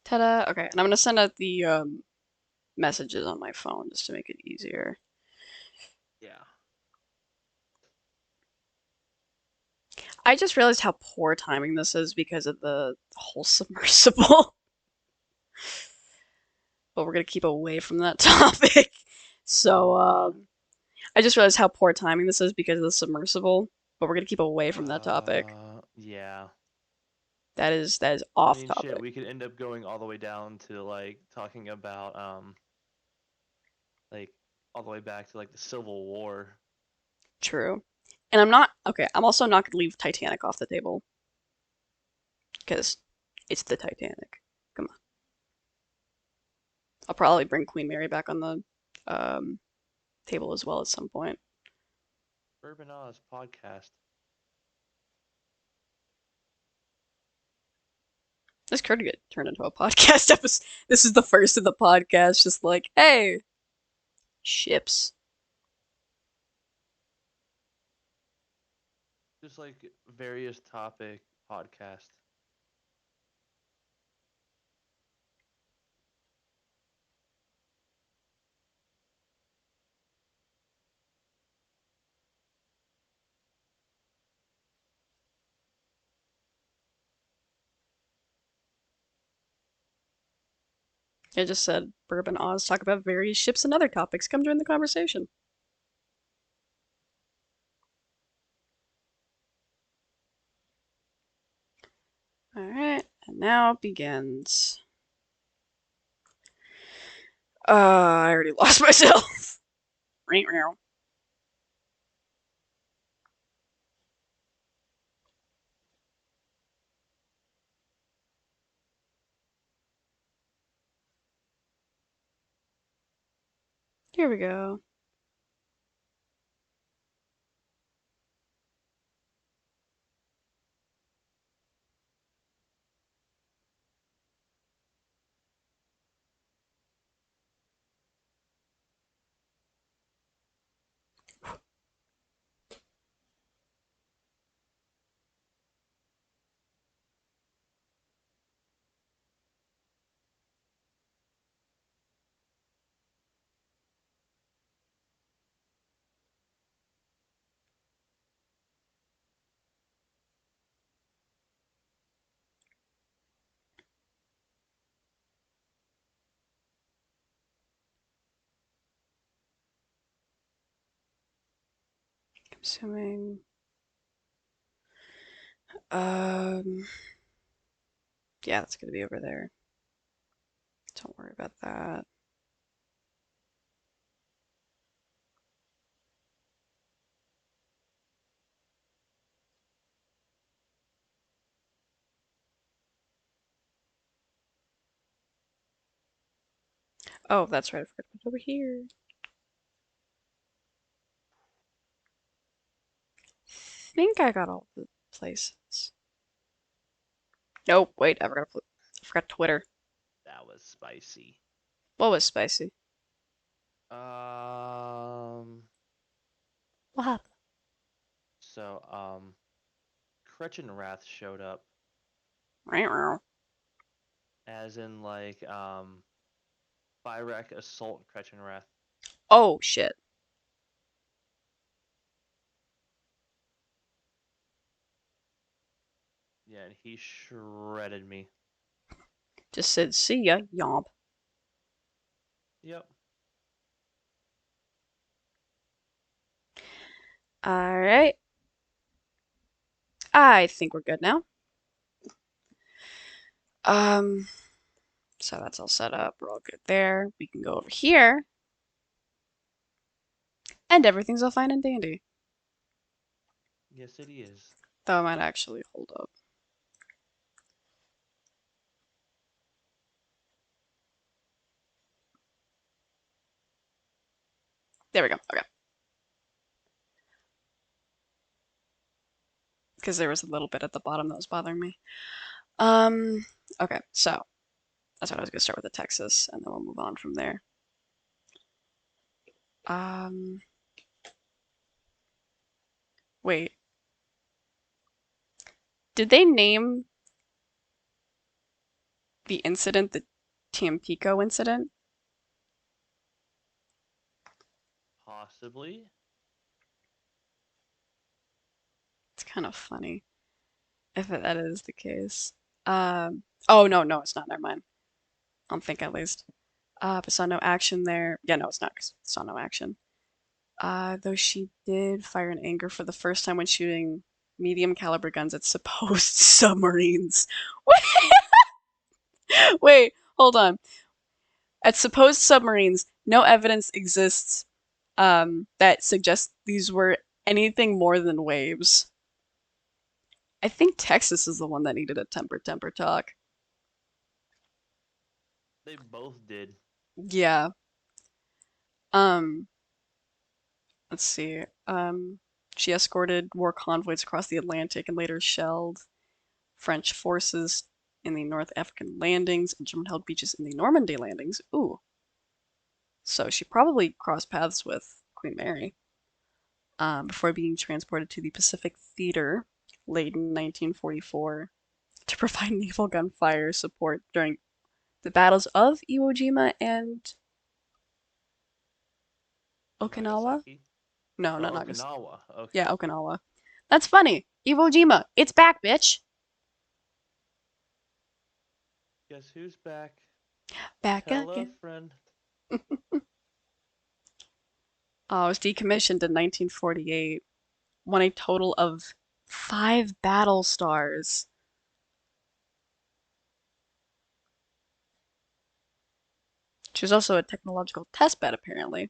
Ta-da! Okay, and I'm gonna send out the messages on my phone just to make it easier. Yeah. I just realized how poor timing this is because of the whole submersible. But we're gonna keep away from that topic. So, I just realized how poor timing this is because of the submersible. But we're gonna keep away from that topic. Yeah. That is I off mean, shit, topic. we could end up going all the way down to like talking about like all the way back to like the Civil War. True. And I'm not okay. I'm also not gonna leave Titanic off the table because it's the Titanic. Come on. I'll probably bring Queen Mary back on the um, table as well at some point. Urban Oz podcast. This could get turned into a podcast episode. This is the first of the podcast, just like, hey, ships. Just like various topic podcast. I just said Birb and Oz talk about various ships and other topics. Come join the conversation. Alright, and now begins. I already lost myself. Here we go. Consuming. Um, yeah, that's gonna be over there. Don't worry about that. Oh, that's right. I forgot to put it over here. Think I got all the places. Nope. Wait, I forgot Twitter. That was spicy. What was spicy? Um. What happened? So Wrath showed up, as in like Byrek assault Wrath. Oh shit! Yeah, and he shredded me. Just said see ya, yomp. Yep. All right. I think we're good now. Um, so that's all set up. We're all good there. We can go over here, and everything's all fine and dandy. Yes, it is. Though I might actually hold up. There we go. Okay. Because there was a little bit at the bottom that was bothering me. Um, okay, so that's what I was gonna start with the Texas, and then we'll move on from there. Um, wait, did they name The incident, the Tampico incident. Possibly. It's kind of funny if that is the case. Oh no, no, it's not. Never mind. I don't think at least. But saw no action there. Yeah, no, it's not. 'Cause saw no action. Though she did fire in anger for the first time when shooting medium caliber guns at supposed submarines. Wait, hold on. At supposed submarines, no evidence exists that suggests these were anything more than waves. I think Texas is the one that needed a temper talk. They both did. Yeah. Um, let's see. She escorted war convoys across the Atlantic and later shelled French forces in the North African landings and German-held beaches in the Normandy landings. Ooh. So she probably crossed paths with Queen Mary before being transported to the Pacific Theater late in 1944 to provide naval gunfire support during the battles of Iwo Jima and Okinawa. Nagasaki? No, not Oh, Nagasaki. Okinawa. Yeah, Okay. Okinawa. That's funny. Iwo Jima, it's back, bitch. Guess who's back? Back Tell a again. friend. Oh, it was decommissioned in 1948. Won a total of 5 battle stars. She was also a technological testbed, apparently.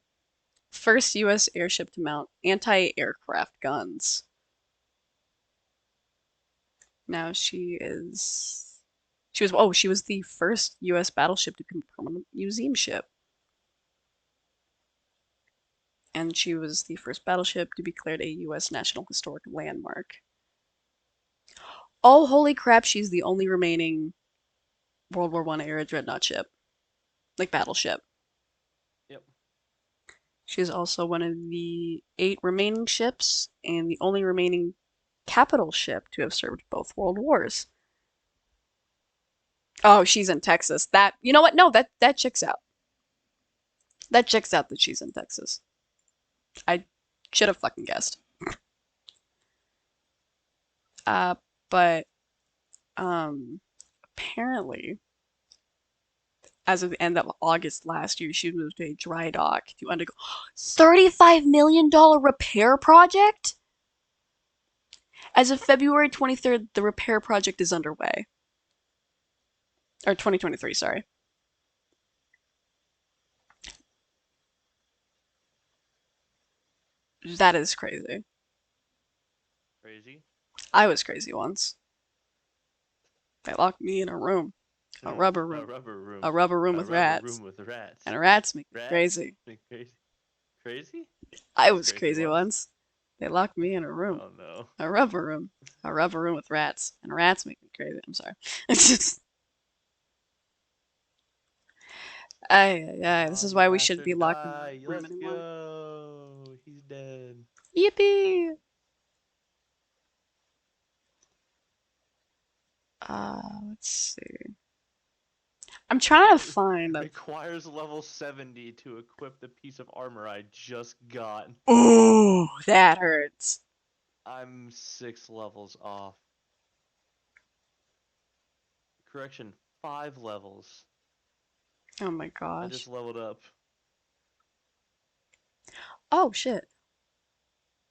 First U.S. airship to mount anti-aircraft guns. Now she was the first U.S. battleship to become a permanent museum ship. And she was the first battleship to be declared a U.S. National Historic Landmark. Oh, holy crap, she's the only remaining World War I era dreadnought ship, like battleship. Yep. She is also one of the 8 remaining ships and the only remaining capital ship to have served both world wars. Oh, she's in Texas. That you know what? No, that checks out. That checks out that she's in Texas. I should have fucking guessed. Uh, but um, apparently, as of the end of August last year, she moved to a dry dock to undergo $35 million repair project. As of February 23rd, the repair project is underway. Or 2023, sorry. That is crazy. Crazy. I was crazy once. They locked me in a room, a rubber A room, rubber room. a rubber room A with rubber rats, room with rats. and rats make me Rats? crazy. Like crazy? Crazy? I I was was crazy crazy once. once. They locked me in a room, Oh no. a rubber room, a rubber room with rats, and rats make me crazy. I'm sorry. It's just, this Oh, is the why we shouldn't be bastard locked in one died. room Let's anymore. go. He's dead. Yippee! Let's see. I'm trying to It find a. requires level 70 to equip the piece of armor I just got. Ooh, that hurts. I'm 6 levels off. Correction, 5 levels. Oh my I just gosh. leveled up. Oh shit.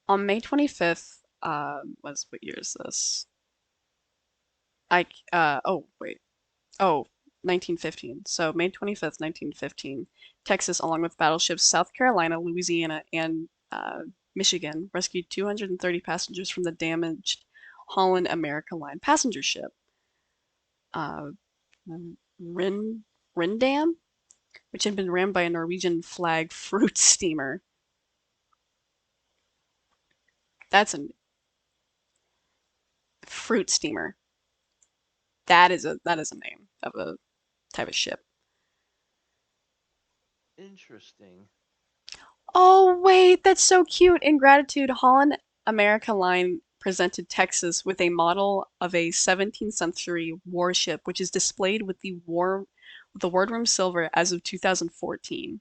On May 25th, was what year is this? Oh wait. Oh, 1915. So May 25th, 1915, Texas, along with battleships South Carolina, Louisiana, and Michigan, rescued 230 passengers from the damaged Holland America Line passenger ship, uh, Rin Rindam, which had been rammed by a Norwegian flag fruit steamer. That's a fruit steamer. That is a name of a type of ship. Interesting. Oh wait, that's so cute. In gratitude, Holland America Line presented Texas with a model of a 17th century warship, which is displayed with the wardroom silver as of 2014.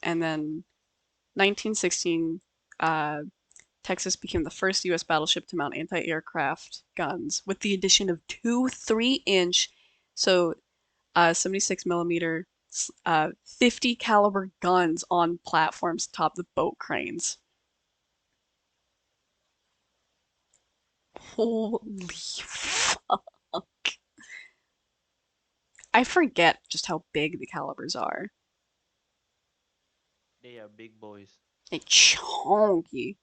And then 1916, uh, Texas became the first U.S. battleship to mount anti-aircraft guns with the addition of two 3-inch, so 76 millimeter, 50 caliber guns on platforms atop the boat cranes. Holy fuck. I forget just how big the calibers are. They are big boys. They chunky.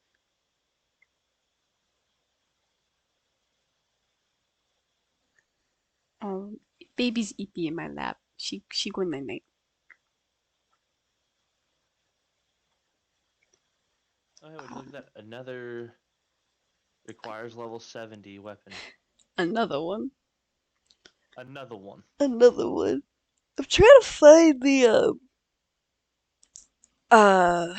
Um, baby's eepee in my lap. She going night night. Oh, look at that. Another requires level 70 weapon. Another one. Another one. Another one. I'm trying to find the uh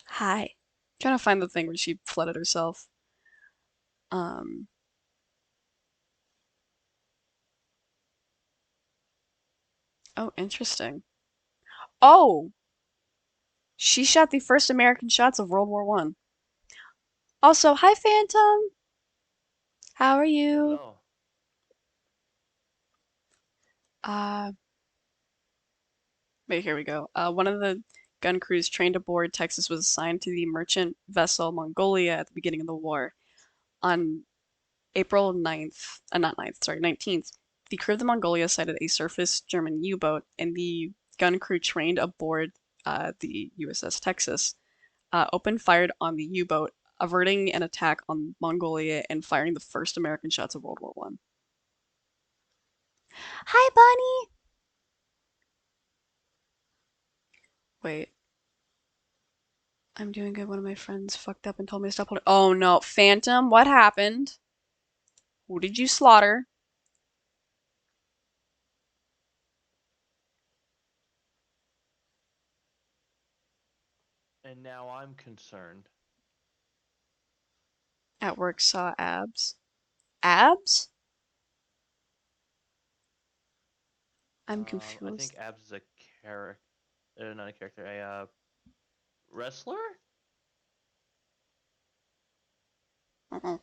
hi. I'm trying to find the thing where she flooded herself. Um oh, interesting. Oh, she shot the first American shots of World War One. Also, hi Phantom. How are you? Hello. Uh Wait, here we go. One of the gun crews trained aboard Texas was assigned to the merchant vessel Mongolia at the beginning of the war. On April 9th, not 9th, sorry, 19th, the crew of the Mongolia sighted a surface German U-boat, and the gun crew trained aboard the USS Texas opened fire on the U-boat, averting an attack on Mongolia and firing the first American shots of World War One. Hi, Bunny. Wait, I'm doing good. One of my friends fucked up and told me to stop holding. Oh no, Phantom, what happened? Who did you slaughter? And now I'm concerned. At work saw abs. Abs? I'm I think confused. Abs is a character. Not a character. A wrestler? Uh-uh.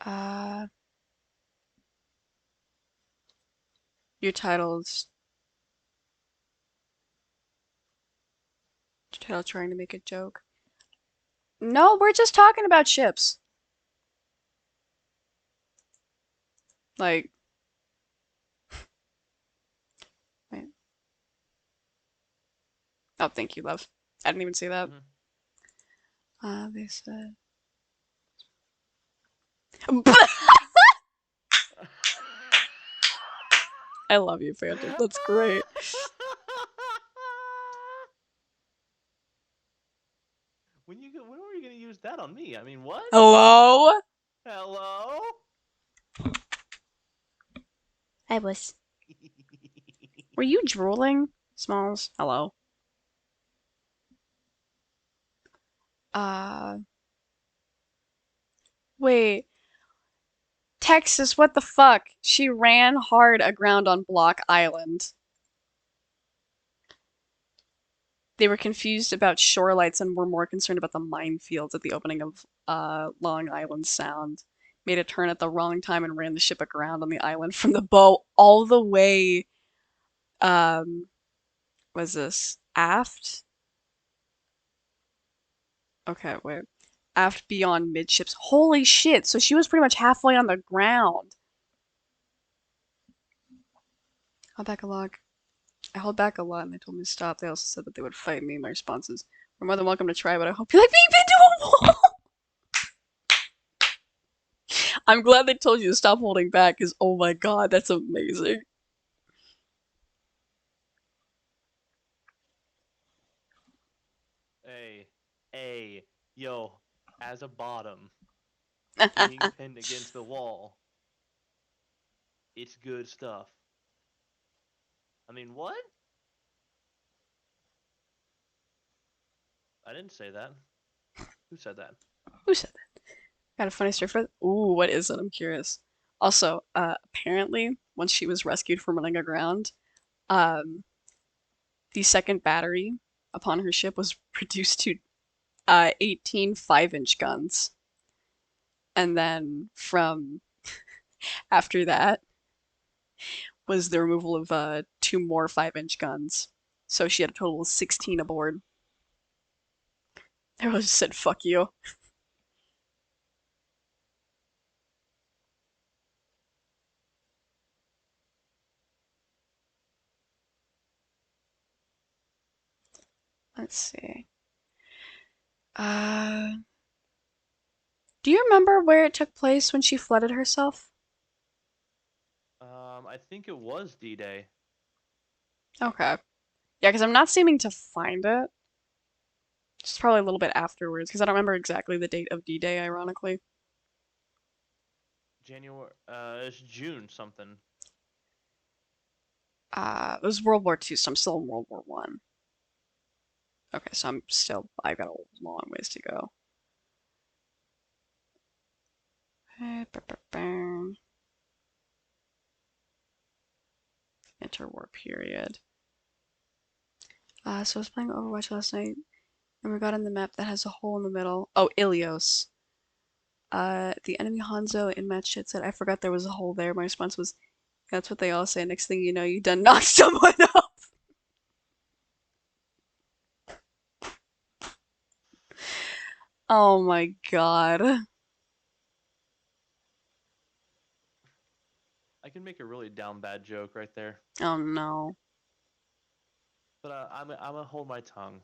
Uh, your title trying to make a joke. No, we're just talking about ships. Like, wait. Oh, thank you, love. I didn't even see that. Mm-hmm. They said. I love you, Phantom. That's great. When are you gonna use that on me? I mean, what? Hello? Hello? I was. Were you drooling, Smalls? Hello. Uh, wait. Texas, what the fuck? She ran hard aground on Block Island. They were confused about shore lights and were more concerned about the minefields at the opening of Long Island Sound. Made a turn at the wrong time and ran the ship aground on the island from the bow all the way. Um, was this aft? Okay, wait. Aft beyond midships. Holy shit! So she was pretty much halfway on the ground. Held back a lot. I held back a lot and they told me to stop. They also said that they would fight me. My response is, we're more than welcome to try, but I hope you like being pinned to a wall. I'm glad they told you to stop holding back because, oh my god, that's amazing. Hey, yo, as a bottom, being pinned against the wall, it's good stuff. I mean, what? I didn't say that. Who said that? Who said that? Got a funny story for that? Ooh, what is it? I'm curious. Also, apparently, once she was rescued from running aground, um, the second battery upon her ship was reduced to 18 5-inch guns. And then from after that was the removal of two more 5-inch guns. So she had a total of 16 aboard. I just said, fuck you. Let's see. Uh, do you remember where it took place when she flooded herself? I think it was D-Day. Okay. Yeah, because I'm not seeming to find it. It's probably a little bit afterwards, because I don't remember exactly the date of D-Day, ironically. January. It's June something. It was World War II, so I'm still in World War One. Okay, so I've got a long ways to go. Interwar period. So I was playing Overwatch last night, and we got in the map that has a hole in the middle. Oh, Ilios. The enemy Hanzo in match shit said, I forgot there was a hole there. My response was, that's what they all say. Next thing you know, you done knocked someone up. Oh my god. I can make a really down bad joke right there, Oh no. but I'm gonna hold my tongue.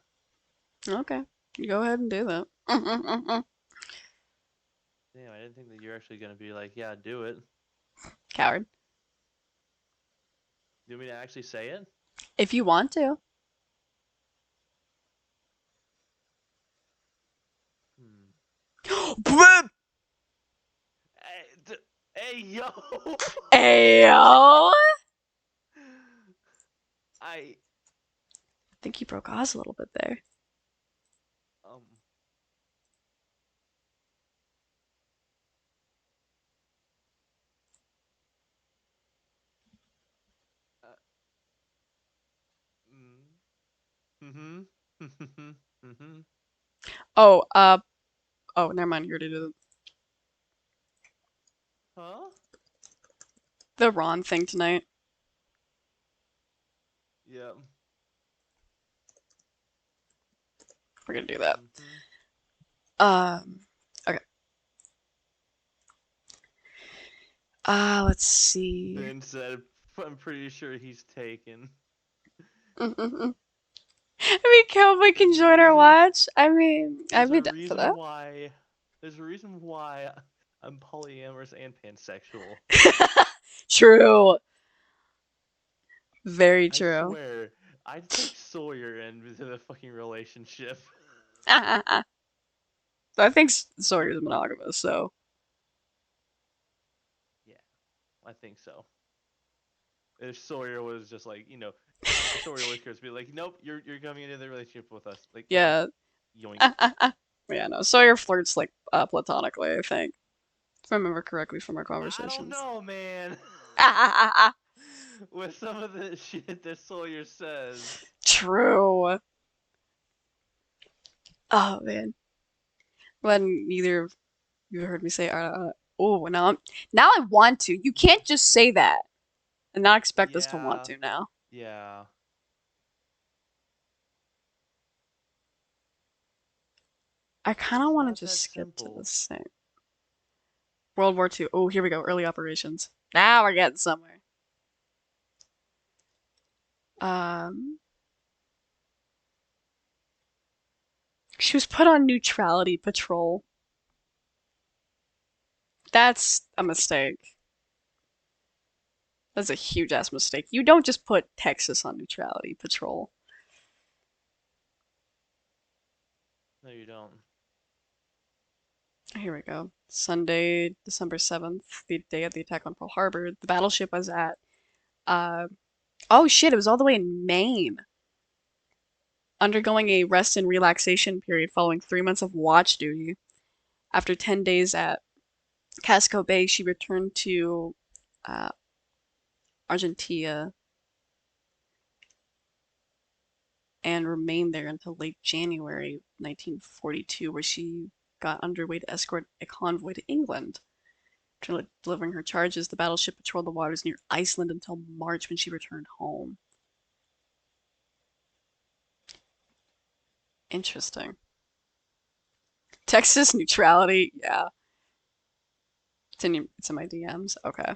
Okay. You go ahead and do that. Damn, I didn't think that you're actually gonna be like, yeah, do it. Coward. You want me to actually say it? If you want to. Hmm. Birb! Hey, yo! Ayo! I I think you broke Oz a little bit there. um uh, mm-hmm. Mm-hmm. Oh, oh, never mind. You already did Huh? the Ron thing tonight. Yeah. We're gonna do that. Mm-hmm. Um, okay. Let's see. Ben said, I'm pretty sure he's taken. I mean, Cowboy can There's a join our reason. watch. I mean, I'd There's a be down for reason that. why. There's a reason why I'm polyamorous and pansexual. True. Very I true. swear, I'd take Sawyer into the fucking relationship. I think Sawyer's monogamous, so Yeah, I think so. If Sawyer was just like, if Sawyer was curious, be like, nope, you're coming into the relationship with us. Like, come on, yeah. yoink. Yeah, no. Sawyer flirts like platonically, I think. If I remember correctly from our I don't conversations. know, man. With some of the shit that Sawyer says. True. Oh man. When neither of you heard me say oh now I want to. You can't just say that and not expect us to want Yeah, to now. yeah. I kinda It's wanna not just that skip to the simple. same World War II. Oh, here we go. Early operations. Now we're getting somewhere. Um she was put on neutrality patrol. That's a mistake. That's a huge ass mistake. You don't just put Texas on neutrality patrol. No, you don't. Here we go. Sunday, December 7th, the day of the attack on Pearl Harbor. The battleship was at uh, Oh shit, it was all the way in Maine. Undergoing a rest and relaxation period following 3 months of watch duty. After 10 days at Casco Bay, she returned to uh, Argentina and remained there until late January 1942, where she got underway to escort a convoy to England. Delivering her charges, the battleship patrolled the waters near Iceland until March when she returned home. Interesting. Texas neutrality, yeah. It's in my DMs. Okay.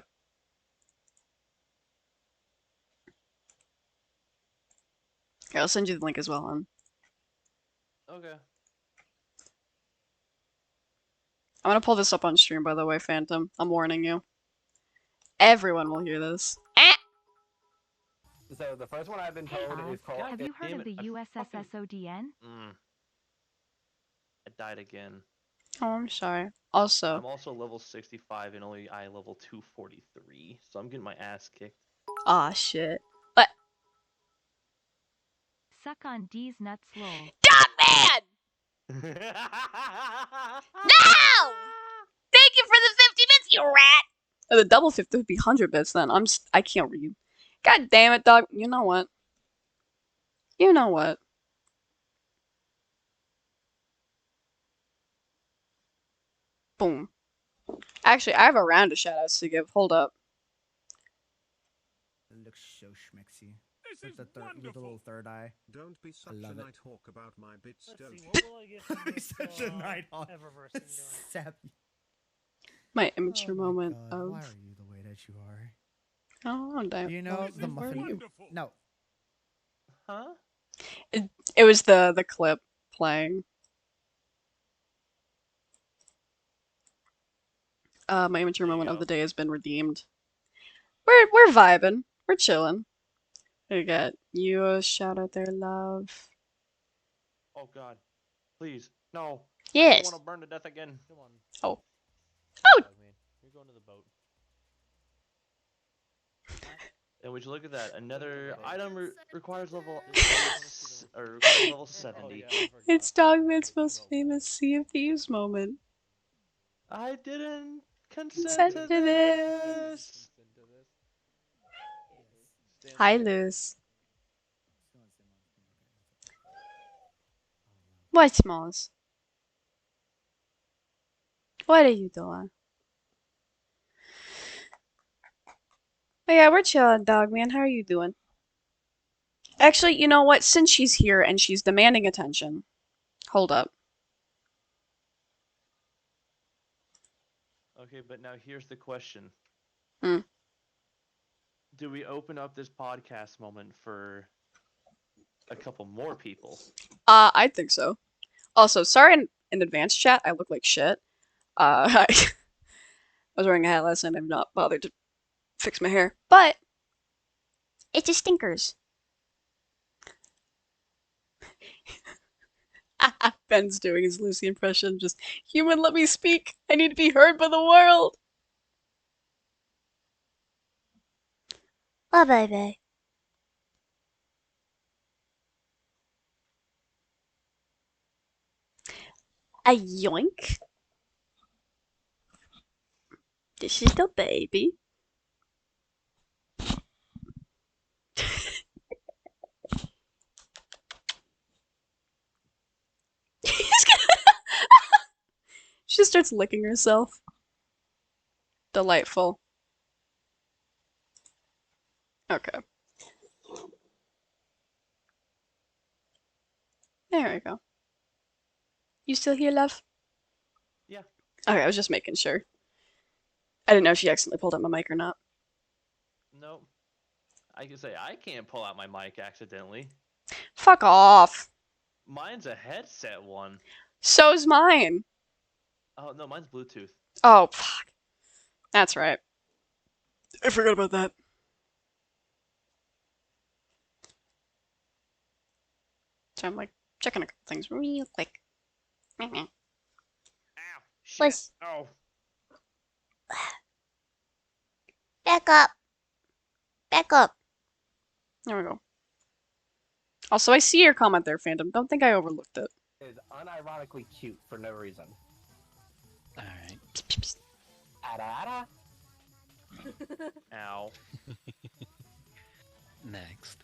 Here, I'll send you the link as well, hon. Okay. I'm gonna pull this up on stream, by the way, Phantom. I'm warning you. Everyone will hear this. So the first one I've been Hey told Oz, is called. have you heard Damn of it, the I fucking... USSSODN? I died again. Oh, I'm sorry. Also, I'm also level 65 and only I level 243, so I'm getting my ass kicked. ah shit. But Suck on D's nuts lol. Dogman! No! No! Thank you for the 50 bits, you rat! Oh, the double 50 would be 100 bits then. I can't read. God damn it, dog. You know what? You know what? Boom. Actually, I have a round of shoutouts to give. Hold up. It looks so schmexy. With the little third eye. Don't be such love a it. nighthawk about my bits, Let's don't see, you? what will I get from He's this, such a nighthawk. Everversing doing? Sappy. My immature Oh my moment God, of. why are you the way that you are? Oh, I'm dying. Do you know the Where are muffin? you? No. Huh? It was the clip playing. My immature There you moment of go. the day has been redeemed. We're vibing. We're chilling. We got you a shout out there, love. Oh god. Please. No. I Yes. don't want to burn to death again. Come on. Oh. Oh! Man. You're going to the boat. And would you look at that? Another Boat. item requires level or requires level 70. Oh, yeah, I forgot. It's Dogman's most famous Sea of Thieves moment. I didn't Consent consent to to this. this. Hi, Luz. What, Smalls? What are you doing? Oh yeah, we're chilling, Dogman. How are you doing? Actually, you know what? Since she's here and she's demanding attention, hold up. Okay, but now here's the question. Hmm. Do we open up this podcast moment for a couple more people? I think so. Also, sorry in advance, chat. I look like shit. I was wearing a hat last night. I've not bothered to fix my hair, but it just stinkers. Ben's doing his Lucy impression. Just human, let me speak. I need to be heard by the world. Oh, baby. A yoink. This is the baby. She just starts licking herself. Delightful. Okay. There we go. You still here, love? Yeah. Okay, I was just making sure. I didn't know if she accidentally pulled up my mic or not. Nope. I can say I can't pull out my mic accidentally. Fuck off. Mine's a headset one. So's mine. Oh no, mine's Bluetooth. Oh, fuck. That's right. I forgot about that. So I'm like checking a couple things real quick. Ow! Shit! Let's Oh! back up. Back up. There we go. Also, I see your comment there, fandom. Don't think I overlooked it. Is unironically cute for no reason. Alright. Ada Ow. Next.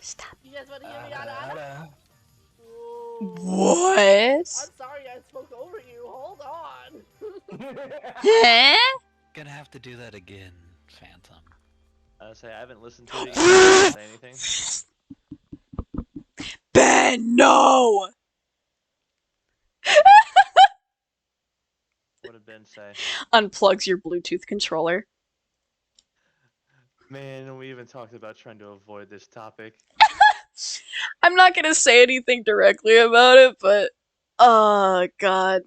Stop. You guys want to hear me out? ada. What? I'm sorry I spoke over you. Hold on. Huh? Gonna have to do that again, Phantom. I say I haven't listened to it. You can't say anything. Ben, no! What did Ben say? Unplugs your Bluetooth controller. Man, we even talked about trying to avoid this topic. I'm not gonna say anything directly about it, but oh god.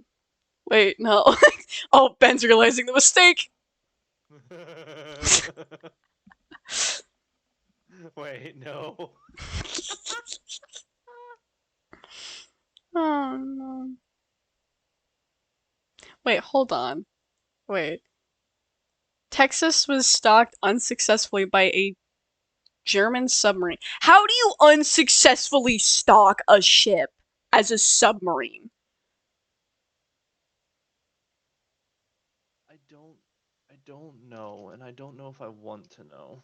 Wait, no. Oh, Ben's realizing the mistake. Wait, no. Oh no. Wait, hold on. Wait. Texas was stalked unsuccessfully by a German submarine. How do you unsuccessfully stalk a ship as a submarine? I don't know, and I don't know if I want to know.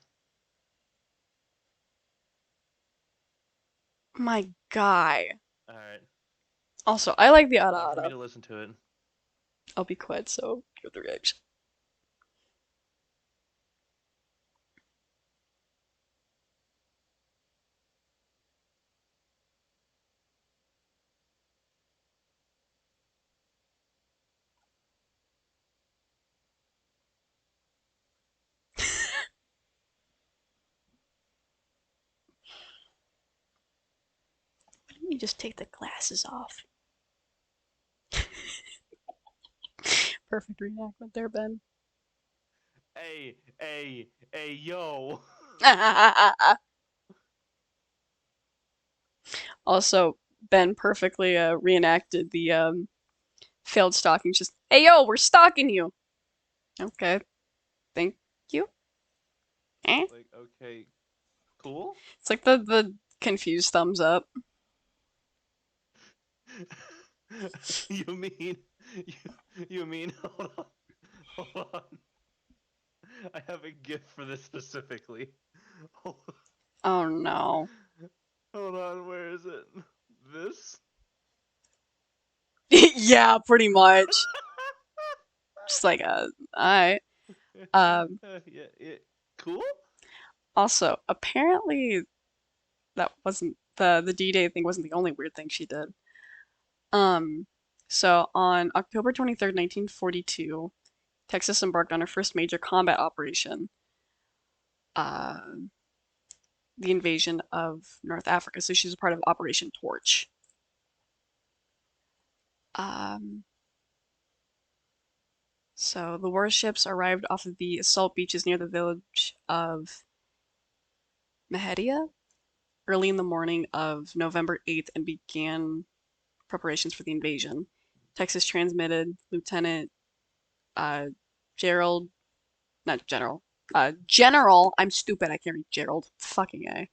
My guy. Alright. Also, I like the Ada Time for me Ada. to listen to it. I'll be quiet, so give the reaction. Let me just take the glasses off. Perfect reenactment there, Ben. Hey, yo! Also, Ben perfectly reenacted the failed stalking. Just, hey yo, we're stalking you. Okay, thank you. Eh? Like, okay, cool? It's like the confused thumbs up. You mean, you mean, hold on. I have a gift for this specifically. Hold Oh no. on, where is it? This? Yeah, pretty much. Just like alright. Yeah, cool? Also, apparently that wasn't the D-Day thing wasn't the only weird thing she did. So on October 23rd, 1942, Texas embarked on her first major combat operation, uh, the invasion of North Africa. So she's a part of Operation Torch. Um, so the warships arrived off of the assault beaches near the village of Mehedia early in the morning of November 8th and began preparations for the invasion. Texas transmitted Lieutenant Gerald, not General, General, I'm stupid, I can't read Gerald, fucking A.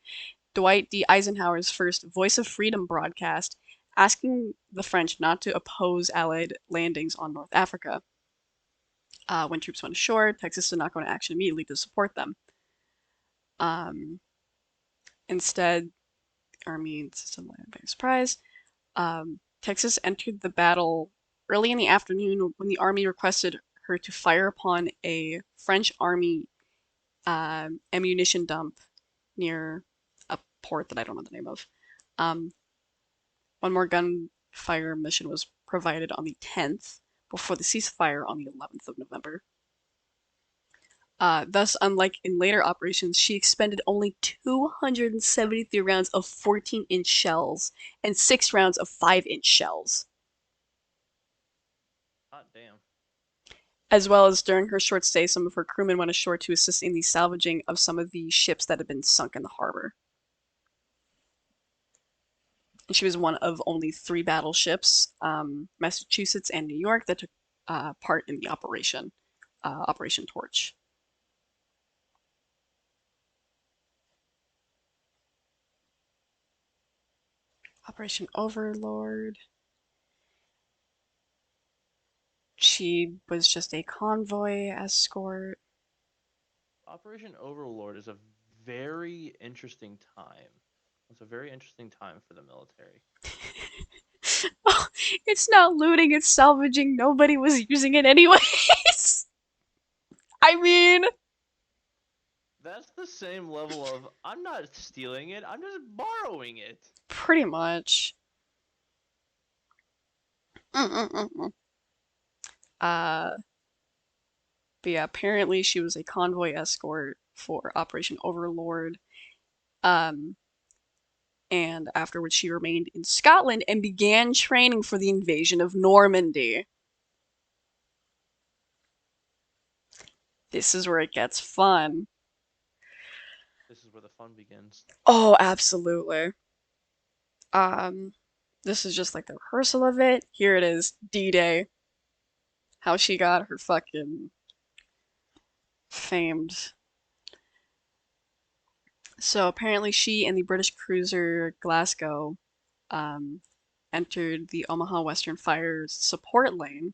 Dwight D. Eisenhower's first Voice of Freedom broadcast asking the French not to oppose Allied landings on North Africa. When troops went ashore, Texas did not go into action immediately to support them. Instead, the Army insisted on landing surprise. Texas entered the battle early in the afternoon when the Army requested her to fire upon a French Army ammunition dump near a port that I don't know the name of. One more gunfire mission was provided on the 10th before the ceasefire on the 11th of November. Thus, unlike in later operations, she expended only 273 rounds of 14-inch shells and 6 rounds of 5-inch shells. Hot damn. As well as during her short stay, some of her crewmen went ashore to assist in the salvaging of some of the ships that had been sunk in the harbor. And she was one of only 3 battleships, Massachusetts and New York, that took part in the operation, Operation Torch. Operation Overlord. She was just a convoy escort. Operation Overlord is a very interesting time. It's a very interesting time for the military. Oh, it's not looting, it's salvaging. Nobody was using it anyways. I mean, That's the same level of I'm not stealing it, I'm just borrowing it. pretty much. Mm-mm-mm-mm. Uh, but yeah, apparently she was a convoy escort for Operation Overlord. Um, and afterwards she remained in Scotland and began training for the invasion of Normandy. This is where it gets fun. This is where the fun begins. Oh, absolutely. Um, this is just like the rehearsal of it. Here it is, D-Day. How she got her fucking famed. So apparently she and the British cruiser Glasgow um, entered the Omaha Western Fire's support lane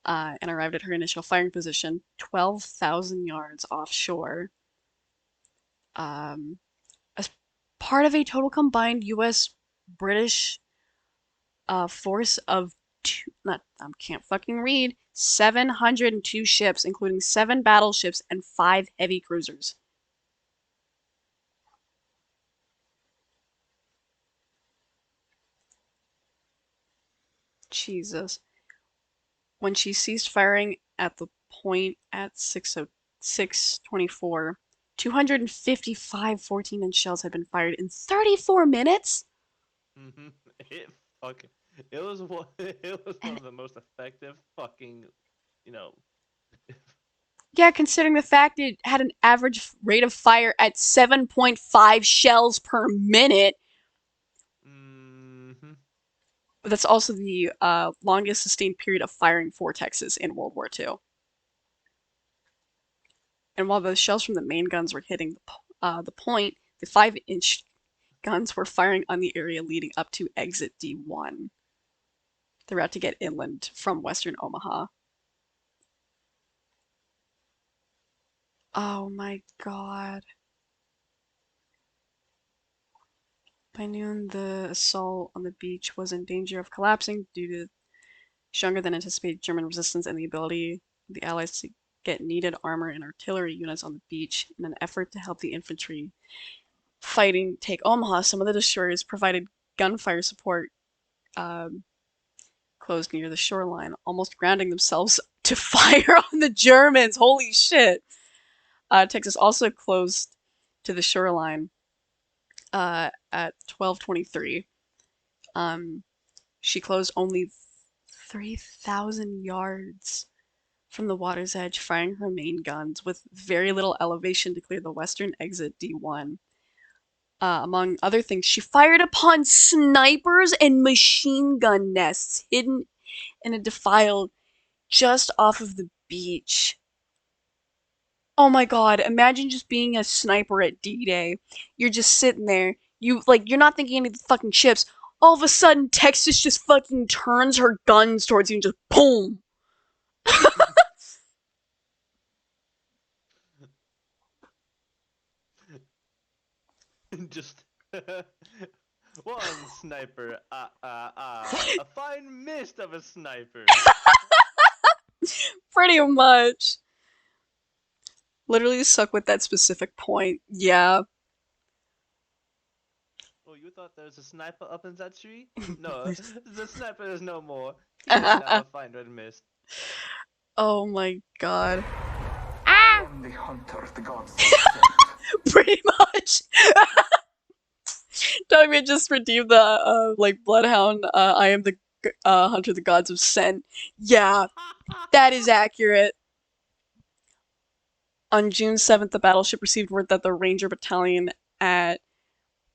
and arrived at her initial firing position, 12,000 yards offshore. Um, as part of a total combined U.S.-British force of can't fucking read, 702 ships, including 7 battleships and 5 heavy cruisers. Jesus. When she ceased firing at the point at 6:24, 255 14-inch shells had been fired in 34 minutes? It fucking it was one it was one And of the most effective fucking you know yeah, considering the fact it had an average rate of fire at 7.5 shells per minute, mm-hmm. that's also the longest sustained period of firing for Texas in World War II. And while the shells from the main guns were hitting the point, the 5-inch guns were firing on the area leading up to exit D1. The route to get inland from western Omaha. Oh my god. By noon, the assault on the beach was in danger of collapsing due to stronger than anticipated German resistance and the ability of the Allies to get needed armor and artillery units on the beach in an effort to help the infantry fighting take Omaha. Some of the destroyers provided gunfire support closed near the shoreline, almost grounding themselves to fire on the Germans. Holy shit. Texas also closed to the shoreline at 12:23. Um, she closed only 3,000 yards from the water's edge, firing her main guns with very little elevation to clear the western exit D1. Among other things, she fired upon snipers and machine gun nests hidden in a defile just off of the beach. Oh my god, imagine just being a sniper at D-Day. You're just sitting there. You're not thinking any of the fucking ships. All of a sudden, Texas just fucking turns her guns towards you and just boom. Just one sniper, a fine mist of a sniper. Pretty much. Literally stuck with that specific point. Yeah. Oh, you thought there was a sniper up in that tree? No, the sniper is no more. He is now a fine red mist. Oh my god. I am the hunter the gods have sent. Pretty much. Dogman just redeemed the Bloodhound. I am the hunter the gods have sent. Yeah, that is accurate. On June 7th, the battleship received word that the Ranger Battalion at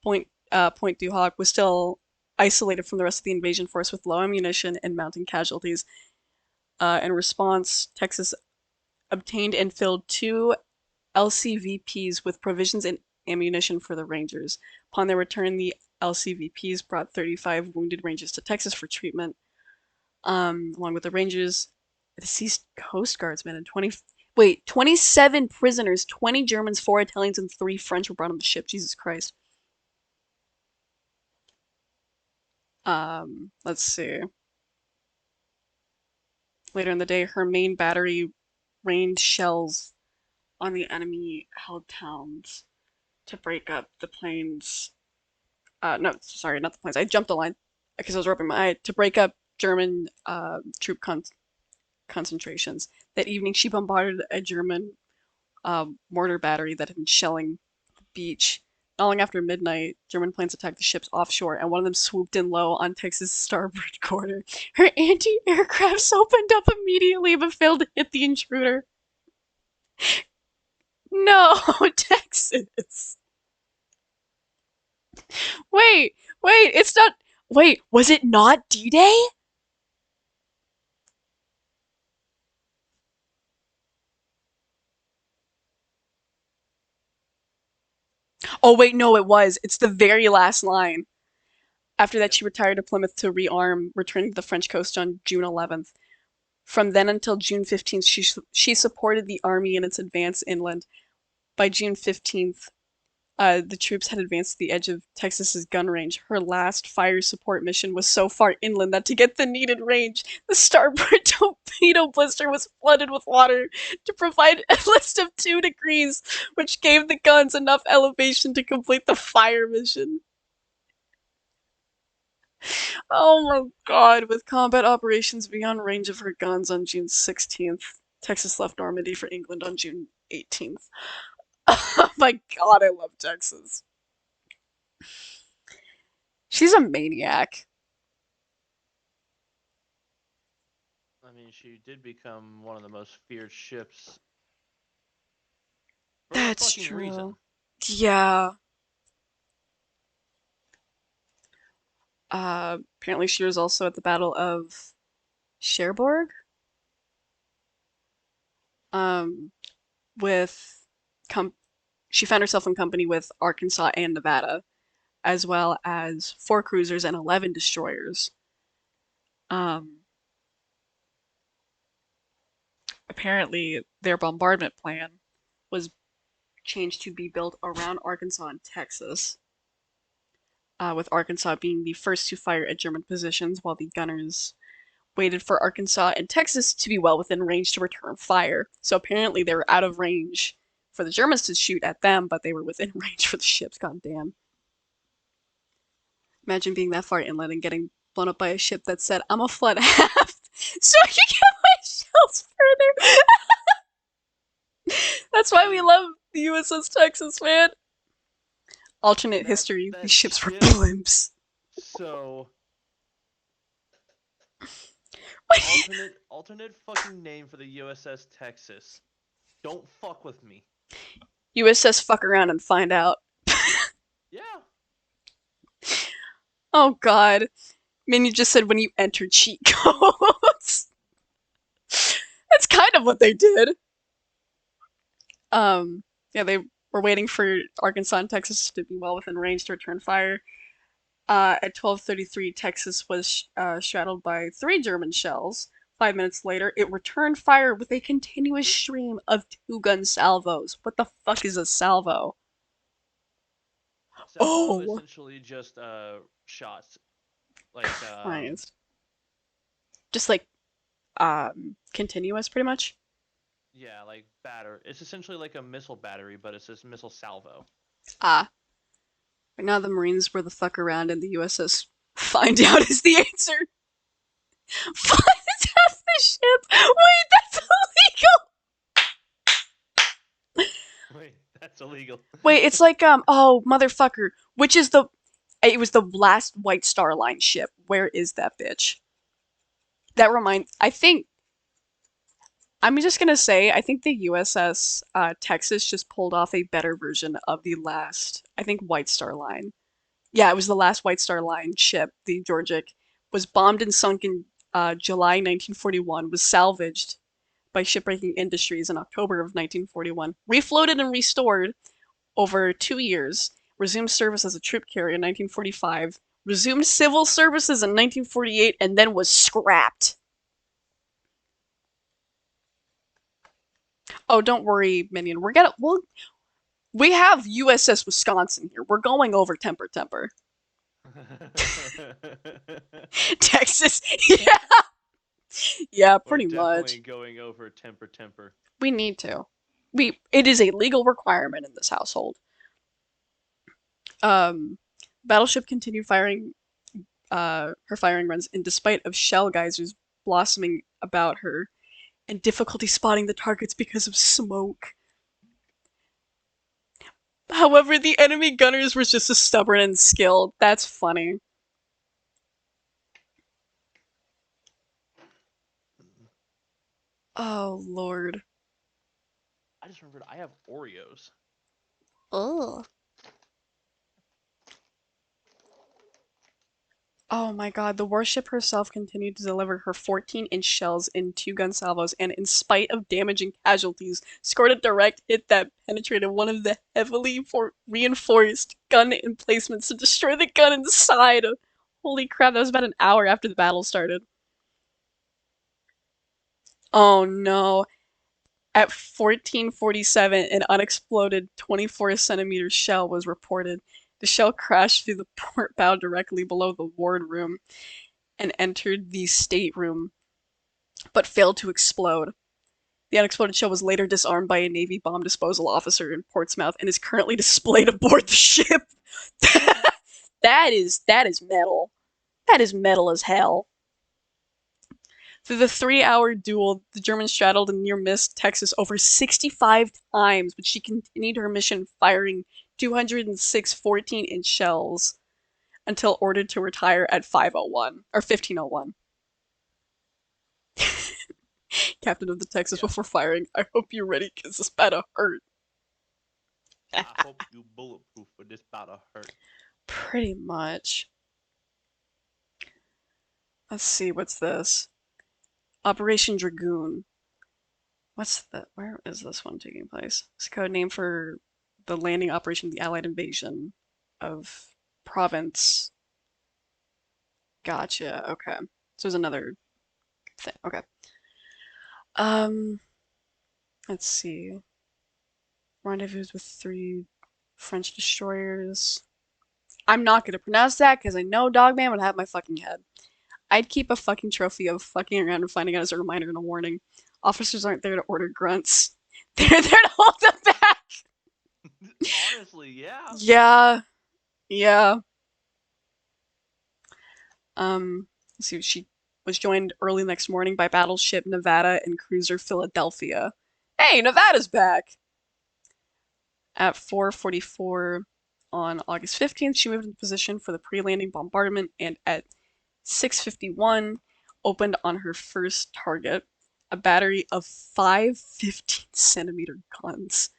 Point du Hoc was still isolated from the rest of the invasion force with low ammunition and mounting casualties. In response, Texas obtained and filled 2 LCVPs with provisions and ammunition for the Rangers. Upon their return, the LCVPs brought 35 wounded Rangers to Texas for treatment, along with the Rangers, a deceased Coast Guardsman, and 27 prisoners, 20 Germans, 4 Italians, and 3 French were brought on the ship. Jesus Christ. Let's see. Later in the day, her main battery rained shells on the enemy-held towns to break up the planes. No, sorry, not the planes. I jumped a line because I was rubbing my eye. To break up German troop concentrations. That evening, she bombarded a German mortar battery that had been shelling the beach. Not long after midnight, German planes attacked the ships offshore, and one of them swooped in low on Texas' starboard quarter. Her anti-aircrafts opened up immediately, but failed to hit the intruder. No, Texas. Wait, it's not. Wait, was it not D-Day? Oh, wait, no, it was. It's the very last line. After that, she retired to Plymouth to rearm, returning to the French coast on June 11th. From then until June 15th, she supported the army in its advance inland. By June 15th, the troops had advanced to the edge of Texas's gun range. Her last fire support mission was so far inland that to get the needed range, the starboard torpedo blister was flooded with water to provide a list of 2 degrees, which gave the guns enough elevation to complete the fire mission. Oh my god, with combat operations beyond range of her guns on June 16th, Texas left Normandy for England on June 18th. Oh my god, I love Texas. She's a maniac. I mean, she did become one of the most feared ships for that That's fucking reason. true. Yeah. Apparently she was also at the Battle of Cherbourg. Um, with she found herself in company with Arkansas and Nevada, as well as 4 cruisers and 11 destroyers. Um, Apparently their bombardment plan was changed to be built around Arkansas and Texas, with Arkansas being the first to fire at German positions, while the gunners waited for Arkansas and Texas to be well within range to return fire. So apparently they were out of range for the Germans to shoot at them, but they were within range for the ships. God damn. Imagine being that far inland and getting blown up by a ship that said, "I'm a flood aft, so I can get my shells further." That's why we love the USS Texas, man. Alternate history, That these ships were ship. blimps. So What? alternate fucking name for the USS Texas. Don't fuck with me. USS fuck around and find out. Yeah. Oh god. I mean, you just said when you enter cheat codes. That's kind of what they did. Yeah, they were waiting for Arkansas and Texas to be well within range to return fire. At 12:33, Texas was straddled by 3 German shells. 5 minutes later, it returned fire with a continuous stream of 2-gun salvos. What the fuck is a salvo? Salvo Oh, essentially just shots. Like Christ. Just like continuous, pretty much. yeah, like batter. It's essentially like a missile battery, but it's this missile salvo. Ah. Right now the Marines were the fuck around and the USS find out is the answer. Flies half the ship. Wait, that's illegal. Wait, that's illegal. Wait, it's like oh motherfucker. Which is the it was the last White Star Line ship. Where is that bitch? That reminds I think I'm just gonna say I think the USS Texas just pulled off a better version of the last I think White Star Line. Yeah, it was the last White Star Line ship, the Georgic, was bombed and sunk in July 1941, was salvaged by Shipbreaking Industries in October of 1941, refloated and restored over 2 years, resumed service as a troop carrier in 1945, resumed civil services in 1948, and then was scrapped. Oh, don't worry, Minion. We have USS Wisconsin here. We're going over Temper. Texas. Yeah. Yeah, We're pretty definitely much. going over temper. We need to. It is a legal requirement in this household. Um Battleship continued firing her firing runs in despite of shell geysers blossoming about her and difficulty spotting the targets because of smoke. However, the enemy gunners were just as stubborn and skilled. That's funny. Oh, Lord. I just remembered I have Oreos. Ugh. Oh my god, the warship herself continued to deliver her 14-inch shells in 2-gun salvos, and in spite of damaging casualties, scored a direct hit that penetrated one of the heavily reinforced gun emplacements to destroy the gun inside. Holy crap, that was about an hour after the battle started. Oh no. At 14:47, an unexploded 24-centimeter shell was reported. The shell crashed through the port bow directly below the wardroom and entered the stateroom, but failed to explode. The unexploded shell was later disarmed by a Navy bomb disposal officer in Portsmouth and is currently displayed aboard the ship. That is metal. That is metal as hell. Through the 3-hour duel, the Germans straddled and near missed Texas over 65 times, but she continued her mission, firing 206 14-inch shells until ordered to retire at 5:01 or 15:01. Captain of the Texas Yeah. before firing. I hope you're ready, cause it's about to hurt. I hope you bulletproof for this about to hurt. Pretty much. Let's see, what's this? Operation Dragoon. Where is this one taking place? It's a code name for the landing operation of the Allied invasion of Province. Gotcha, okay. So there's another thing, okay. Um, let's see. Rendezvous with 3 French destroyers. I'm not gonna pronounce that because I know Dogman would have my fucking head. I'd keep a fucking trophy of fucking around and finding out as a reminder and a warning. Officers aren't there to order grunts. They're there to hold them back. Honestly, yeah. Yeah. Let's see. She was joined early next morning by battleship Nevada and cruiser Philadelphia. Hey, Nevada's back! At 4:44 on August 15th, she moved into position for the pre-landing bombardment, and at 6:51 opened on her first target, a battery of 5 15-centimeter guns.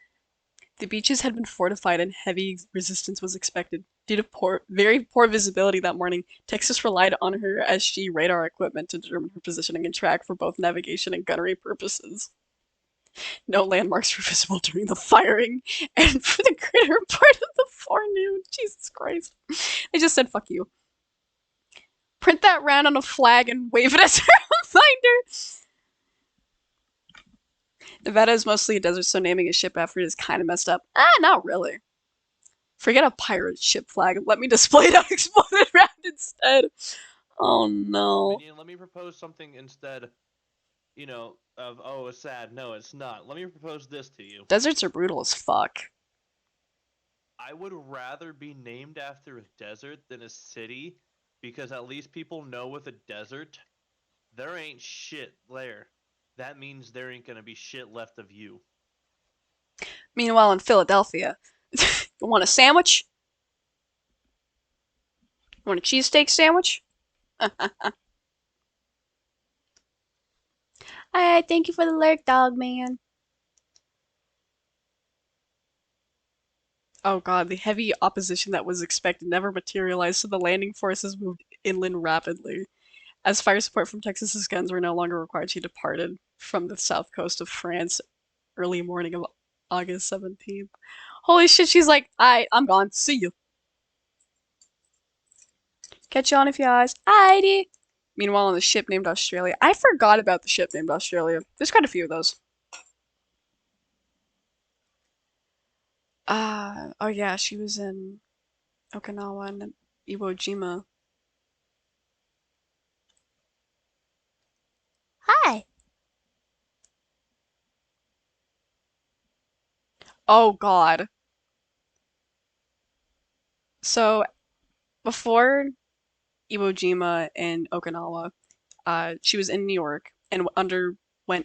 The beaches had been fortified and heavy resistance was expected. Due to very poor visibility that morning, Texas relied on her SG radar equipment to determine her positioning and track for both navigation and gunnery purposes. No landmarks were visible during the firing, and for the greater part of the forenoon, Jesus Christ. I just said fuck you. Print that round on a flag and wave it as a reminder. Nevada is mostly a desert, so naming a ship after it is kind of messed up. Not really. Forget a pirate ship flag. Let me display an unexploded round instead. Oh no. Minion, let me propose something instead, of, oh, it's sad. No, it's not. Let me propose this to you. Deserts are brutal as fuck. I would rather be named after a desert than a city, because at least people know with a desert, there ain't shit there. That means there ain't gonna be shit left of you. Meanwhile, in Philadelphia, you want a sandwich? You want a cheesesteak sandwich? Alright, thank you for the lurk, dog man. Oh god, the heavy opposition that was expected never materialized, so the landing forces moved inland rapidly. As fire support from Texas's guns were no longer required, she departed from the south coast of France early morning of August 17th. Holy shit, she's like, I'm gone. See you. Catch you on a few eyes. Heidi. Meanwhile, on the ship named Australia. I forgot about the ship named Australia. There's quite a few of those. Oh yeah, she was in Okinawa and Iwo Jima. Hi. Oh god. So before Iwo Jima and Okinawa, she was in New York and underwent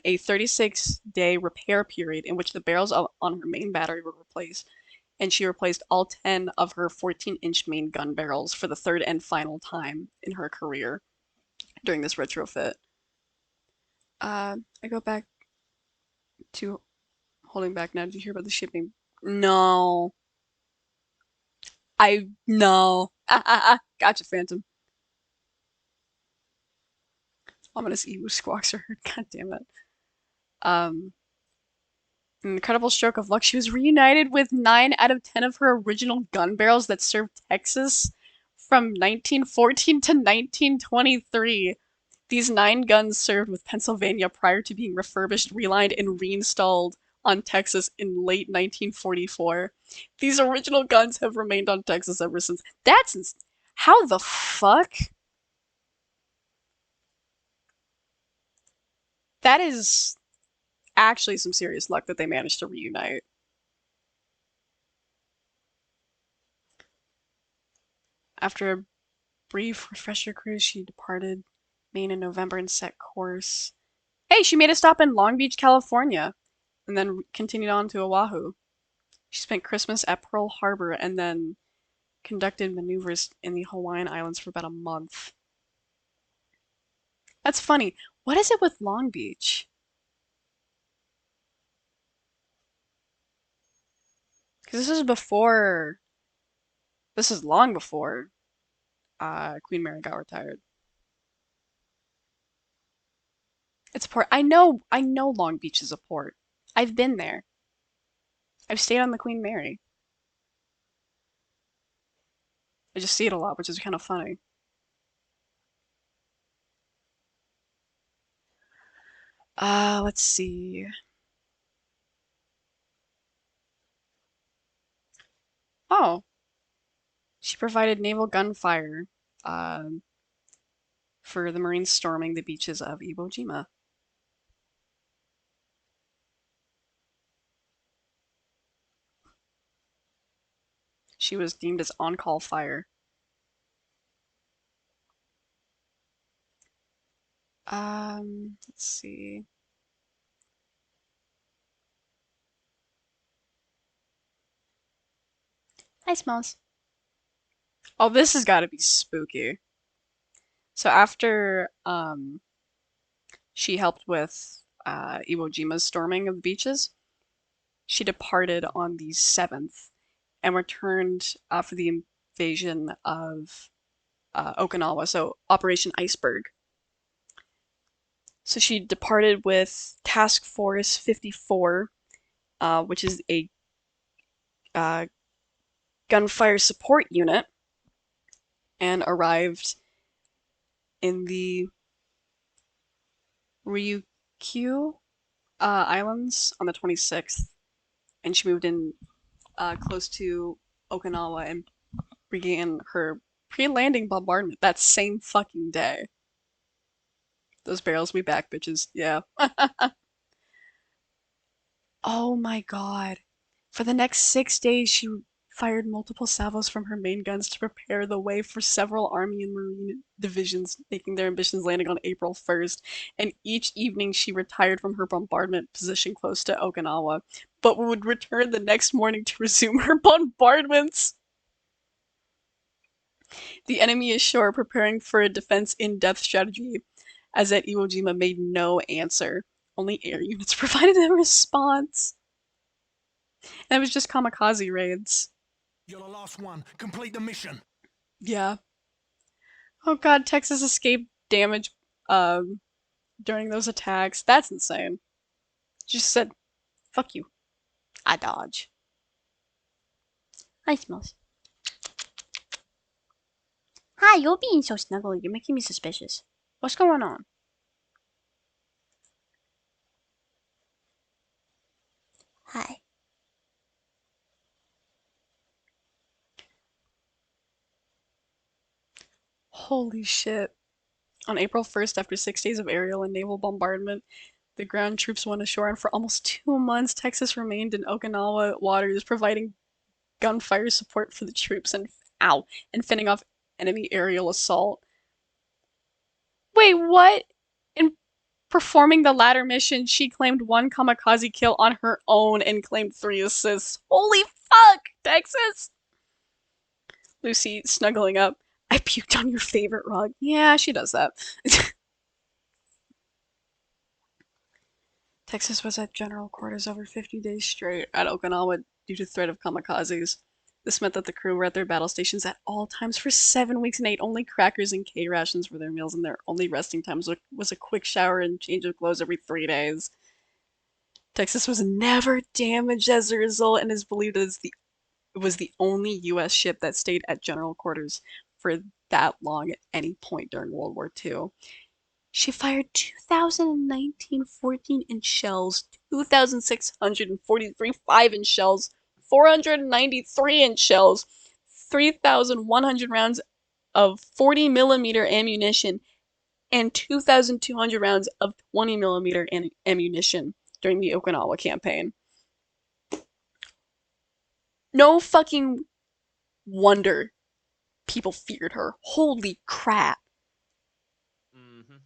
a 36-day repair period in which the barrels on her main battery were replaced, and she replaced all 10 of her 14-inch main gun barrels for the third and final time in her career during this retrofit. I go back to holding back now. Did you hear about the shipping? No. No. Gotcha, Phantom. Ominous emu squawks are heard. God damn it. Um, an incredible stroke of luck. She was reunited with 9 out of 10 of her original gun barrels that served Texas from 1914 to 1923. These 9 guns served with Pennsylvania prior to being refurbished, relined, and reinstalled on Texas in late 1944. These original guns have remained on Texas ever since. How the fuck? That is actually some serious luck that they managed to reunite. After a brief refresher cruise, she departed Maine in November and set course. Hey, she made a stop in Long Beach, California, and then continued on to Oahu. She spent Christmas at Pearl Harbor and then conducted maneuvers in the Hawaiian Islands for about a month. That's funny. What is it with Long Beach? Because this is long before Queen Mary got retired. It's a port. I know Long Beach is a port. I've been there. I've stayed on the Queen Mary. I just see it a lot, which is kind of funny. Let's see. Oh, she provided naval gunfire um, for the Marines storming the beaches of Iwo Jima. She was deemed as on-call fire. Let's see. Hi, Smalls. Oh, this has got to be spooky. So after she helped with Iwo Jima's storming of the beaches, she departed on the 7th and returned for the invasion of Okinawa, so Operation Iceberg. So she departed with Task Force 54, which is a uh, gunfire support unit, and arrived in the Ryukyu Islands on the 26th, and she moved in close to Okinawa and began her pre-landing bombardment that same fucking day. Those barrels be back, bitches. Yeah. Oh my god. For the next 6 days, she fired multiple salvos from her main guns to prepare the way for several Army and Marine divisions making their ambitions landing on April 1st. And each evening, she retired from her bombardment position close to Okinawa, but would return the next morning to resume her bombardments. The enemy ashore preparing for a defense in-depth strategy, as at Iwo Jima made no answer. Only air units provided a response. And it was just kamikaze raids. You're the last one. Complete the mission. Yeah. Oh god, Texas escaped damage during those attacks. That's insane. She just said, fuck you. I dodge. Hi, Smells. Hi, you're being so snuggly. You're making me suspicious. What's going on? Hi. Holy shit. On April 1st, after 6 days of aerial and naval bombardment, the ground troops went ashore, and for almost 2 months, Texas remained in Okinawa waters, providing gunfire support for the troops and fending off enemy aerial assault. Wait, what? In performing the latter mission, she claimed 1 kamikaze kill on her own and claimed 3 assists. Holy fuck, Texas! Lucy snuggling up. I puked on your favorite rug. Yeah, she does that. Texas was at general quarters over 50 days straight at Okinawa due to threat of kamikazes. This meant that the crew were at their battle stations at all times for 7 weeks and ate only crackers and K rations for their meals, and their only resting times was a quick shower and change of clothes every 3 days. Texas was never damaged as a result and is believed as it was the only U.S. ship that stayed at general quarters for that long at any point during World War II. She fired 2,019 14-inch shells, 2,643 5-inch shells, 493 3-inch shells, 3,100 rounds of 40 millimeter ammunition, and 2,200 rounds of 20 millimeter ammunition during the Okinawa campaign. No fucking wonder people feared her. Holy crap. Mm-hmm.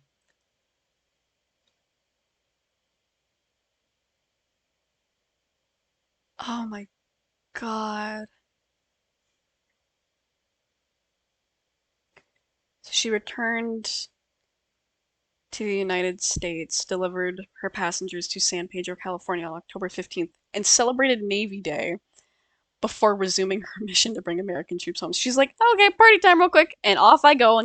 Oh my god. So she returned to the United States, delivered her passengers to San Pedro, California on October 15th, and celebrated Navy Day before resuming her mission to bring American troops home. She's like, okay, party time real quick, and off I go.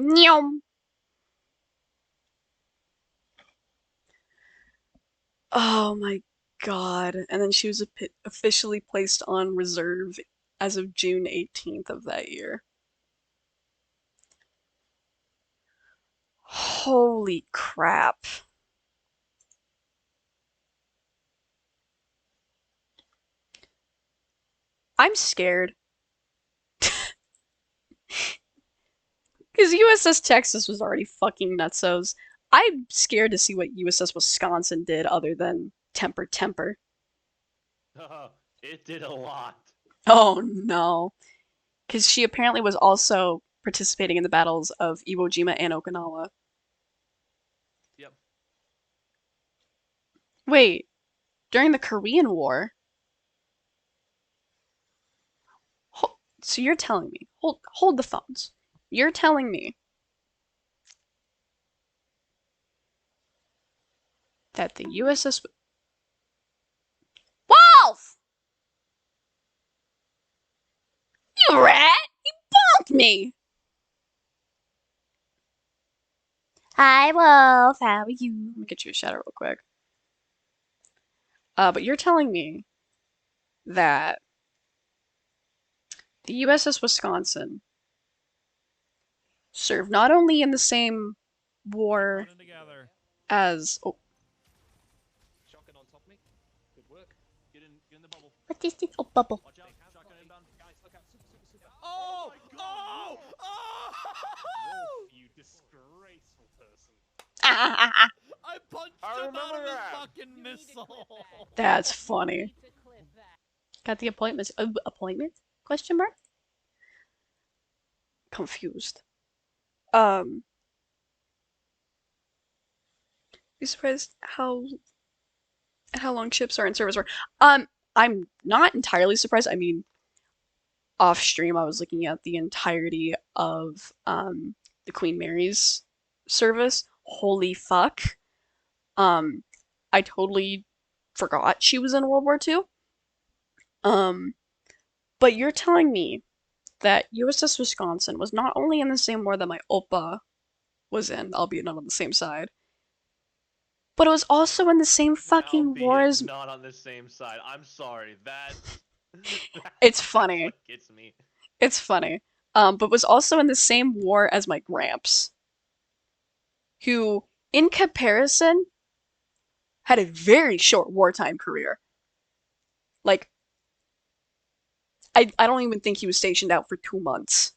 Oh my god. And then she was officially placed on reserve as of June 18th of that year. Holy crap. I'm scared. Because USS Texas was already fucking nutsos. I'm scared to see what USS Wisconsin did other than temper. It did a lot. Oh no. Because she apparently was also participating in the battles of Iwo Jima and Okinawa. Yep. Wait, during the Korean War? So you're telling me, hold the phones. You're telling me that the USS Wolf! You rat! You bonked me! Hi, Wolf. How are you? Let me get you a shadow real quick. But you're telling me that the USS Wisconsin served not only in the same war as Shotgun on top of me. Good work. Get in the bubble. what is this? Oh, bubble. Watch out. Shotgun inbound. Guys, look out. Super. Oh! Oh! Oh! Wolf, you disgraceful person. I punched him out of his that. fucking missile. That's funny. Got the appointment? Appointment? Question mark? Confused. Be surprised how long ships are in service for. I'm not entirely surprised. I mean, off stream, I was looking at the entirety of the Queen Mary's service. Holy fuck! I totally forgot she was in World War II. But you're telling me that USS Wisconsin was not only in the same war that my oppa was in, albeit not on the same side, but it was also in the same fucking war Albeit as. not on the same side. I'm sorry. That's It's That's funny. what gets me. It's funny. But was also in the same war as my gramps, who, in comparison, had a very short wartime career. Like, I don't even think he was stationed out for 2 months.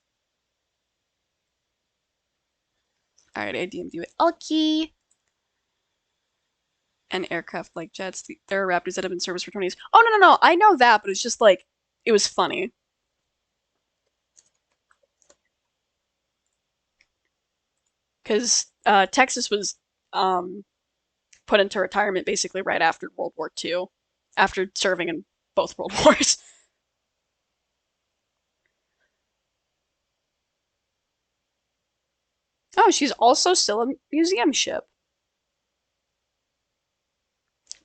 Alright, I DM'd you it. Okay. And aircraft like jets. There are Raptors that have been in service for 20 years. Oh, no. I know that, but it's just like, it was funny. Because Texas was put into retirement basically right after World War II, after serving in both World Wars. Oh, she's also still a museum ship,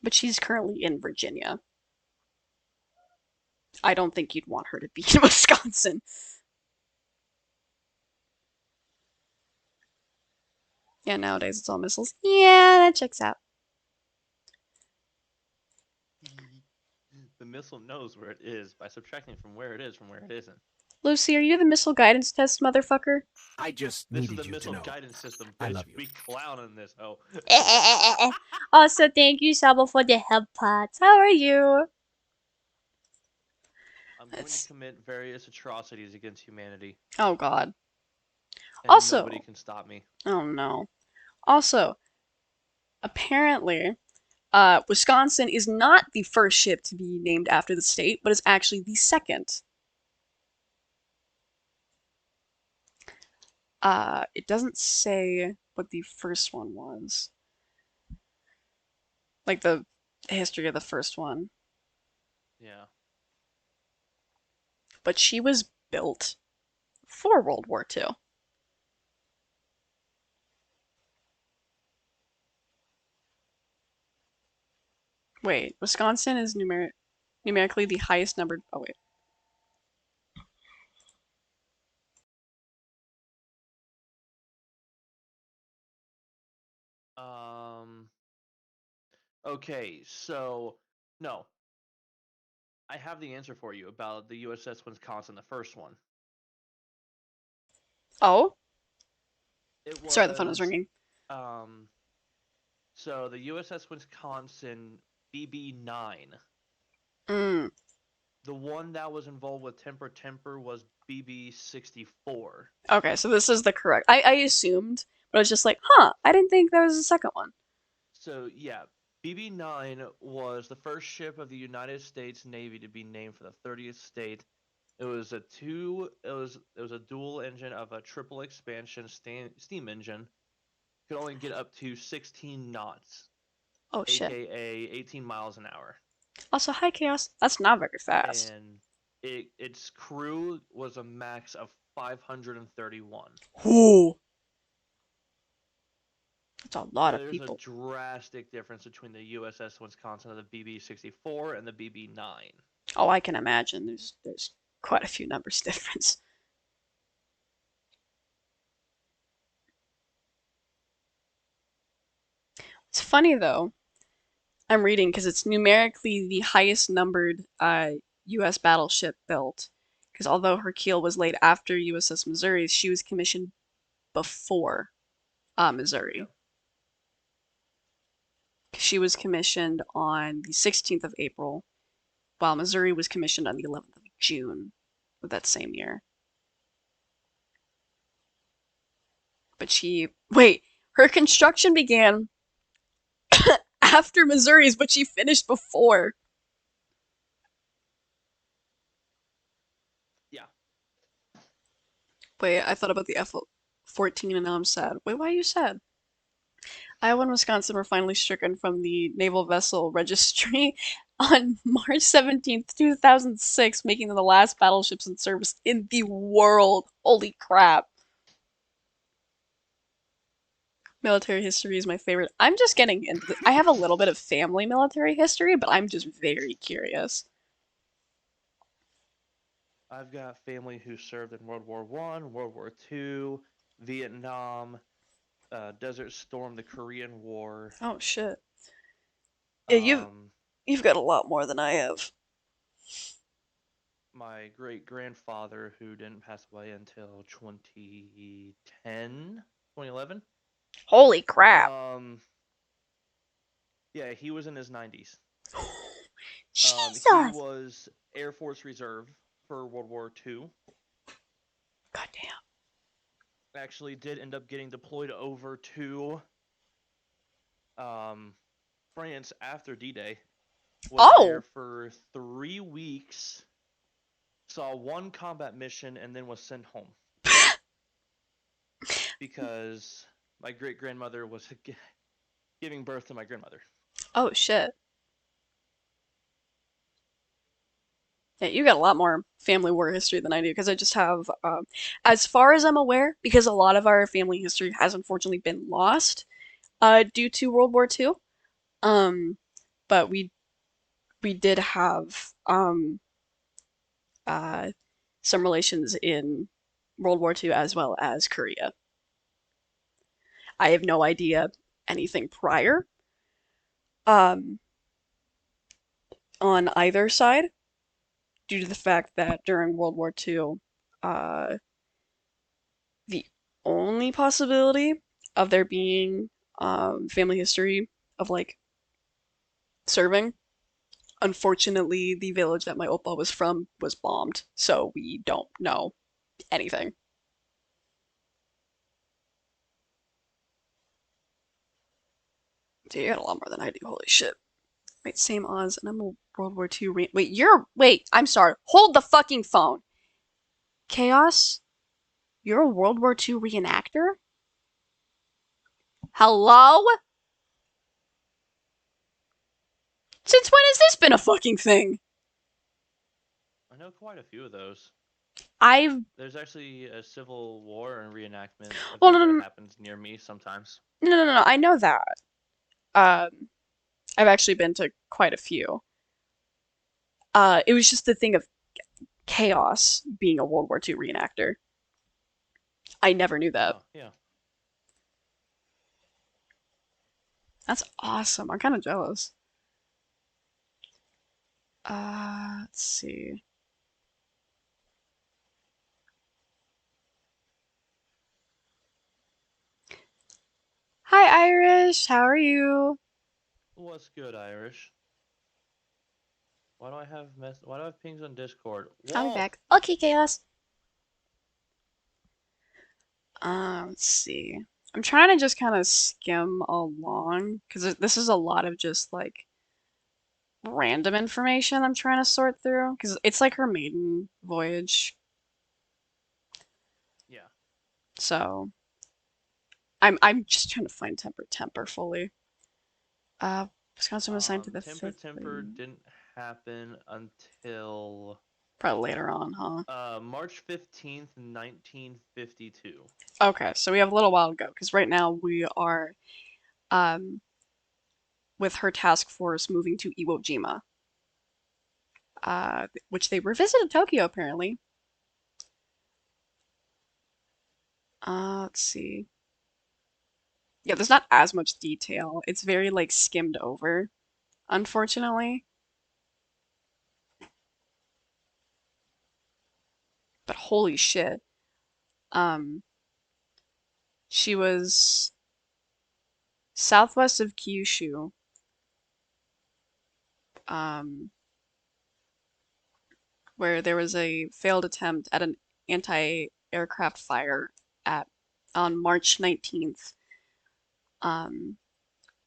but she's currently in Virginia. I don't think you'd want her to be in Wisconsin. Yeah, nowadays it's all missiles. Yeah, that checks out. The missile knows where it is by subtracting from where it is from where it isn't. Lucy, are you the missile guidance test motherfucker? I just This is needed the you to missile know. guidance system, I bitch. love you. We clowning this hoe. Also, thank you, Sabo, for the help pots. How are you? I'm going to commit various atrocities against humanity, Oh god. and Also, nobody can stop me. oh no. Also, apparently, Wisconsin is not the first ship to be named after the state, but is actually the second. It doesn't say what the first one was. Like the history of the first one. Yeah. But she was built for World War II. Wait, Wisconsin is numerically the highest numbered. Oh, wait. Okay, so no, I have the answer for you about the USS Wisconsin, the first one. Oh? It Sorry, the phone was was ringing. um so the USS Wisconsin BB-9. Mm. The one that was involved with Temper was BB-64. Okay, so this is the correct. I assumed, but I was just like, huh, I didn't think there was a second one. So yeah, BB-9 was the first ship of the United States Navy to be named for the 30th state. It was a dual engine of a triple expansion steam engine. Could only get up to 16 knots, Oh shit. aka 18 miles an hour. Also, hi Chaos. That's not very fast. And its crew was a max of 531. Ooh. That's a lot of There's a people. drastic difference between the USS Wisconsin of the BB-64 and the BB-9. Oh, I can imagine. There's quite a few numbers difference. It's funny though. I'm reading because it's numerically the highest numbered U.S. battleship built. Because although her keel was laid after USS Missouri, she was commissioned before Missouri. Yep. She was commissioned on the 16th of April, while Missouri was commissioned on the 11th of June of that same year. But her construction began after Missouri's, but she finished before. Yeah. Wait, I thought about the F-14 and now I'm sad. Wait, why are you sad? Iowa and Wisconsin were finally stricken from the Naval Vessel Registry on March 17th, 2006, making them the last battleships in service in the world. Holy crap. Military history is my favorite. I'm just getting into I have a little bit of family military history, but I'm just very curious. I've got family who served in World War One, World War Two, Vietnam, Desert Storm, the Korean War. Oh shit. Yeah, Um, you've got a lot more than I have. my great grandfather, who didn't pass away until 2010, 2011. Holy crap. Yeah, he was in his 90s. He Jesus. was Air Force Reserve for World War II. Goddamn. Actually, did end up getting deployed over to France after D-Day. Was there Oh. for 3 weeks. Saw one combat mission and then was sent home because my great grandmother was giving birth to my grandmother. Oh shit. Yeah, you got a lot more family war history than I do because I just have, as far as I'm aware, because a lot of our family history has unfortunately been lost, due to World War II. Um, but we did have uh some relations in World War II as well as Korea. I have no idea anything prior, um, on either side, due to the fact that during World War II, uh, the only possibility of there being family history of like serving. Unfortunately, the village that my oppa was from was bombed, so we don't know anything. Dude, you got a lot more than I do. Holy shit. Wait, same odds, and I'm a World War II wait, I'm sorry. Hold the fucking phone. Chaos? You're a World War II reenactor? Hello? Since when has this been a fucking thing? I know quite a few of those. I've There's actually a Civil War and reenactment well, no, event no, that no, happens near me sometimes. no. I know that. Um, I've actually been to quite a few. It was just the thing of chaos being a World War II reenactor. I never knew that. Oh, yeah. That's awesome. I'm kind of jealous. Let's see. Hi, Irish. How are you? What's good, Irish? Why do I have pings on Discord? I'll be Whoa! back. Okay, chaos. Let's see. I'm trying to just kind of skim along because this is a lot of just like random information I'm trying to sort through because it's like her maiden voyage. Yeah. So I'm just trying to find temper fully. Wisconsin was signed to the Temper fifth Temper fleet. didn't happen until Probably later on, huh? March 15th, 1952. Okay, so we have a little while to go because right now we are um with her task force moving to Iwo Jima, which they revisited Tokyo apparently. Let's see. Yeah, there's not as much detail. It's very like skimmed over, unfortunately. But holy shit. Um, she was southwest of Kyushu, um, where there was a failed attempt at an anti-aircraft fire at on March 19th, um,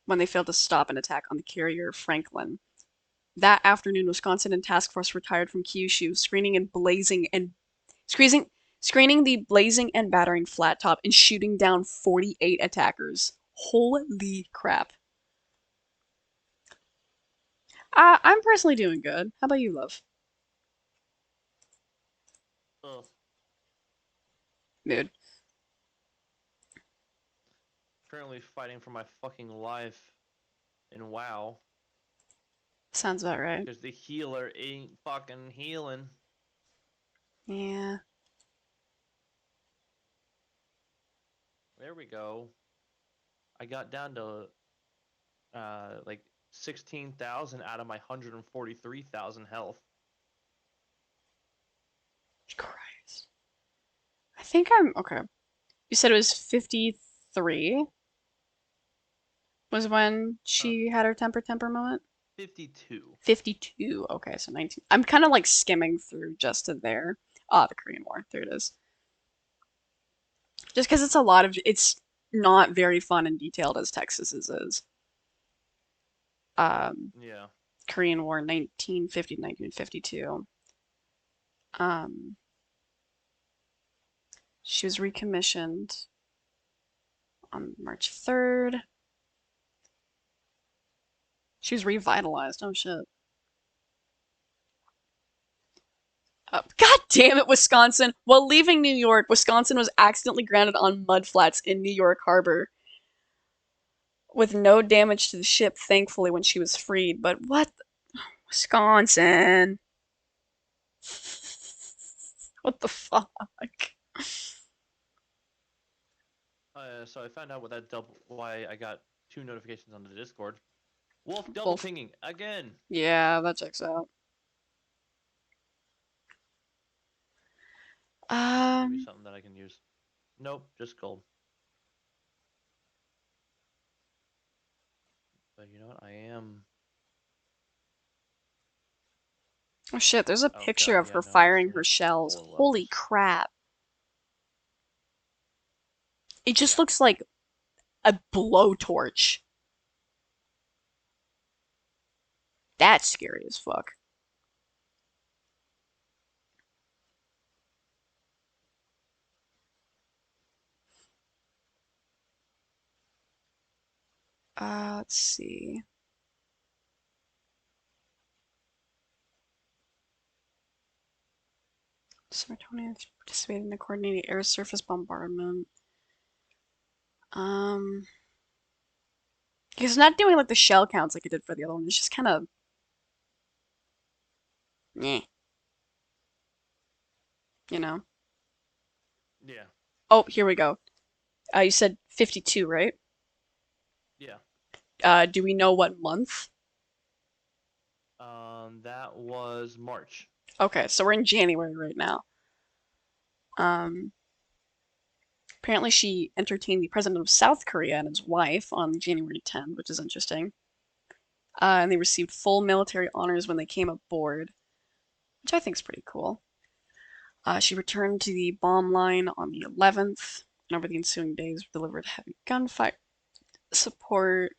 when they failed to stop an attack on the carrier Franklin. That afternoon, Wisconsin and task force retired from Kyushu, screening screening the blazing and battering flat top and shooting down 48 attackers. Holy crap. I'm personally doing good. How about you, love? Ugh. Mood. Currently fighting for my fucking life in WoW Sounds about right. because the healer ain't fucking healing. Yeah. There we go. I got down to like 16,000 out of my 143,000 health. think I'm okay. You said it was 53 was when she had her temper moment? 52. 52. Okay, so 19. I'm kind of like skimming through just to there. Ah, the Korean War. There it is. Just because it's a lot of it's not very fun and detailed as Texas's is. Um, Yeah. Korean War 1950 1952. Um, she was recommissioned on March 3rd. She was revitalized. Oh shit. God damn it, Wisconsin. While leaving New York, Wisconsin was accidentally grounded on mudflats in New York Harbor. With no damage to the ship, thankfully, when she was freed. But what? Wisconsin. What the fuck? So I found out what that why I got 2 notifications on the Discord. Wolf double Wolf. pinging again. Yeah, that checks out. Maybe something that I can use. Nope, just gold. But you know what? I am. Oh shit, there's a Oh picture god, of yeah, her no, I firing still her need shells. 4 Holy levels. crap. It just Yeah. looks like a blowtorch. That's scary as fuck. Let's see. Smithsonian participated in the coordinated air surface bombardment. Um, he's not doing like the shell counts like he did for the other one. It's just kind of, meh, you know. Yeah. Oh, here we go. You said 52, right? Yeah. Do we know what month? That was March. Okay, so we're in January right now. Um, apparently she entertained the president of South Korea and his wife on January 10th, which is interesting. And they received full military honors when they came aboard, which I think is pretty cool. She returned to the bomb line on the 11th, and over the ensuing days delivered heavy gunfire support.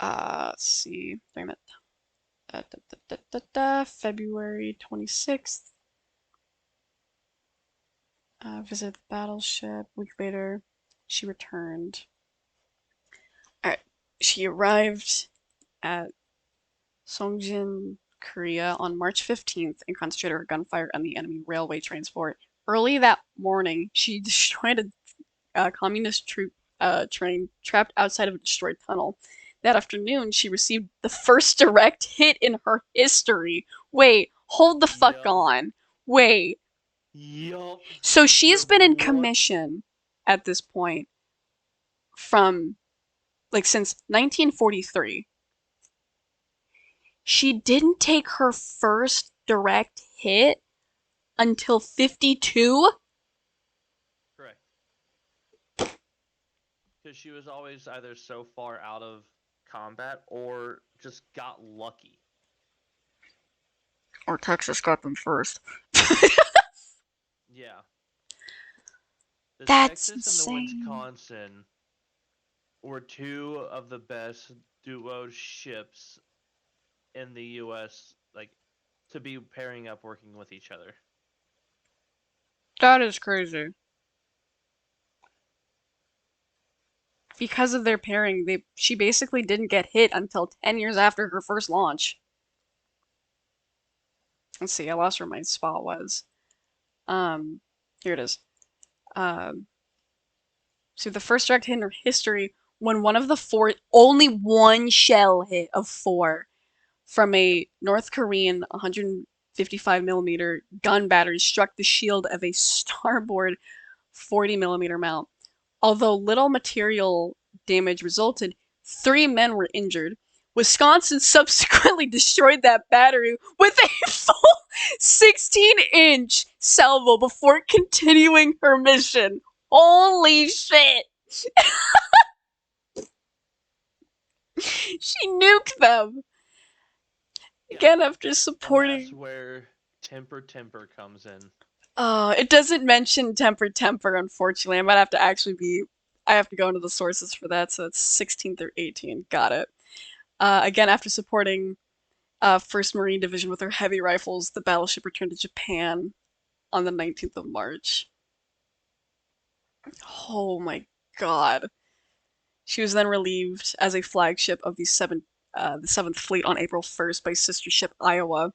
Let's see. Wait a minute. February 26th. Visited the battleship. A week later, she returned. Alright. She arrived at Songjin, Korea on March 15th and concentrated her gunfire on the enemy railway transport. Early that morning, she destroyed a communist troop train trapped outside of a destroyed tunnel. That afternoon, she received the first direct hit in her history. Wait, hold the fuck Yup. on. Wait. Yup. So she's been in What? commission at this point from like since 1943. She didn't take her first direct hit until 52? Correct. Because she was always either so far out of combat or just got lucky. Or Texas got them first. Yeah. The That's Texas and the insane. Wisconsin were 2 of the best duo ships in the U.S. like to be pairing up working with each other. That is crazy. Because of their pairing, she basically didn't get hit until 10 years after her first launch. Let's see, I lost where my spot was. Here it is. So the first direct hit in her history when one of the 4, only one shell hit of 4 from a North Korean 155 millimeter gun battery struck the shield of a starboard 40 millimeter mount. Although little material damage resulted, 3 men were injured. Wisconsin subsequently destroyed that battery with a full 16-inch salvo before continuing her mission. Holy shit! She nuked them! Yeah. Again, after And that's supporting... where temper comes in. It doesn't mention temper, unfortunately. I might have to actually be... I have to go into the sources for that, so it's 16 through 18. Got it. Again, after supporting 1st Marine Division with her heavy rifles, the battleship returned to Japan on the 19th of March. Oh my god. She was then relieved as a flagship of the 7th Fleet on April 1st by sister ship Iowa.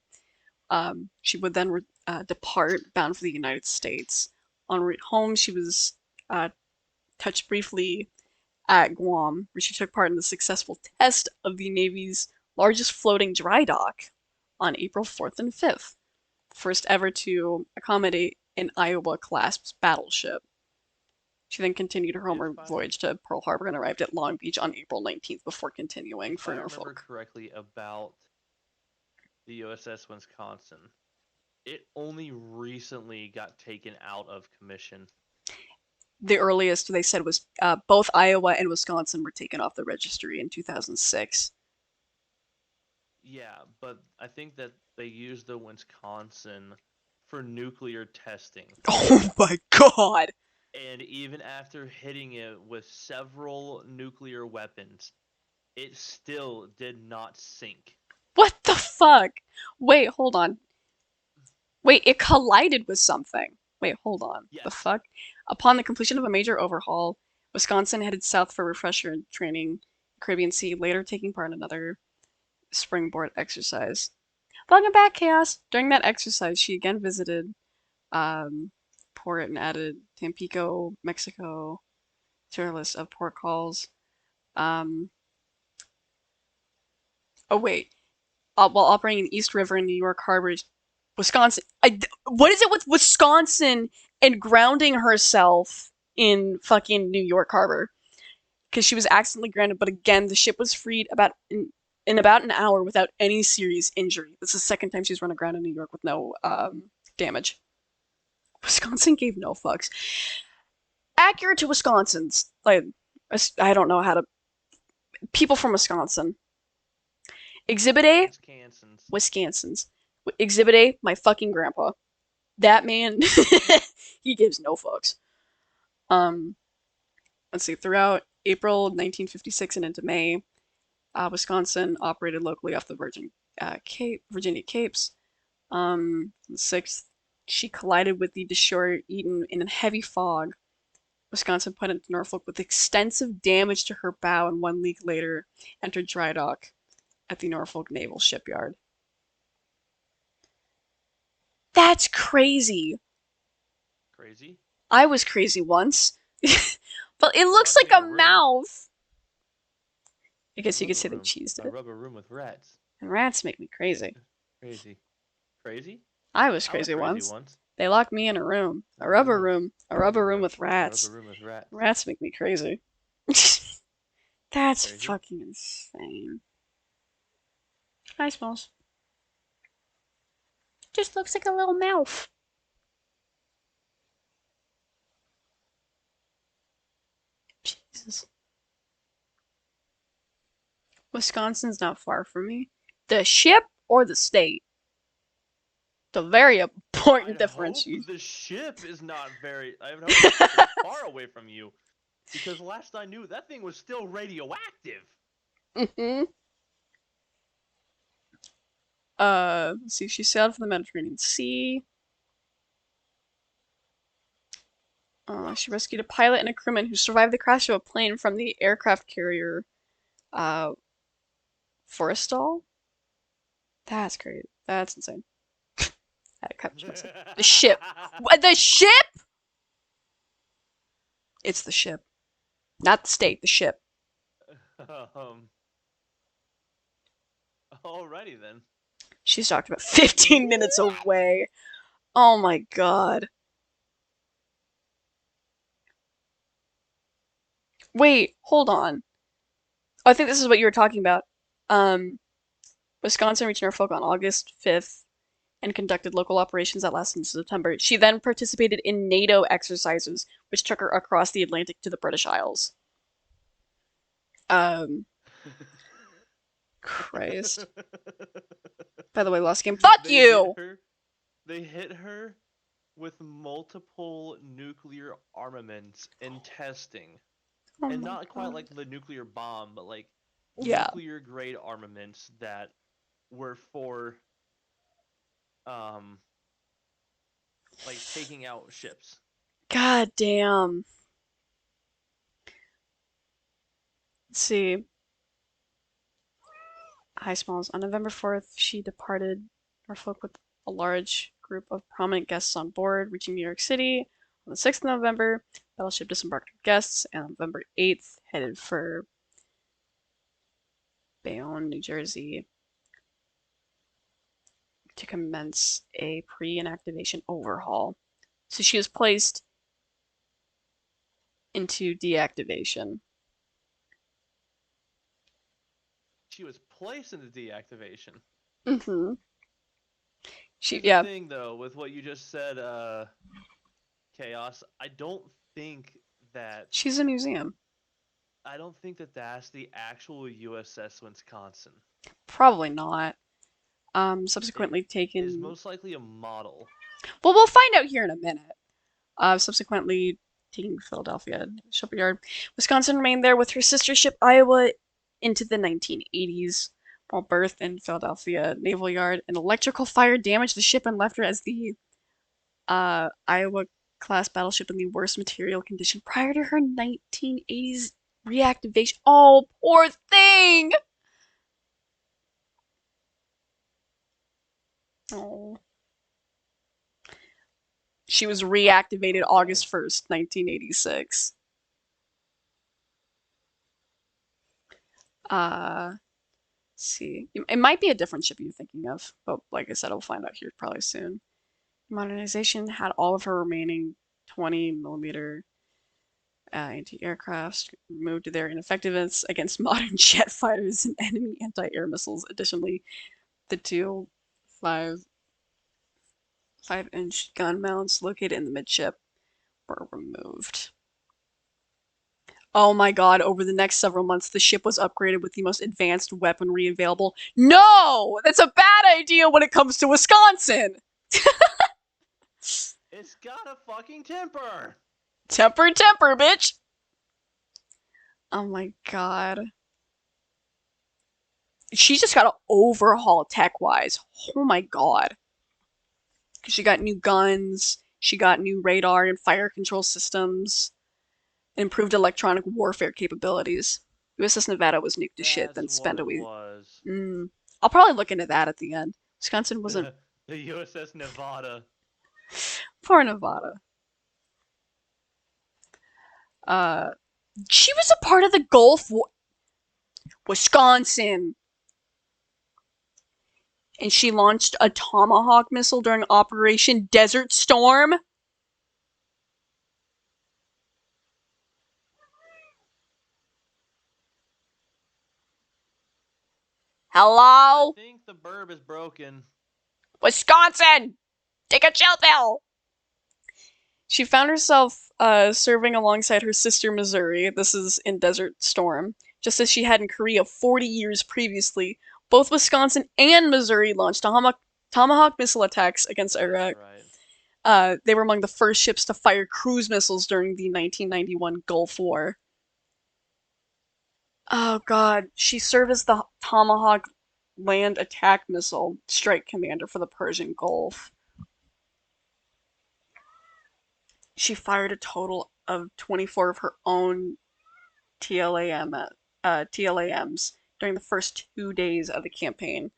She would then depart, bound for the United States. En route home, she was touched briefly at Guam, where she took part in the successful test of the Navy's largest floating dry dock on April 4th and 5th, first ever to accommodate an Iowa-class battleship. She then continued her homeward voyage to Pearl Harbor and arrived at Long Beach on April 19th before continuing for If I remember Norfolk. correctly about the USS Wisconsin, it only recently got taken out of commission. The earliest they said was both Iowa and Wisconsin were taken off the registry in 2006. Yeah, but I think that they used the Wisconsin for nuclear testing. Oh my god! And even after hitting it with several nuclear weapons, it still did not sink. What the fuck? Wait, hold on. Wait, it collided with something. Wait, hold on. Yes. The fuck? Upon the completion of a major overhaul, Wisconsin headed south for refresher and training, Caribbean Sea, later taking part in another springboard exercise. Welcome back, Chaos! During that exercise, she again visited port and added Tampico, Mexico to her list of port calls. Oh wait, while operating in East River in New York Harbor, Wisconsin. What is it with Wisconsin and grounding herself in fucking New York Harbor? Because she was accidentally grounded, but again, the ship was freed in about an hour without any serious injury. This is the second time she's run aground in New York with no damage. Wisconsin gave no fucks. Accurate to Wisconsin's. Like, I don't know how to. People from Wisconsin. Exhibit A, Wisconsin's. Exhibit A, my fucking grandpa. That man, he gives no fucks. Let's see. Throughout April 1956 and into May, Wisconsin operated locally off the Virginia Capes. The 6th, she collided with the destroyer Eaton in a heavy fog. Wisconsin put into Norfolk with extensive damage to her bow, and 1 week later entered dry dock at the Norfolk Naval Shipyard. That's crazy. Crazy? I was crazy once. But it looks like a mouth. I guess you could say they cheesed I it. rub a room with rats. And rats make me crazy. Crazy. Crazy? I was crazy once. They locked me in a room. A rubber room with rats. A rubber room with rats. Rats make me crazy. That's Crazy? fucking insane. Hi, Smalls. Just looks like a little mouth. Jesus. Wisconsin's not far from me. The ship or the state? The very important differentiation. The ship is not very. I hope it's far away from you, because last I knew, that thing was still radioactive. Mm-hmm. Let's see. She sailed for the Mediterranean Sea. She rescued a pilot and a crewman who survived the crash of a plane from the aircraft carrier, Forrestal. That's crazy. That's insane. I had to catch myself. The ship. What? The ship? It's the ship, not the state. The ship. Alrighty then. She's talked about 15 minutes away. Oh my god. Wait, hold on. Oh, I think this is what you were talking about. Wisconsin reached Norfolk on August 5th and conducted local operations that lasted into September. She then participated in NATO exercises, which took her across the Atlantic to the British Isles. Christ. By the way, Lost Game. Fuck They you! They hit her with multiple nuclear armaments in testing. Oh And my not quite God. like the nuclear bomb, but like Yeah. nuclear grade armaments that were for like taking out ships. God damn. Let's see. Hi, Smalls. On November 4th, she departed Norfolk with a large group of prominent guests on board, reaching New York City. On the 6th of November, battleship disembarked with guests, and on November 8th, headed for Bayonne, New Jersey, to commence a pre-inactivation overhaul. So she was placed into deactivation. She was placed into deactivation. Mm-hmm. Here's the thing, though, with what you just said, Chaos. I don't think that She's a museum. that's the actual USS Wisconsin. Probably not. It Subsequently is taken. most likely a model. Well, we'll find out here in a minute. Subsequently taking Philadelphia shipyard. Wisconsin remained there with her sister ship Iowa into the 1980s. While berthed in Philadelphia Naval Yard, an electrical fire damaged the ship and left her as the Iowa class battleship in the worst material condition prior to her 1980s reactivation. Oh, poor thing! Oh. She was reactivated Okay. August 1st, 1986. Let's see. It might be a different ship you're thinking of, but like I said, we'll find out here probably soon. Modernization had all of her remaining 20 millimeter anti-aircraft removed to their ineffectiveness against modern jet fighters and enemy anti-air missiles. Additionally, the two 5-inch gun mounts located in the midship were removed. Oh my god, over the next several months, the ship was upgraded with the most advanced weaponry available. No! That's a bad idea when it comes to Wisconsin! It's got a fucking temper! Temper, temper, bitch! Oh my god. She just got to overhaul tech-wise. Oh my god. She got new guns, she got new radar and fire control systems, improved electronic warfare capabilities. USS Nevada was nuked to shit, then That's what spent a it week. was. I'll probably look into that at the end. Wisconsin wasn't. The USS Nevada. Poor Nevada. She was a part of the Gulf War. Wisconsin. And she launched a Tomahawk missile during Operation Desert Storm. Hello? I think the Birb is broken. Wisconsin! Take a chill pill! She found herself serving alongside her sister Missouri. This is in Desert Storm. Just as she had in Korea 40 years previously, both Wisconsin and Missouri launched Tomahawk missile attacks against Iraq. Right. They were among the first ships to fire cruise missiles during the 1991 Gulf War. Oh god, she served as the Tomahawk land attack missile strike commander for the Persian Gulf. She fired a total of 24 of her own TLAMs during the first 2 days of the campaign.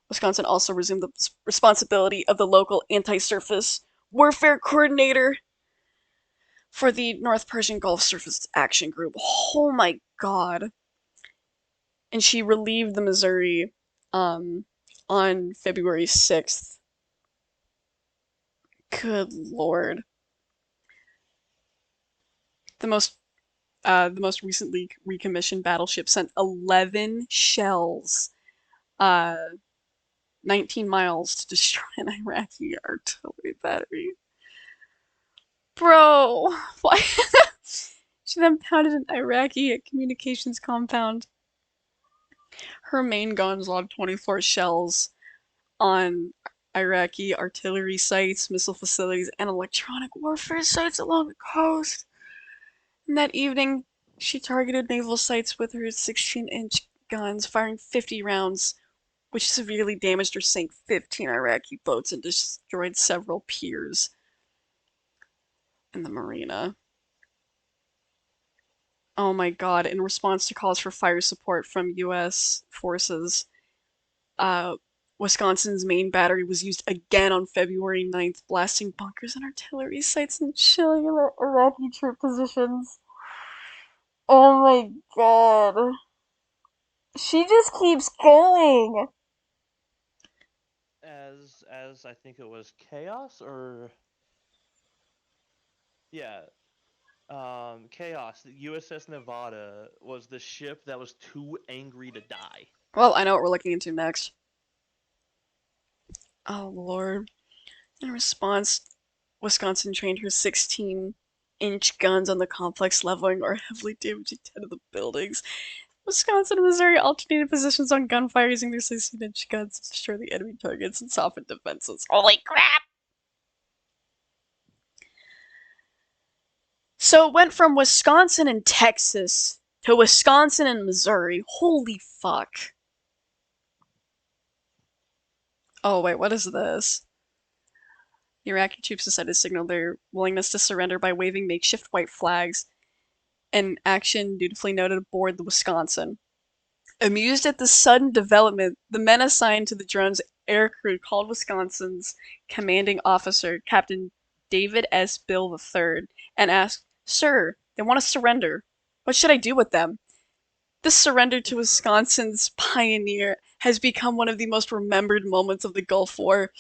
Wisconsin also resumed the responsibility of the local anti-surface warfare coordinator for the North Persian Gulf Surface Action Group. Oh my god. And she relieved the Missouri on February 6th. Good lord. The most recently recommissioned battleship sent 11 shells 19 miles to destroy an Iraqi artillery battery. Bro, why? She then pounded an Iraqi communications compound. Her main guns logged 24 shells on Iraqi artillery sites, missile facilities, and electronic warfare sites along the coast. And that evening, she targeted naval sites with her 16-inch guns, firing 50 rounds, which severely damaged or sank 15 Iraqi boats and destroyed several piers in the marina. Oh my god, in response to calls for fire support from US forces, Wisconsin's main battery was used again on February 9th, blasting bunkers and artillery sites and shelling Iraqi troop positions. Oh my god. She just keeps going. As I think it was Chaos or yeah, Chaos. The USS Nevada was the ship that was too angry to die. Well, I know what we're looking into next. Oh lord. In response, Wisconsin trained her 16-inch guns on the complex, leveling or heavily damaging 10 of the buildings. Wisconsin and Missouri alternated positions on gunfire using their 16-inch guns to destroy the enemy targets and soften defenses. Holy crap! So it went from Wisconsin and Texas to Wisconsin and Missouri. Holy fuck. Oh wait, what is this? The Iraqi troops decided to signal their willingness to surrender by waving makeshift white flags, an action dutifully noted aboard the Wisconsin. Amused at the sudden development, the men assigned to the drone's aircrew called Wisconsin's commanding officer, Captain David S. Bill III, and asked, "Sir, they want to surrender. What should I do with them?" This surrender to Wisconsin's pioneer has become one of the most remembered moments of the Gulf War.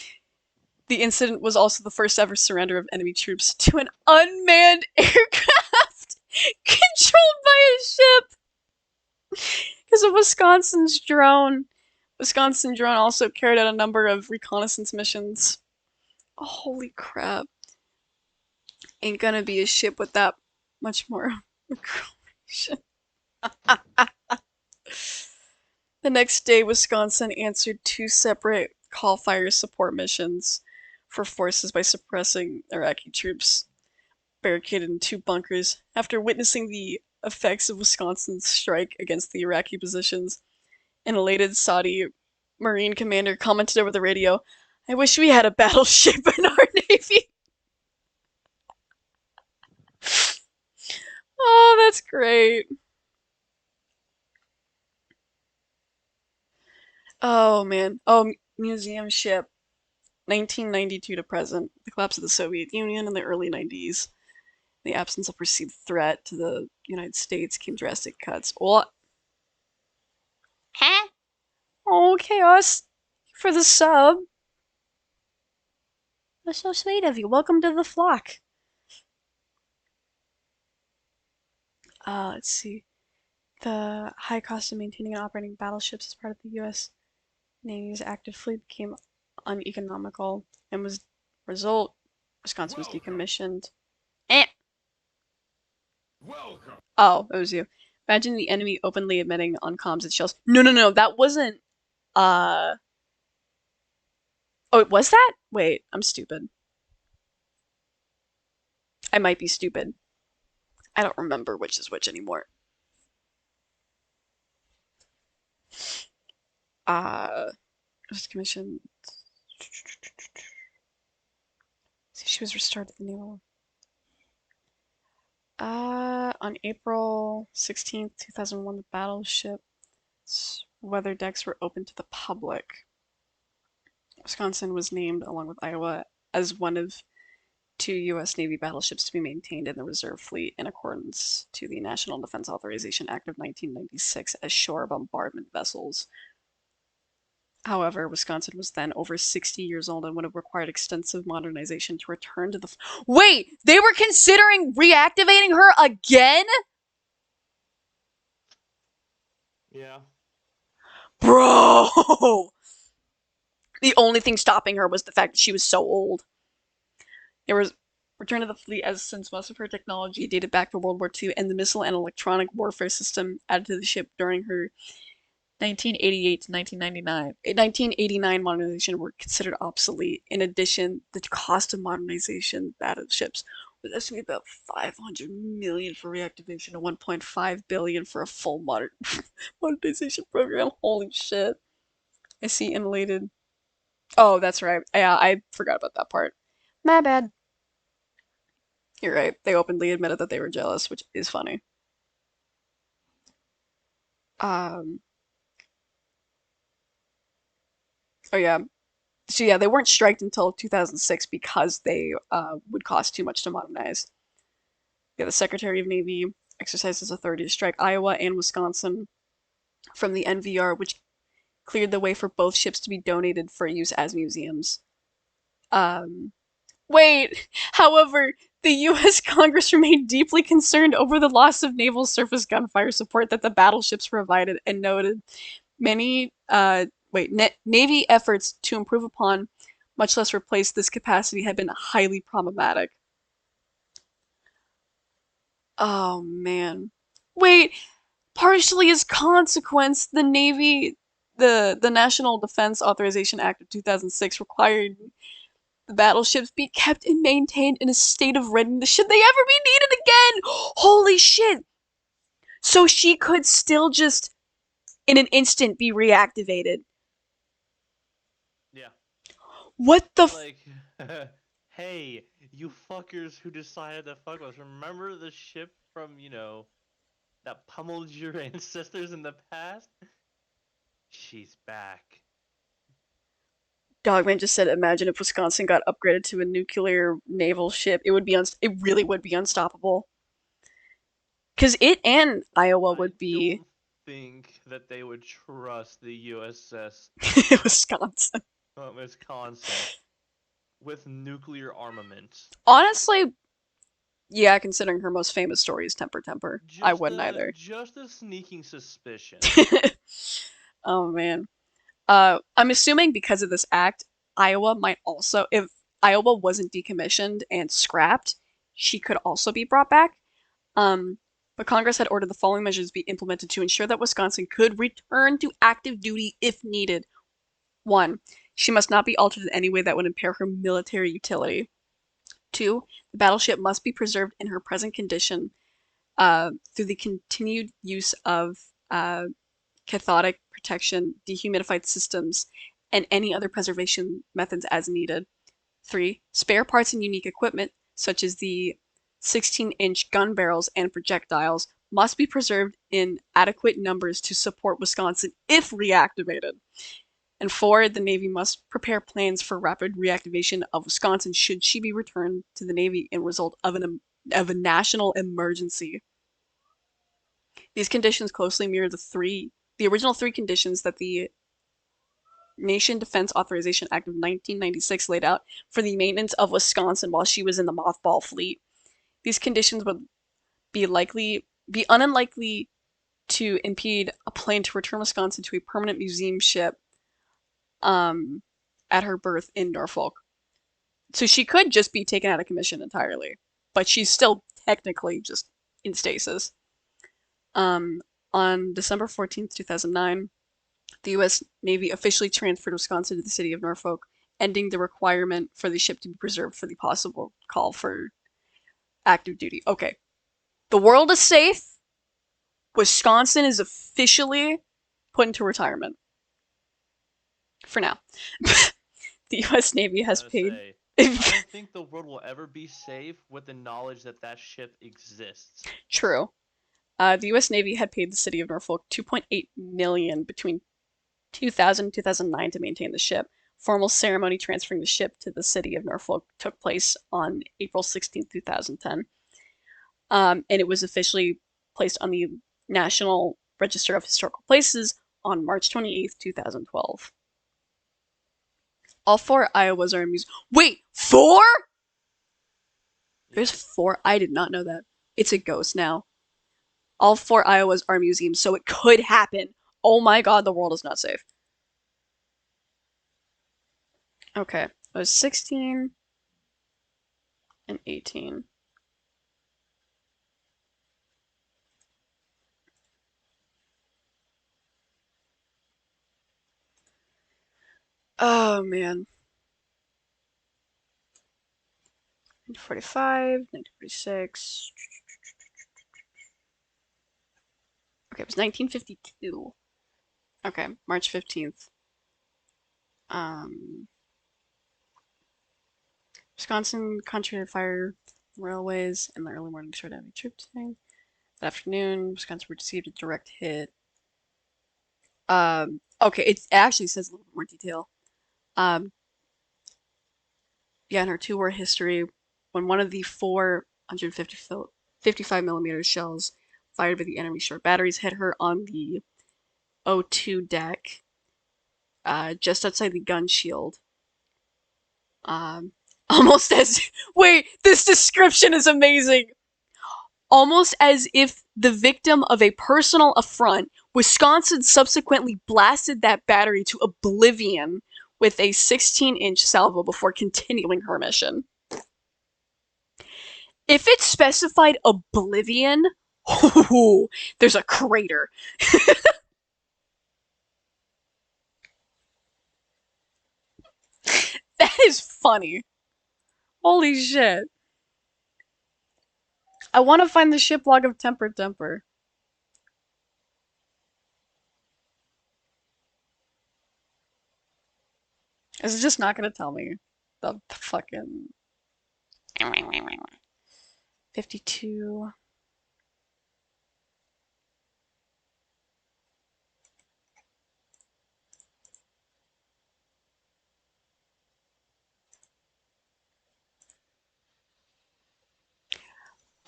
The incident was also the first ever surrender of enemy troops to an unmanned aircraft controlled by a ship. Because of Wisconsin's drone. Wisconsin drone also carried out a number of reconnaissance missions. Oh, holy crap. Ain't gonna be a ship with that much more information. The next day, Wisconsin answered 2 separate call fire support missions for forces by suppressing Iraqi troops barricaded in 2 bunkers. After witnessing the effects of Wisconsin's strike against the Iraqi positions, an elated Saudi Marine commander commented over the radio, "I wish we had a battleship in our navy." Oh, that's great. Oh man. Oh, museum ship. 1992 to present. The collapse of the Soviet Union in the early 90s. The absence of perceived threat to the United States came drastic cuts. What? Huh? Oh, Chaos. For the sub. That's so sweet of you. Welcome to the flock. Let's see. The high cost of maintaining and operating battleships as part of the U.S. Navy's active fleet became uneconomical and was result Wisconsin was decommissioned. Eh. Oh, it was you. Imagine the enemy openly admitting on comms its shells. No, that wasn't oh, it was that? Wait, I'm stupid. I might be stupid. I don't remember which is which anymore. Was commissioned. See, she was restored to the naval. On April 16th, 2001, the battleship's weather decks were open to the public. Wisconsin was named, along with Iowa, as one of 2 U.S. Navy battleships to be maintained in the reserve fleet in accordance to the National Defense Authorization Act of 1996 as shore bombardment vessels. However, Wisconsin was then over 60 years old and would have required extensive modernization to return to the... Wait! They were considering reactivating her again? Yeah. Bro! The only thing stopping her was the fact that she was so old. There was return to the fleet as since most of her technology dated back to World War II, and the missile and electronic warfare system added to the ship during her 1988 to 1989 modernization were considered obsolete. In addition, the cost of modernization battleships was estimated about 500 million for reactivation and 1.5 billion for a full modernization program. Holy shit! I see immolated. Oh, that's right. Yeah, I forgot about that part. My bad. You're right. They openly admitted that they were jealous, which is funny. Um. Oh yeah. So yeah, they weren't striked until 2006 because they would cost too much to modernize. Yeah, the Secretary of Navy exercises authority to strike Iowa and Wisconsin from the NVR, which cleared the way for both ships to be donated for use as museums. Um, Wait, however, the U.S. Congress remained deeply concerned over the loss of naval surface gunfire support that the battleships provided and noted many Navy efforts to improve upon, much less replace this capacity had been highly problematic. Oh man. Wait, partially as consequence, the National Defense Authorization Act of 2006 required the battleships be kept and maintained in a state of readiness should they ever be needed again. Holy shit! So she could still just, in an instant, be reactivated. Yeah. What the? Like, hey, you fuckers who decided to fuck us, remember the ship from, that pummeled your ancestors in the past? She's back. Dogman just said, "Imagine if Wisconsin got upgraded to a nuclear naval ship. It would be it really would be unstoppable. Because it and Iowa I would be don't think that they would trust the USS Wisconsin. Wisconsin with nuclear armament. Honestly, yeah. Considering her most famous story is Temper Temper, I Just wouldn't a either. just a sneaking suspicion. Oh man. I'm assuming because of this act, Iowa might also, if Iowa wasn't decommissioned and scrapped, she could also be brought back. Um, but Congress had ordered the following measures be implemented to ensure that Wisconsin could return to active duty if needed. One, she must not be altered in any way that would impair her military utility. Two, the battleship must be preserved in her present condition through the continued use of cathodic protection, dehumidified systems, and any other preservation methods as needed. Three, spare parts and unique equipment, such as the 16-inch gun barrels and projectiles, must be preserved in adequate numbers to support Wisconsin if reactivated. And four, the Navy must prepare plans for rapid reactivation of Wisconsin should she be returned to the Navy in result of a national emergency. These conditions closely mirror the original three conditions that the Nation Defense Authorization Act of 1996 laid out for the maintenance of Wisconsin while she was in the mothball fleet. These conditions would be unlikely to impede a plan to return Wisconsin to a permanent museum ship um, at her berth in Norfolk. So she could just be taken out of commission entirely, but she's still technically just in stasis. Um, on December 14th, 2009, the U.S. Navy officially transferred Wisconsin to the city of Norfolk, ending the requirement for the ship to be preserved for the possible call for active duty. Okay. The world is safe. Wisconsin is officially put into retirement. For now. The U.S. Navy has I paid. say, I don't think the world will ever be safe with the knowledge that that ship exists. True. The U.S. Navy had paid the city of Norfolk $2.8 million between 2000 and 2009 to maintain the ship. Formal ceremony transferring the ship to the city of Norfolk took place on April 16, 2010. And it was officially placed on the National Register of Historical Places on March 28th, 2012. All four Iowas are in museums. Wait, four? There's Yeah. four? I did not know that. It's a ghost now. All four Iowas are museums, so it could happen. Oh my god, the world is not safe. Okay, it was 16 and 18. Oh man. 1945, 1946. Okay, it was 1952. Okay, March 15th. Um, Wisconsin contracted fire railways in the early morning to heavy troop today. That afternoon, Wisconsin received a direct hit. Okay, it actually says a little bit more detail. Um, yeah, in her two-war history, when one of the 455 millimeter shells fired by the enemy short batteries hit her on the O2 deck, just outside the gun shield. Almost as wait, this description is amazing. Almost as if the victim of a personal affront, Wisconsin subsequently blasted that battery to oblivion with a 16-inch salvo before continuing her mission. If it specified oblivion, there's a crater. That is funny. Holy shit. I want to find the ship log of Temper Temper. Is it just not going to tell me the fucking 52?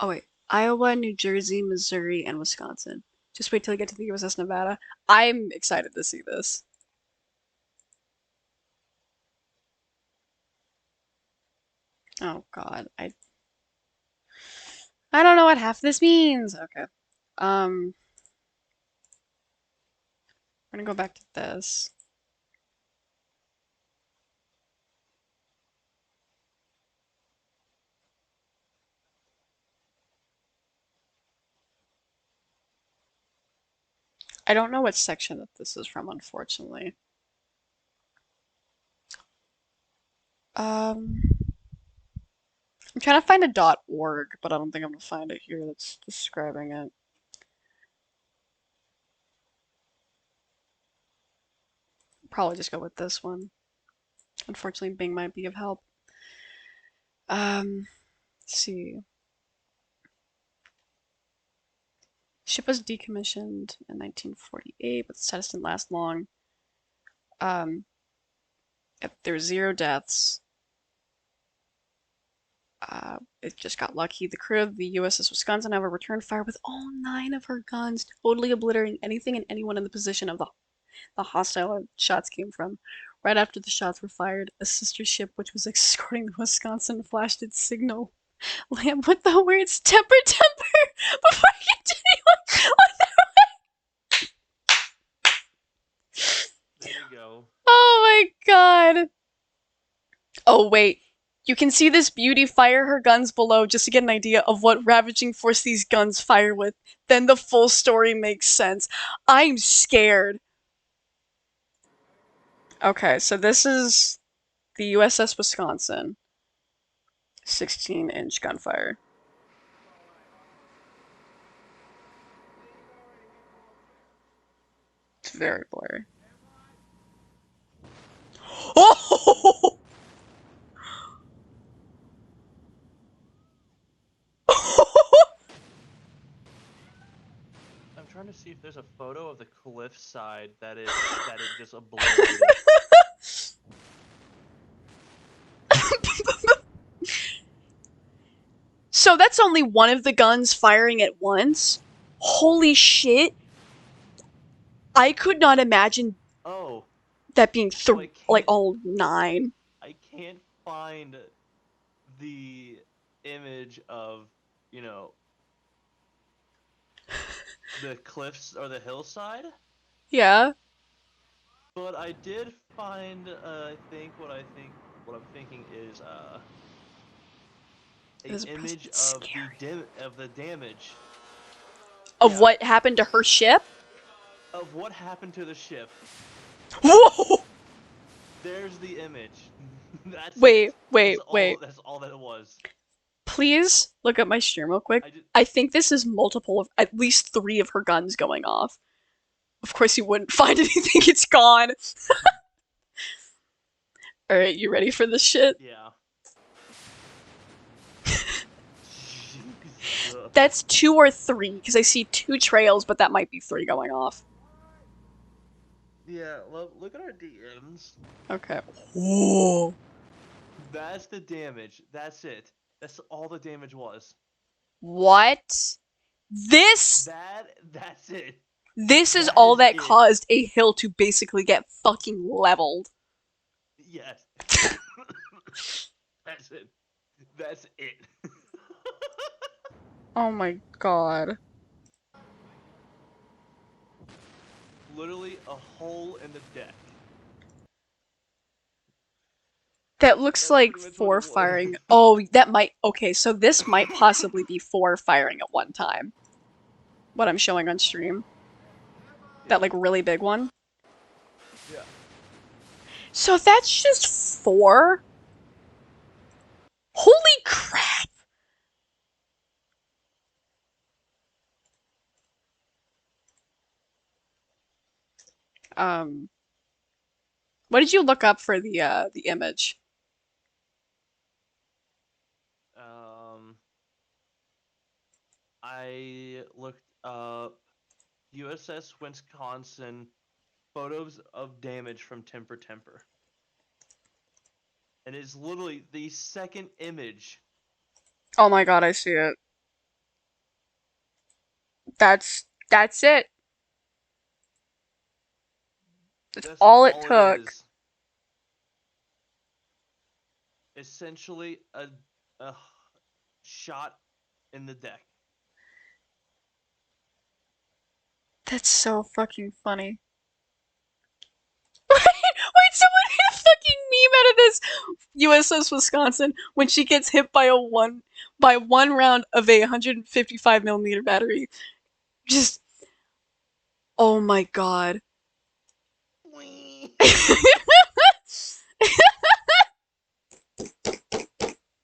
Oh wait, Iowa, New Jersey, Missouri, and Wisconsin. Just wait till I get to the USS Nevada. I'm excited to see this. Oh god, I don't know what half this means. Okay. Um, we're gonna go back to this. I don't know what section that this is from, unfortunately. Um, I'm trying to find a .org, but I don't think I'm gonna find it here that's describing it. Probably just go with this one. Unfortunately, Bing might be of help. Let's see. Ship was decommissioned in 1948, but the status didn't last long. There were 0 deaths. It just got lucky. The crew of the USS Wisconsin, however, returned fire with all 9 of her guns, totally obliterating anything and anyone in the position of the hostile shots came from. Right after the shots were fired, a sister ship which was escorting the Wisconsin flashed its signal lamp with the words "Temper, temper" before continuing on There you go. Oh my god. Oh wait. You can see this beauty fire her guns below just to get an idea of what ravaging force these guns fire with. Then the full story makes sense. I'm scared. Okay, so this is the USS Wisconsin. 16-inch gunfire. It's very blurry. Oh! I'm trying to see if there's a photo of the cliffside that it just obliterated. So that's only one of the guns firing at once? Holy shit. I could not imagine Oh, that being so like all 9. I can't find the image of, you know, the cliffs or the hillside, Yeah. but I did find. What I'm thinking is a This image president's of scary. the damage. Of Yeah, what happened to her ship? of what happened to the ship. Whoa! There's the image. That's Wait, it. wait, wait. That's all that it was. Please look at my stream real quick. I just I think this is multiple of at least 3 of her guns going off. Of course you wouldn't find anything, it's gone. Alright, you ready for this shit? yeah. That's 2 or 3, because I see 2 trails, but that might be 3 going off. Yeah, look at our DMs. Okay. Whoa. That's the damage. That's it. That's all the damage was. What? This That's it. This is That all is that it. caused a hill to basically get fucking leveled. Yes. That's it. That's it. Oh my god. Literally a hole in the deck. That looks That's like pretty much what 4 it was. firing. Oh, that might. Okay, so this might possibly be 4 firing at one time. What I'm showing on stream. That, like, really big one. Yeah. So that's just 4? Holy crap! Um. What did you look up for the image? Um, I looked up USS Wisconsin photos of damage from Temper Temper. And it's literally the second image. Oh my god, I see it. That's it. That's That's all it all it took. is. Essentially a shot in the deck. That's so fucking funny. Wait, someone made a fucking meme out of this USS Wisconsin when she gets hit by one round of a 155 millimeter battery. Just oh my god.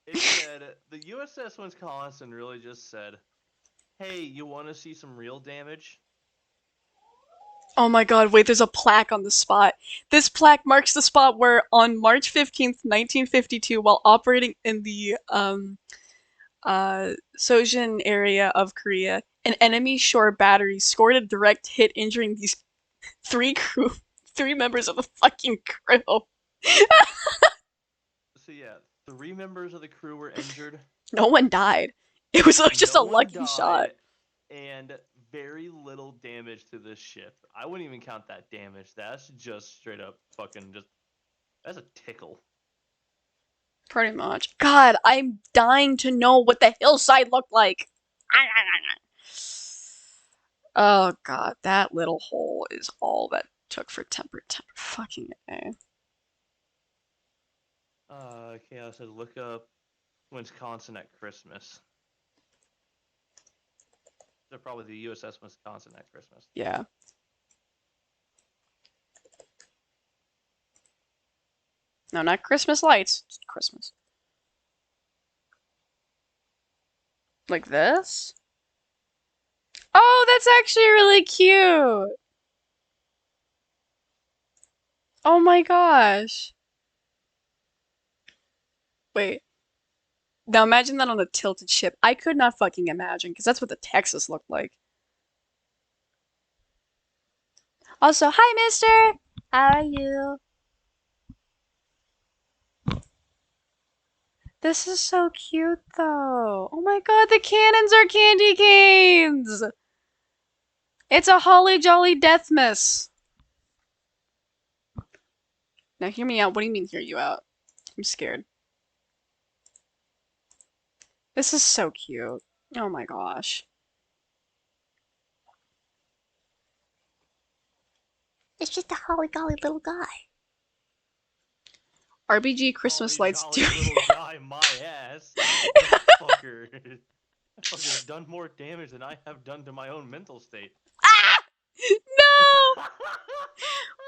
It said the USS Wisconsin really just said, "Hey, you want to see some real damage?" Oh my god, wait, there's a plaque on the spot. This plaque marks the spot where on March 15th, 1952, while operating in the Sojin area of Korea, an enemy shore battery scored a direct hit, injuring these 3 members of the fucking crew. So yeah, 3 members of the crew were injured. No one died. It was just a No one lucky shot. died, and very little damage to this ship. I wouldn't even count that damage. That's just straight up fucking just. That's a tickle. Pretty much. God, I'm dying to know what the hillside looked like. Oh god, that little hole is all that took for temper. Fucking A. Chaos says look up Wisconsin at Christmas. They're probably the USS Wisconsin at Christmas. Yeah. No, not Christmas lights. Just Christmas. Like this? Oh, that's actually really cute. Oh my gosh. Wait. Now imagine that on a tilted ship. I could not fucking imagine, because that's what the Texas looked like. Also, hi, mister! How are you? This is so cute, though. Oh my god, the cannons are candy canes! It's a holly jolly deathmas. Now hear me out. What do you mean hear you out? I'm scared. This is so cute. Oh my gosh. It's just a holly golly little guy. RBG Holly Christmas lights jolly do. little guy, my ass. That fucker. That fucker's done more damage than I have done to my own mental state. Ah! No!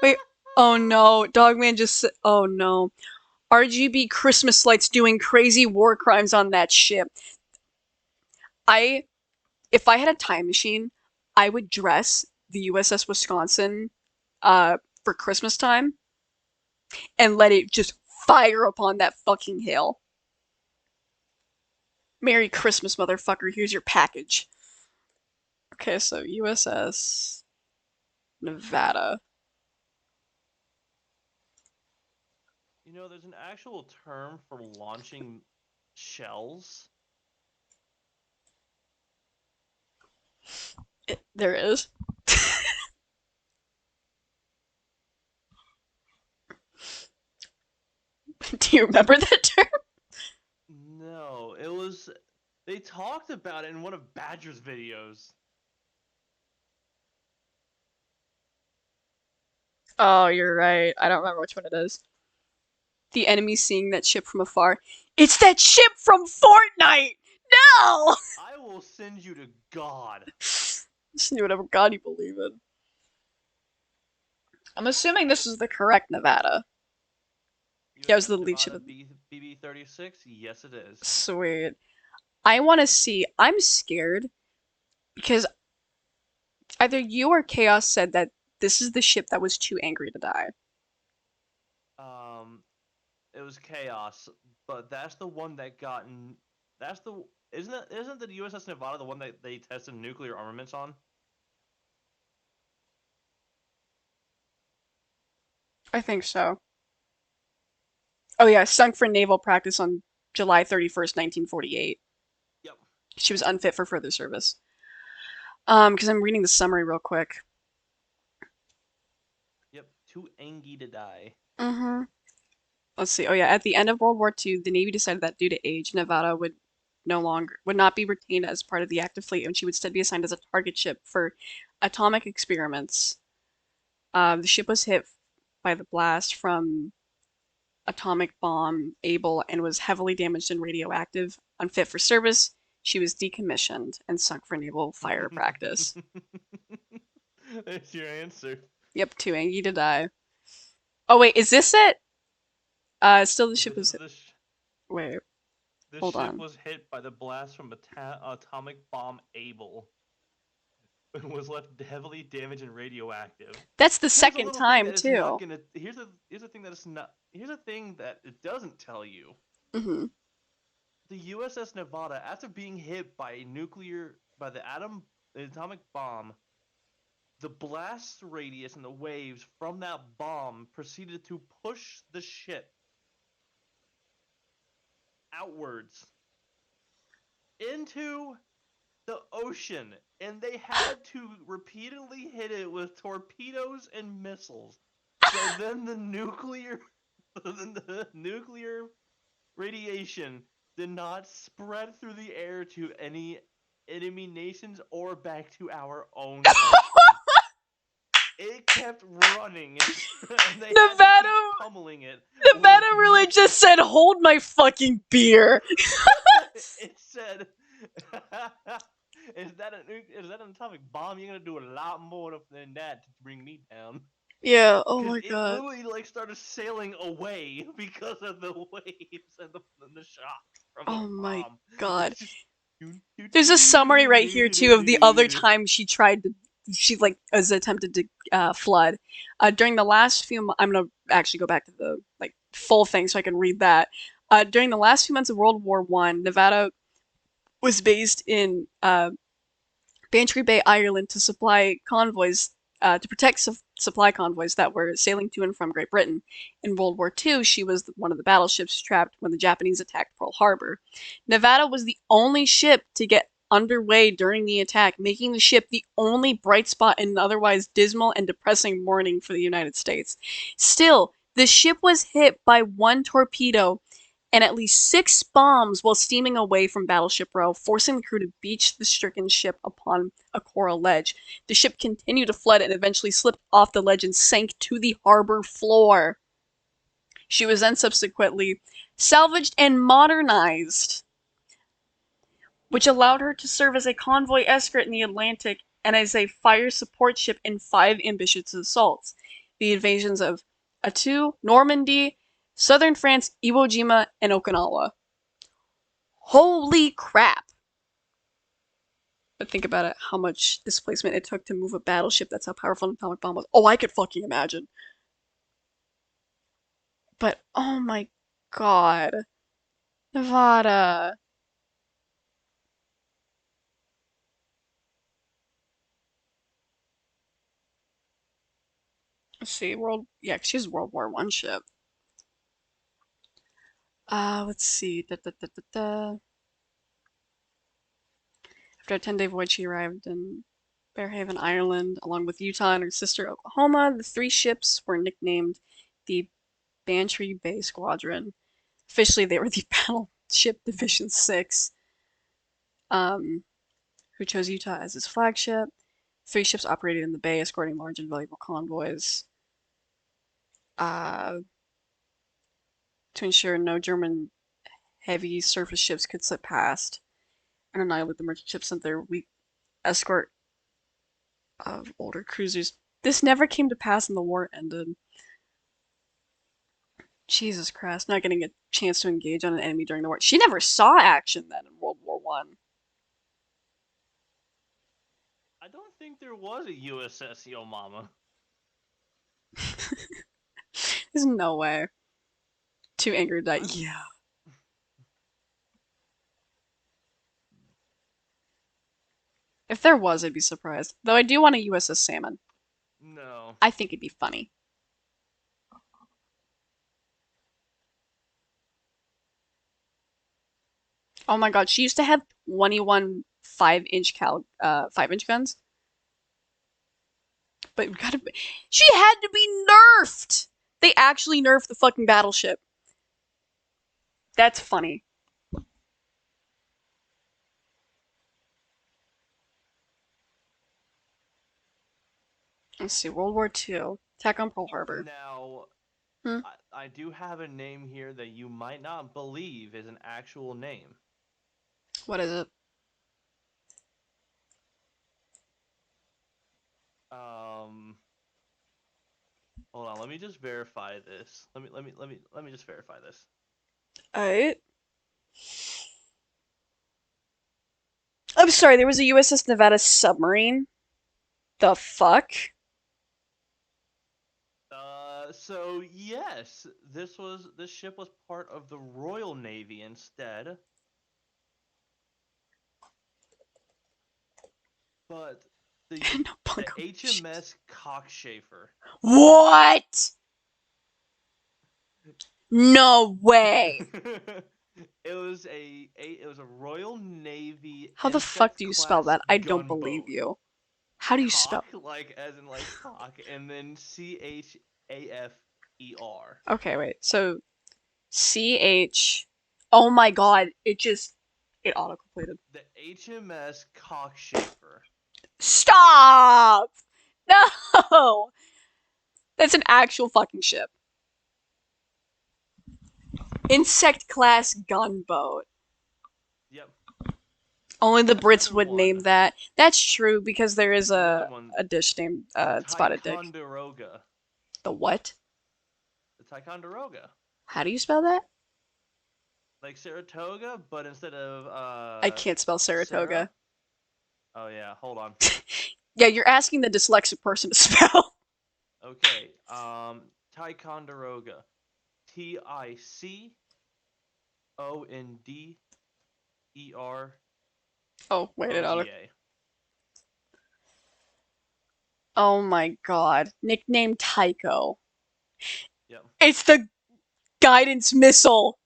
Wait. Oh no. Dogman just. Oh no. RGB Christmas lights doing crazy war crimes on that ship. If I had a time machine, I would dress the USS Wisconsin, for Christmas time, and let it just fire upon that fucking hill. Merry Christmas, motherfucker. Here's your package. Okay, so USS Nevada. You know, there's an actual term for launching shells. There is. Do you remember that term? No, it was. They talked about it in one of Badger's videos. Oh, you're right. I don't remember which one it is. The enemy seeing that ship from afar. It's that ship from Fortnite! No! I will send you to God. Just do whatever god you believe in. I'm assuming this is the correct Nevada. Yeah, it was the lead ship. BB-36? Yes, it is. Sweet. I want to see. I'm scared because either you or Chaos said that this is the ship that was too angry to die. It was Chaos, but that's the one that got. That's the. Isn't the USS Nevada the one that they tested nuclear armaments on? I think so. Oh yeah, sunk for naval practice on July 31st, 1948. Yep. She was unfit for further service. Because I'm reading the summary real quick. Yep. Too angry to die. Mm-hmm. Let's see. Oh yeah, at the end of World War II, the Navy decided that due to age, Nevada would not be retained as part of the active fleet, and she would instead be assigned as a target ship for atomic experiments. The ship was hit by the blast from atomic bomb Able and was heavily damaged and radioactive. Unfit for service, she was decommissioned and sunk for naval fire practice. That's your answer. Yep, too angry to die. Oh wait, is this it? Still the ship was hit. Wait, The hold ship on. was hit by the blast from atomic bomb Able and was left heavily damaged and radioactive. That's the second time too. Here's the thing that is not. Here's the thing that it doesn't tell you. Mm-hmm. The USS Nevada, after being hit by the atomic bomb, the blast radius and the waves from that bomb proceeded to push the ship outwards into the ocean, and they had to repeatedly hit it with torpedoes and missiles. So then the nuclear radiation did not spread through the air to any enemy nations or back to our own country. It kept running, and they had to keep pummeling it. Nevada really just said, "Hold my fucking beer." It said, "Is that an atomic bomb? You're gonna do a lot more than that to bring me down." Yeah. Oh my It god. literally started sailing away because of the waves and the shock from the Oh my bomb. god. There's a summary right here too of the other time she was attempted to flood. During the last few, I'm gonna actually go back to the full thing so I can read that. During the last few months of World War One, Nevada was based in Bantry Bay, Ireland, to supply convoys, to protect supply convoys that were sailing to and from Great Britain. In World War II, she was one of the battleships trapped when the Japanese attacked Pearl Harbor. Nevada was the only ship to get underway during the attack, making the ship the only bright spot in an otherwise dismal and depressing morning for the United States. Still, the ship was hit by one torpedo and at least 6 bombs while steaming away from Battleship Row, forcing the crew to beach the stricken ship upon a coral ledge. The ship continued to flood and eventually slipped off the ledge and sank to the harbor floor. She was then subsequently salvaged and modernized, which allowed her to serve as a convoy escort in the Atlantic and as a fire support ship in 5 ambitious assaults: the invasions of Attu, Normandy, southern France, Iwo Jima, and Okinawa. Holy crap! But think about it, how much displacement it took to move a battleship. That's how powerful an atomic bomb was. Oh, I could fucking imagine. But, oh my god. Nevada. Let's see, yeah, she's World War One ship. Let's see. After a 10-day voyage, she arrived in Berehaven, Ireland, along with Utah and her sister, Oklahoma. The 3 ships were nicknamed the Bantry Bay Squadron. Officially, they were the Battleship Division 6, who chose Utah as its flagship. 3 ships operated in the bay, escorting large and valuable convoys to ensure no German heavy surface ships could slip past and annihilate the merchant ships sent their weak escort of older cruisers. This never came to pass and the war ended. Jesus Christ, not getting a chance to engage on an enemy during the war. She never saw action then in World War One. I don't think there was a USS Yo Mama. There's no way. Too angry to die. Yeah. If there was, I'd be surprised. Though I do want a USS Salmon. No. I think it'd be funny. Oh my god, she used to have 21 5-inch guns. But we gotta be, she had to be nerfed! They actually nerfed the fucking battleship. That's funny. Let's see, World War II. Attack on Pearl Harbor. Now, Hmm? I do have a name here that you might not believe is an actual name. What is it? Hold on, let me just verify this. Let me just verify this. Alright. I'm sorry, there was a USS Nevada submarine? The fuck? So yes, this ship was part of the Royal Navy instead. But the No bunker HMS Cockchafer. What? No way. It was a Royal Navy. How the fuck do you spell that? I don't gunboat. believe you. How do you spell? Cock, like as in like cock, and then CHAFER. Okay, wait. So CH. Oh my god! It auto-completed. The HMS Cockchafer. Stop! No! That's an actual fucking ship. Insect class gunboat. Yep. Only the Brits Another would one. name that. That's true because there is Another a one. dish named Spotted Dick. Ticonderoga. The what? The Ticonderoga. How do you spell that? Like Saratoga, but instead of I can't spell Saratoga. Sarah? Oh yeah, hold on. Yeah, you're asking the dyslexic person to spell. Okay, Ticonderoga. TICONDER. Oh, wait, it auto. OGA. Oh my god. Nickname Tycho. Yep. It's the guidance missile.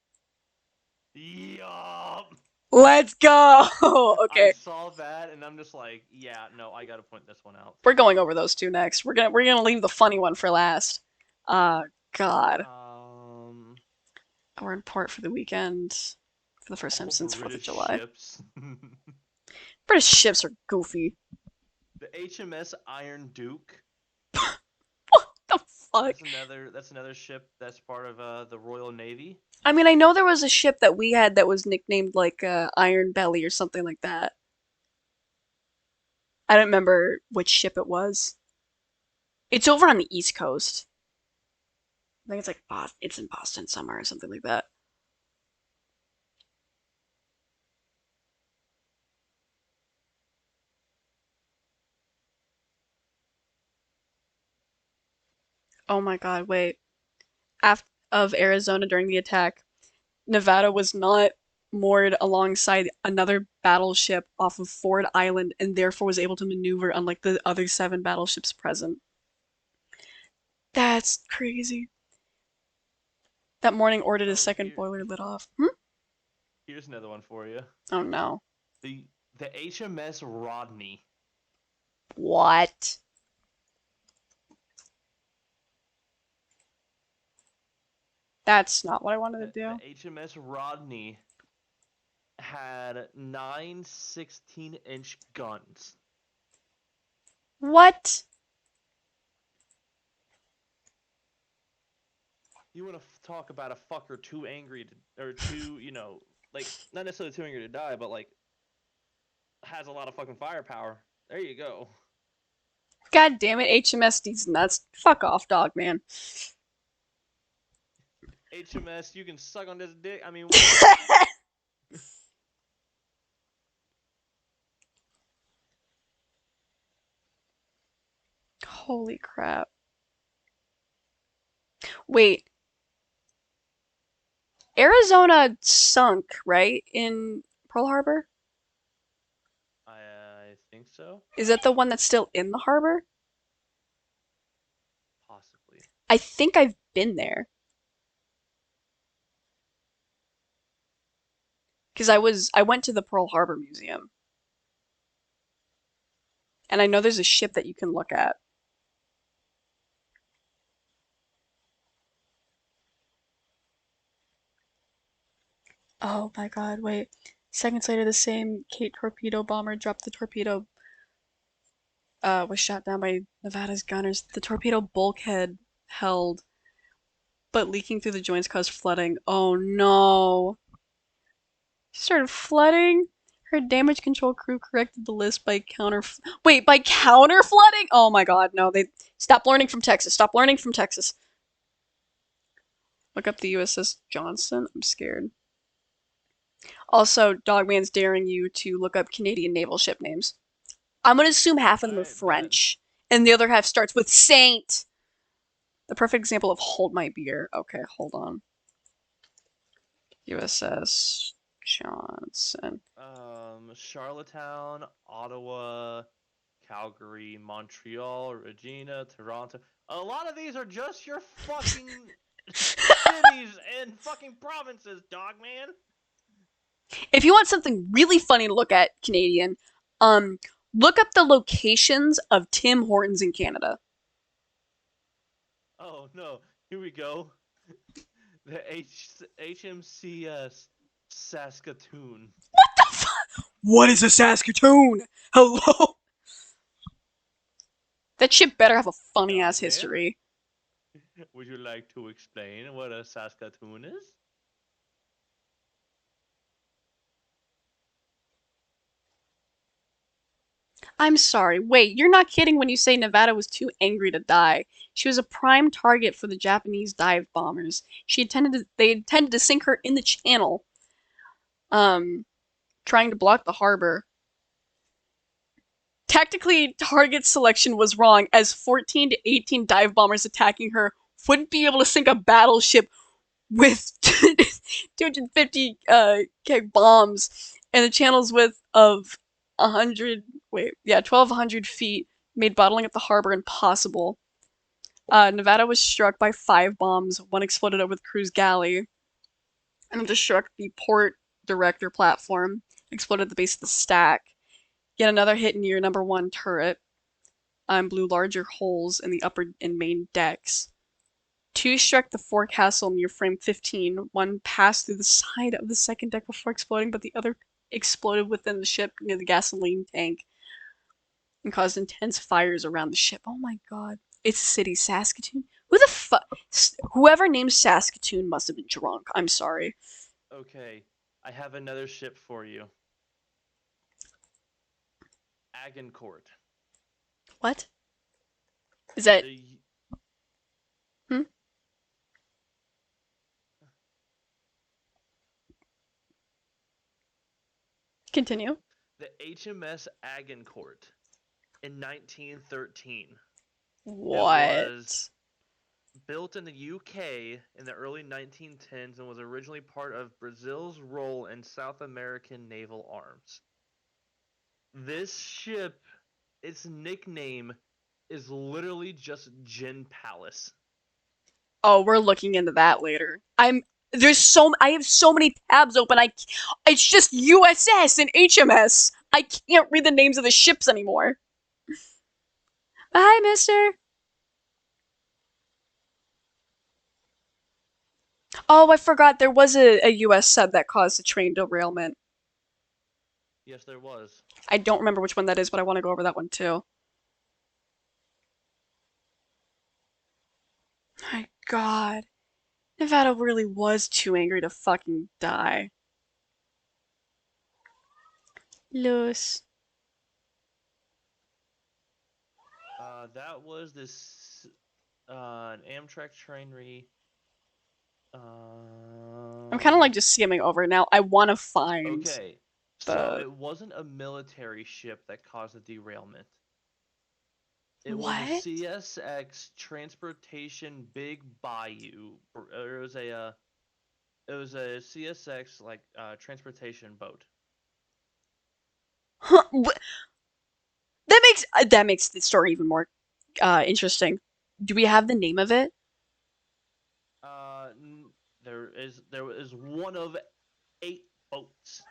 Yup. Let's go. Okay. I saw that and I'm just like, yeah, no, I gotta point this one out. We're going over those two next. We're gonna leave the funny one for last. God. We're in port for the weekend for the first time since 4th of July. Ships. British ships are goofy. The HMS Iron Duke. What the fuck? That's another ship that's part of the Royal Navy. I mean, I know there was a ship that we had that was nicknamed like Iron Belly or something like that. I don't remember which ship it was. It's over on the East Coast. I think it's like it's in Boston somewhere or something like that. Oh my god, wait. After of Arizona during the attack, Nevada was not moored alongside another battleship off of Ford Island and therefore was able to maneuver unlike the other 7 battleships present. That's crazy. That morning ordered his Oh, second boiler lit off. Hmm? here's another one for you. Oh no. The HMS Rodney. What? That's not what I wanted to do. The HMS Rodney had 9 16-inch guns. What? You want to talk about a fucker too angry to, or too, like, not necessarily too angry to die, but like has a lot of fucking firepower. There you go. God damn it, HMS these nuts. Fuck off, dog man. HMS, you can suck on this dick. I mean, Holy crap. Wait. Arizona sunk, right? In Pearl Harbor? I think so. Is that the one that's still in the harbor? Possibly. I think I've been there. Because I went to the Pearl Harbor Museum. And I know there's a ship that you can look at. Oh my god, wait. Seconds later, the same Kate torpedo bomber dropped the torpedo, was shot down by Nevada's gunners. The torpedo bulkhead held, but leaking through the joints caused flooding. Oh no. She started flooding? Her damage control crew corrected the list by wait, by counter flooding? Oh my god, no, they stop learning from Texas. Stop learning from Texas. Look up the USS Johnson. I'm scared. Also, Dogman's daring you to look up Canadian naval ship names. I'm gonna assume half of them are Alright, bet. French, and the other half starts with Saint. The perfect example of hold my beer. Okay, hold on. USS Johnson. Charlottetown, Ottawa, Calgary, Montreal, Regina, Toronto. A lot of these are just your fucking cities and fucking provinces, dog man. If you want something really funny to look at, Canadian, look up the locations of Tim Hortons in Canada. Oh no, here we go. The HMCS Saskatoon. What the fuck? What is a Saskatoon? Hello? That ship better have a funny ass Dog man? history. Would you like to explain what a Saskatoon is? I'm sorry. Wait, you're not kidding when you say Nevada was too angry to die. She was a prime target for the Japanese dive bombers. They intended to sink her in the channel, um, trying to block the harbor. Tactically, target selection was wrong, as 14 to 18 dive bombers attacking her wouldn't be able to sink a battleship with 250 bombs, and the channel's width of 1,200 feet made bottling up the harbor impossible. Nevada was struck by 5 bombs. One exploded over the crew's galley, and it struck the port director platform, exploded at the base of the stack. Yet another hit near number 1 turret, blew larger holes in the upper and main decks. 2 struck the forecastle near frame 15. One passed through the side of the second deck before exploding, but the other exploded within the ship near the gasoline tank and caused intense fires around the ship. Oh my god. It's the city, Saskatoon? Who the fuck? Whoever named Saskatoon must have been drunk. I'm sorry. Okay, I have another ship for you. Agincourt. What? Is that? The Hmm? Continue. the HMS Agincourt in 1913. It What? was built in the UK in the early 1910s and was originally part of Brazil's role in South American naval arms. This ship, its nickname is literally just Gin Palace. Oh, we're looking into that later. I have so many tabs open. It's just USS and HMS. I can't read the names of the ships anymore. Hi, mister. Oh, I forgot there was a US sub that caused a train derailment. Yes, there was. I don't remember which one that is, but I want to go over that one too. My god. Nevada really was too angry to fucking die. Los. That was this an Amtrak train I'm kind of um like just skimming over now. I want to find okay. So the it wasn't a military ship that caused the derailment. It was a what? CSX Transportation Big Bayou. It was a CSX transportation boat. Huh, that makes the story even more interesting. Do we have the name of it? Uh, there is one of 8 boats.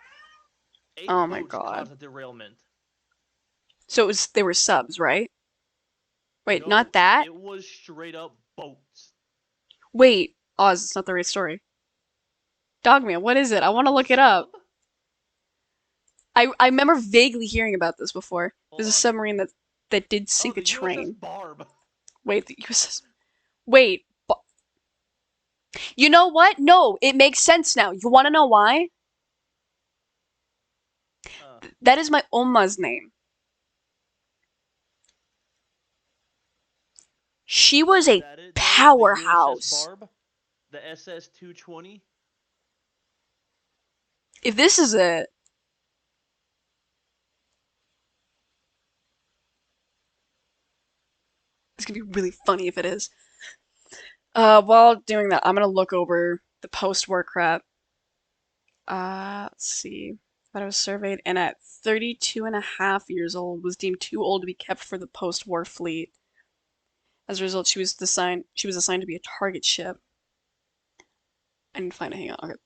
Eight Oh my boats god. caused a derailment. So they were subs, right? Wait, not No, that. it was straight up boats. Wait, Oz, it's not the right story. Dogman, what is it? I want to look it up. Sub? I remember vaguely hearing about this before. Hold There's a on. submarine that did Oh, sink a the USS train. Barb. Wait, the USS. Wait, you know what? No, it makes sense now. You want to know why? Uh, That is my Omma's name. She was a that is the USS powerhouse. Barb, the SS 220. If this is it, it's gonna be really funny if it is. While doing that, I'm gonna look over the post-war crap. Let's see. But I was surveyed, and at 32 and a half years old, was deemed too old to be kept for the post-war fleet. As a result, she was assigned to be a target ship. I need to find it. Hang on. Okay.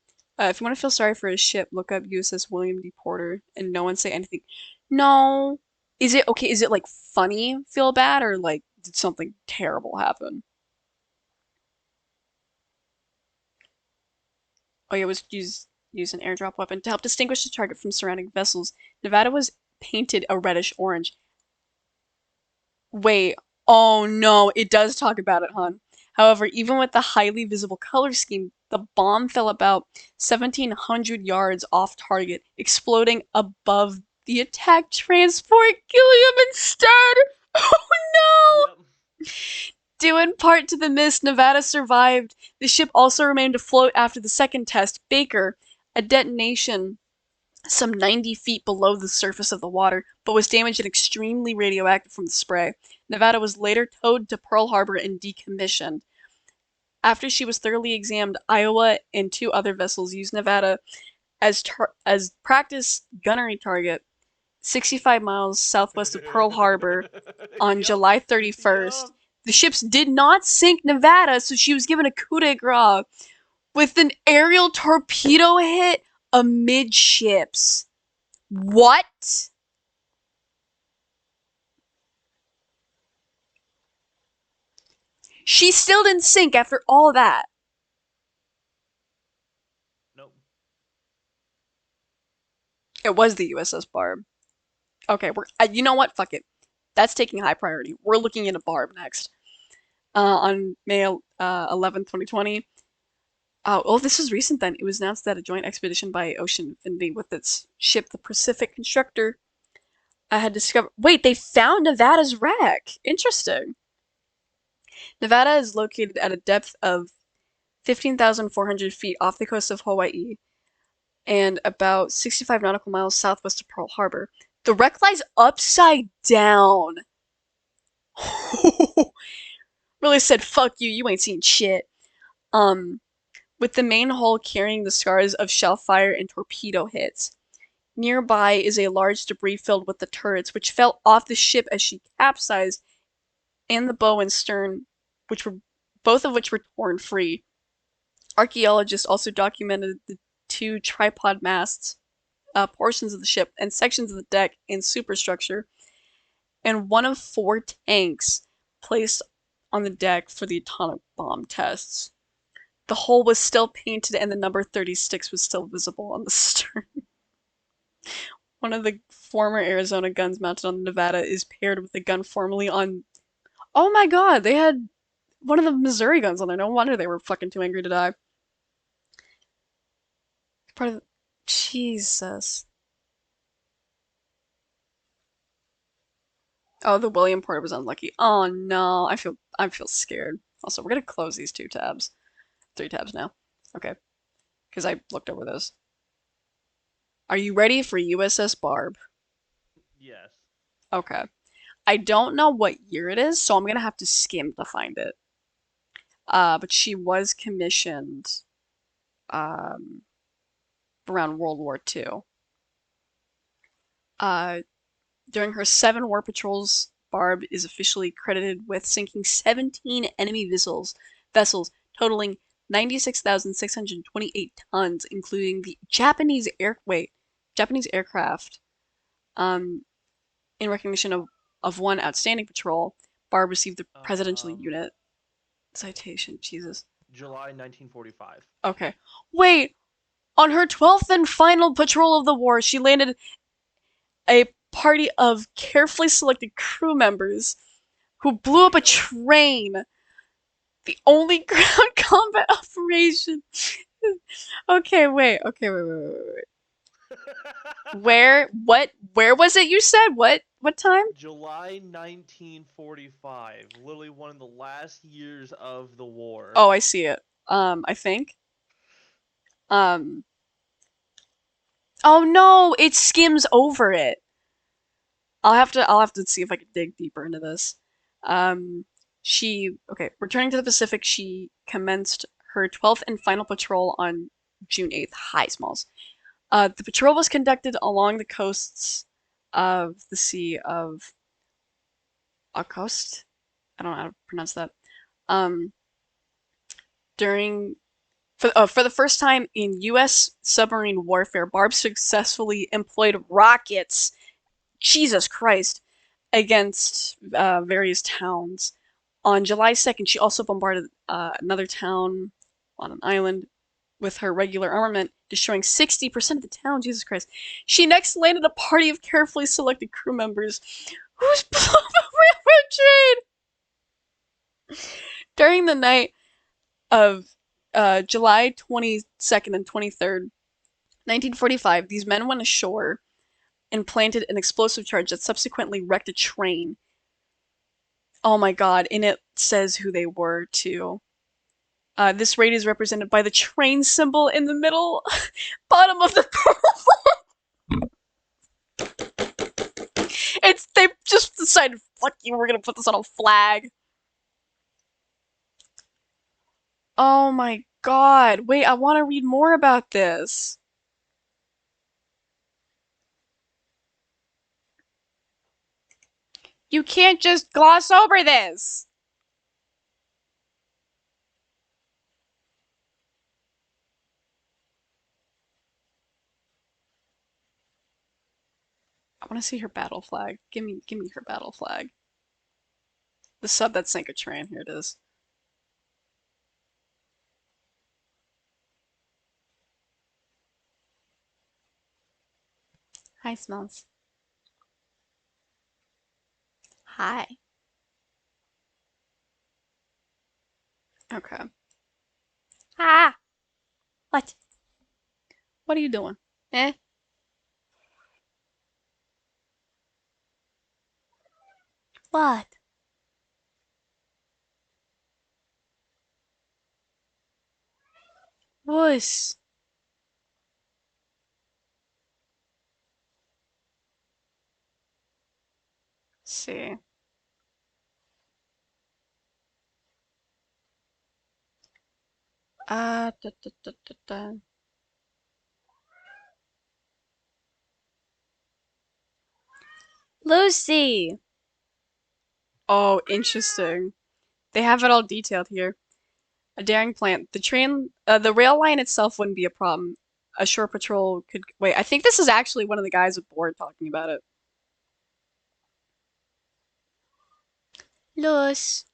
If you want to feel sorry for his ship, look up USS William D. Porter, and no one say anything. No. Is it okay? Is it like funny? Feel bad, or like did something terrible happen? Oh yeah, it was use an airdrop weapon to help distinguish the target from surrounding vessels. Nevada was painted a reddish orange. Wait, oh no, it does talk about it, hon. However, even with the highly visible color scheme, the bomb fell about 1,700 yards off target, exploding above the attack transport, killing him instead. Oh Yep. no! Due in part to the mist, Nevada survived. The ship also remained afloat after the second test, Baker, a detonation some 90 feet below the surface of the water, but was damaged and extremely radioactive from the spray. Nevada was later towed to Pearl Harbor and decommissioned. After she was thoroughly examined, Iowa and 2 other vessels used Nevada as practice gunnery target 65 miles southwest of Pearl Harbor on Yup. July 31st. Yup. The ships did not sink Nevada, so she was given a coup de grace with an aerial torpedo hit amidships. What? She still didn't sink after all that. Nope. It was the USS Barb. Okay, you know what? Fuck it. That's taking high priority. We're looking into Barb next. on May 11th, 2020. Oh, this was recent then. It was announced that a joint expedition by Ocean Infinity with its ship, the Pacific Constructor, had discovered. Wait, they found Nevada's wreck. Interesting. Nevada is located at a depth of 15,400 feet off the coast of Hawaii and about 65 nautical miles southwest of Pearl Harbor. The wreck lies upside down. Really said, fuck you, you ain't seen shit. With the main hull carrying the scars of shell fire and torpedo hits. Nearby is a large debris filled with the turrets, which fell off the ship as she capsized, and the bow and stern, which were both of which were torn free. Archaeologists also documented the two tripod masts, portions of the ship, and sections of the deck and superstructure, and one of 4 tanks placed on the deck for the atomic bomb tests. The hull was still painted and the number 36 was still visible on the stern. One of the former Arizona guns mounted on the Nevada is paired with a gun formerly on. Oh my god, they had one of the Missouri guns on there. No wonder they were fucking too angry to die. Part of. Jesus. Oh, the William Porter was unlucky. Oh no, I feel scared. Also, we're gonna close these 2 tabs. 3 tabs now. Okay. Because I looked over this. Are you ready for USS Barb? Yes. Okay. I don't know what year it is, so I'm gonna have to skim to find it. But she was commissioned um, around World War II. Uh, during her 7 war patrols, Barb is officially credited with sinking 17 enemy vessels totaling 96,628 tons, including the Japanese aircraft. In recognition of one outstanding patrol, Barb received the Presidential Unit Citation. Jesus. July 1945. Okay. Wait! On her 12th and final patrol of the war, she landed a party of carefully selected crew members who blew up a train. The only ground combat operation. Okay, wait. Where was it you said? What time? July 1945. Literally one of the last years of the war. Oh, I see it. I think. Um. Oh no, it skims over it. I'll have to see if I can dig deeper into this. Returning to the Pacific, she commenced her 12th and final patrol on June 8th. Hi, Smalls. The patrol was conducted along the coasts of the Sea of Okhotsk. I don't know how to pronounce that. Um, during for the first time in U.S. submarine warfare, Barb successfully employed rockets. Jesus Christ, against various towns. On July 2nd, she also bombarded another town on an island with her regular armament, destroying 60% of the town. Jesus Christ. She next landed a party of carefully selected crew members whose blew up a railroad train. During the night of July 22nd and 23rd, 1945, these men went ashore and planted an explosive charge that subsequently wrecked a train. Oh my god, and it says who they were, too. This raid is represented by the train symbol in the middle bottom of the they just decided, fuck you, we're gonna put this on a flag. Oh my god. Wait, I want to read more about this. You can't just gloss over this. I want to see her battle flag. Give me her battle flag. The sub that sank a train. Here it is. Hi, Smells. Hi. Okay. Ah! What? What are you doing? Eh? What? Wuss. See. Da, da, da, da, da. Lucy! Oh, interesting. They have it all detailed here. A daring plan. The rail line itself wouldn't be a problem. A shore patrol could. Wait, I think this is actually one of the guys aboard talking about it. Luz.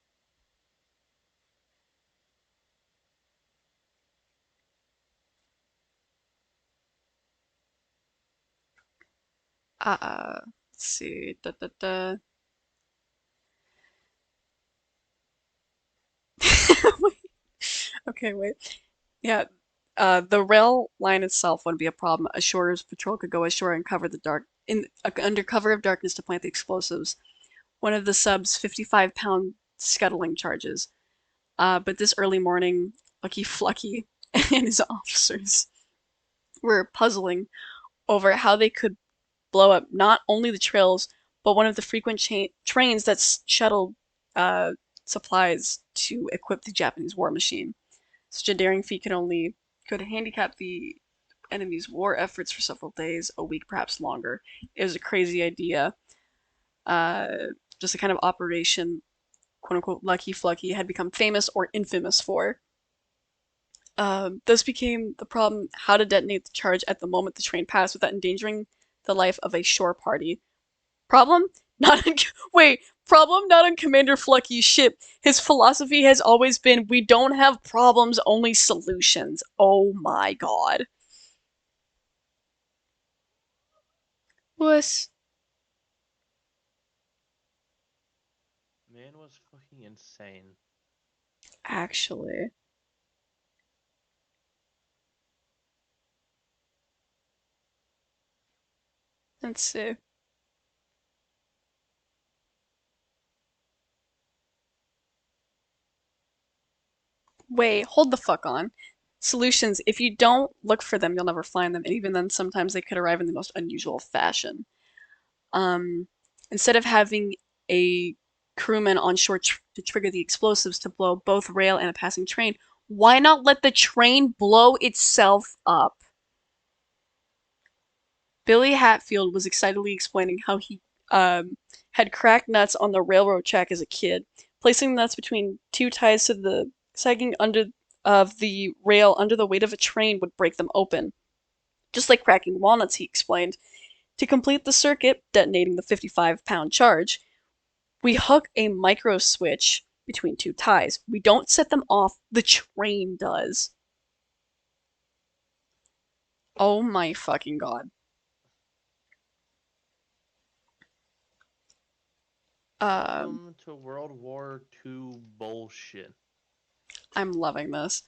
Let's see. Da, da, da. Wait. Okay, wait. Yeah, the rail line itself wouldn't be a problem. A shore's patrol could go ashore and cover the dark under cover of darkness to plant the explosives. One of the sub's 55-pound scuttling charges. But this early morning, Lucky Flucky and his officers were puzzling over how they could blow up not only the trails, but one of the frequent trains that shuttled uh, supplies to equip the Japanese war machine. Such a daring feat could handicap the enemy's war efforts for several days, a week, perhaps longer. It was a crazy idea. Uh, just a kind of operation, quote unquote, Lucky Flucky had become famous or infamous for. This became the problem: how to detonate the charge at the moment the train passed without endangering the life of a shore party. Problem? Not on, wait, problem not on Commander Flucky's ship. His philosophy has always been, we don't have problems, only solutions. Oh my god. Wuss. Man was fucking insane. Actually. Let's see. Wait, hold the fuck on. Solutions, if you don't look for them, you'll never find them, and even then, sometimes they could arrive in the most unusual fashion. Um, Instead of having a crewman on shore to trigger the explosives to blow both rail and a passing train, why not let the train blow itself up? Billy Hatfield was excitedly explaining how he had cracked nuts on the railroad track as a kid, placing the nuts between two ties to the sagging under of the rail under the weight of a train would break them open. Just like cracking walnuts, he explained. To complete the circuit, detonating the 55-pound charge, we hook a micro switch between two ties. We don't set them off, the train does. Oh my fucking god. Um, Welcome to World War II bullshit. I'm loving this.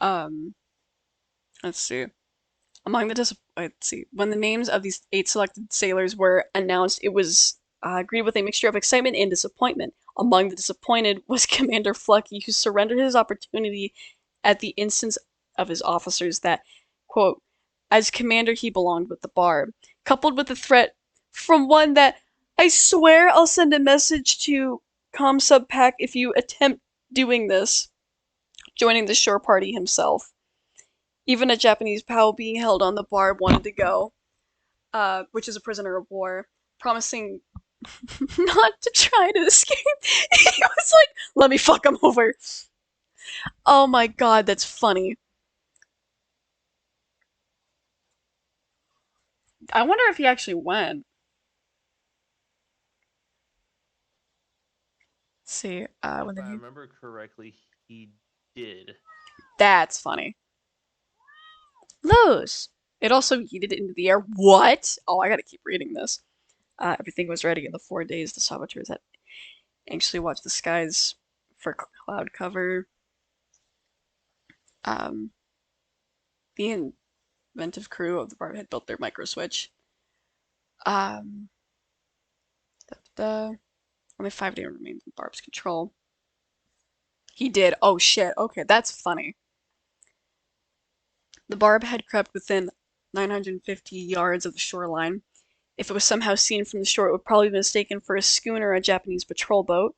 Um, let's see. Among the let's see. When the names of these 8 selected sailors were announced, it was agreed with a mixture of excitement and disappointment. Among the disappointed was Commander Flucky, who surrendered his opportunity at the instance of his officers that, quote, as commander he belonged with the Barb, coupled with the threat from one that, I swear I'll send a message to ComSub Pack if you attempt doing this, joining the shore party himself. Even a Japanese POW being held on the Barb wanted to go, which is a prisoner of war, promising not to try to escape. He was like, let me fuck him over. Oh my god, that's funny. I wonder if he actually went. Let's see, when If the I new. remember correctly, he did. That's funny. Lose. It also yeeted into the air. What? Oh, I gotta keep reading this. Everything was ready in the 4 days. The saboteurs had anxiously watched the skies for cloud cover. Um, the inventive crew of the Barb had built their micro switch. Um, only 5 days remained in Barb's control. He did. Oh shit. Okay, that's funny. The Barb had crept within 950 yards of the shoreline. If it was somehow seen from the shore, it would probably be mistaken for a schooner or a Japanese patrol boat.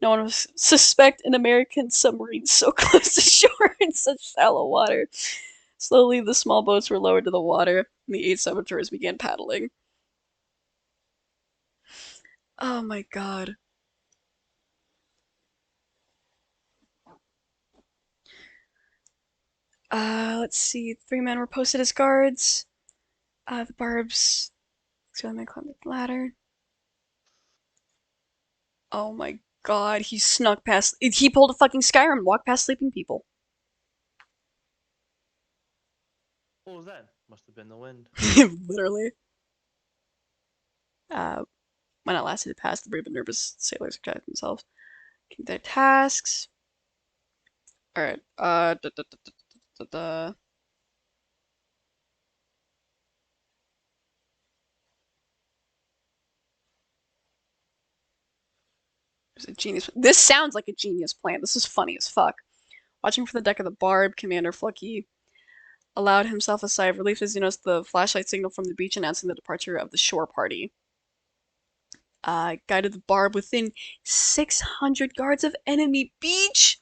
No one would suspect an American submarine so close to shore in such shallow water. Slowly, the small boats were lowered to the water, and the 8 saboteurs began paddling. Oh my god. Let's see. 3 men were posted as guards. The Barb's. So they climbed the ladder. Oh my god, he snuck past. He pulled a fucking Skyrim and walked past sleeping people. What was that? Must have been the wind. Literally. When at last it had passed, the brave and nervous sailors protected themselves. Keep their tasks. Alright, There's a genius. This sounds like a genius plan. This is funny as fuck. Watching from the deck of the Barb, Commander Flucky allowed himself a sigh of relief as he noticed the flashlight signal from the beach announcing the departure of the shore party. Guided the Barb within 600 yards of enemy beach.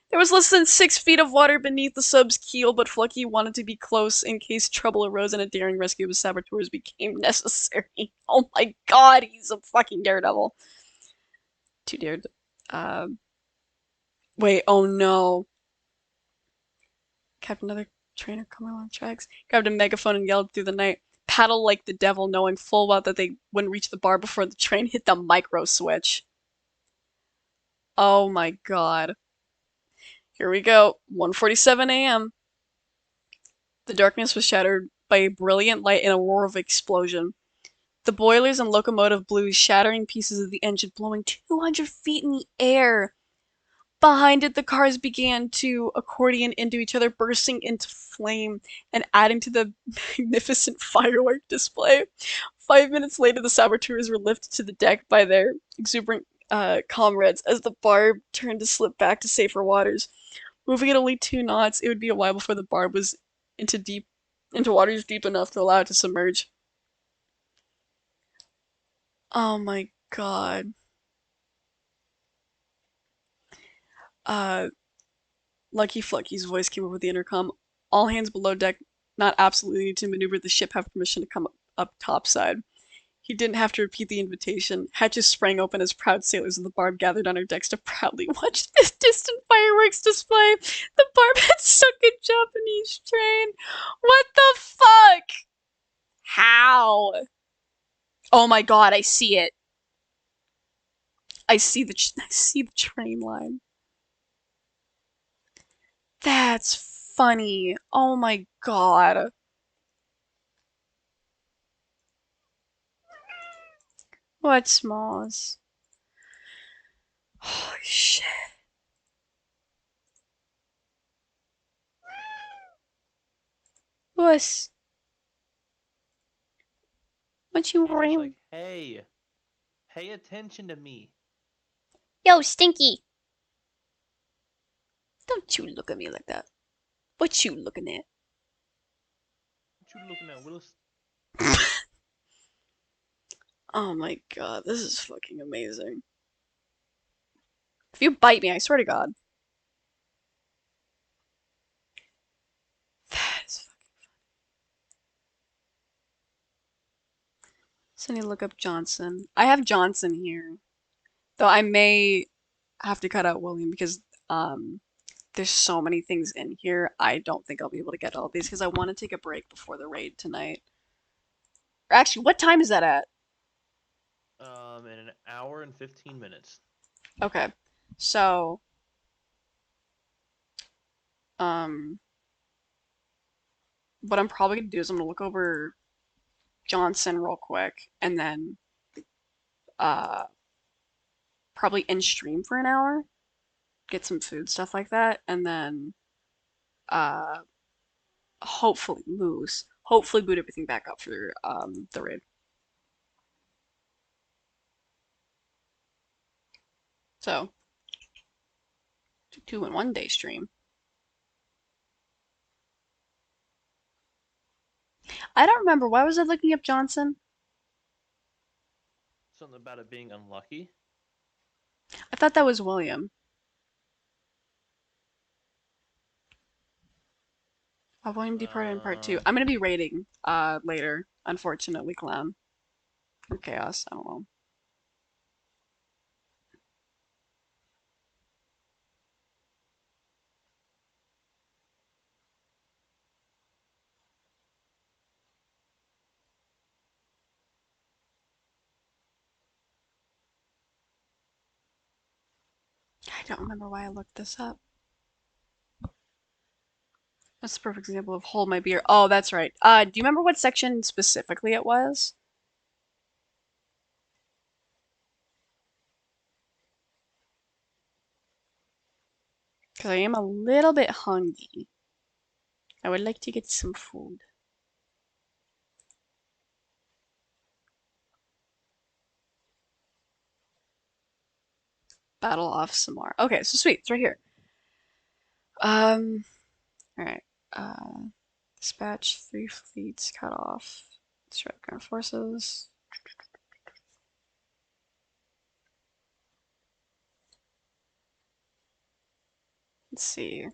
There was less than 6 feet of water beneath the sub's keel, but Flucky wanted to be close in case trouble arose and a daring rescue of his saboteurs became necessary. Oh my god, he's a fucking daredevil. Too dared. Wait, oh no. Kept another trainer coming along tracks. Grabbed a megaphone and yelled through the night. Paddle like the devil, knowing full well that they wouldn't reach the bar before the train hit the micro switch. Oh my god. Here we go. 1:47 a.m. The darkness was shattered by a brilliant light and a roar of explosion. The boilers and locomotive blew, shattering pieces of the engine, blowing 200 feet in the air. Behind it, the cars began to accordion into each other, bursting into flame and adding to the magnificent firework display. 5 minutes later, the saboteurs were lifted to the deck by their exuberant comrades as the Barb turned to slip back to safer waters. Moving at only 2 knots, it would be a while before the Barb was into waters deep enough to allow it to submerge. Oh my god. Uh, Lucky Flucky's voice came over the intercom. All hands below deck not absolutely need to maneuver the ship have permission to come up topside. He didn't have to repeat the invitation. Hatches sprang open as proud sailors of the Barb gathered on her decks to proudly watch this distant fireworks display. The Barb had sunk a Japanese train. What the fuck? How? Oh my god, I see it. I see the train line. That's funny. Oh my god. What smalls? Holy shit. Wuss. What you He was ring? like, hey, pay attention to me. Yo, Stinky. Don't you look at me like that. What you looking at? What you looking at, Willis? Oh my god, this is fucking amazing. If you bite me, I swear to god. That is fucking funny. So I need to look up Johnson. I have Johnson here. Though I may have to cut out William because there's so many things in here. I don't think I'll be able to get all these because I want to take a break before the raid tonight. Or actually, what time is that at? In an hour and 15 minutes. Okay. So, um, what I'm probably gonna do is I'm gonna look over Johnson real quick and then uh probably in stream for an hour, get some food, stuff like that, and then hopefully moose. Hopefully boot everything back up for the raid. So, 2 in 1 day stream. I don't remember. Why was I looking up Johnson? Something about it being unlucky. I thought that was William. William departed in part 2. I'm gonna be raiding later, unfortunately, Clown. Or Chaos, I don't know. I don't remember why I looked this up. That's a perfect example of hold my beer. Oh, that's right. Do you remember what section specifically it was? Because I am a little bit hungry. I would like to get some food. Battle off Samar. Okay, so sweet. It's right here. Alright. Dispatch 3 fleets, cut off. Strike ground forces. Let's see.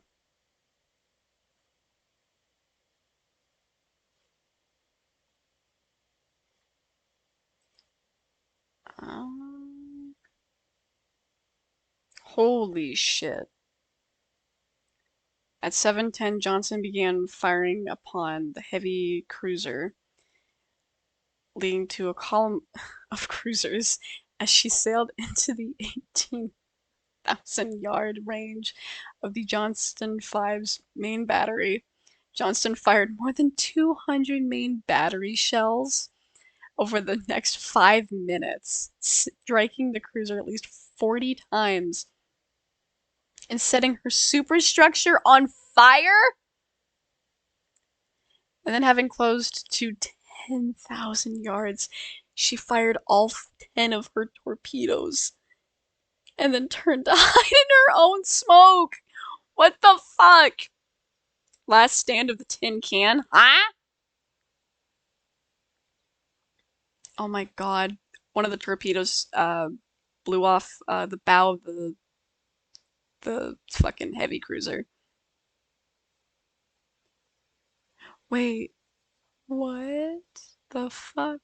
Holy shit. At 7:10, Johnson began firing upon the heavy cruiser, leading to a column of cruisers as she sailed into the 18,000-yard range of the Johnston 5's main battery. Johnston fired more than 200 main battery shells over the next 5 minutes, striking the cruiser at least 40 times and setting her superstructure on fire. And then, having closed to 10,000 yards, she fired all 10 of her torpedoes and then turned to hide in her own smoke. What the fuck? Last stand of the tin can, huh? Oh my god. One of the torpedoes blew off the bow of the fucking heavy cruiser. Wait, what the fuck?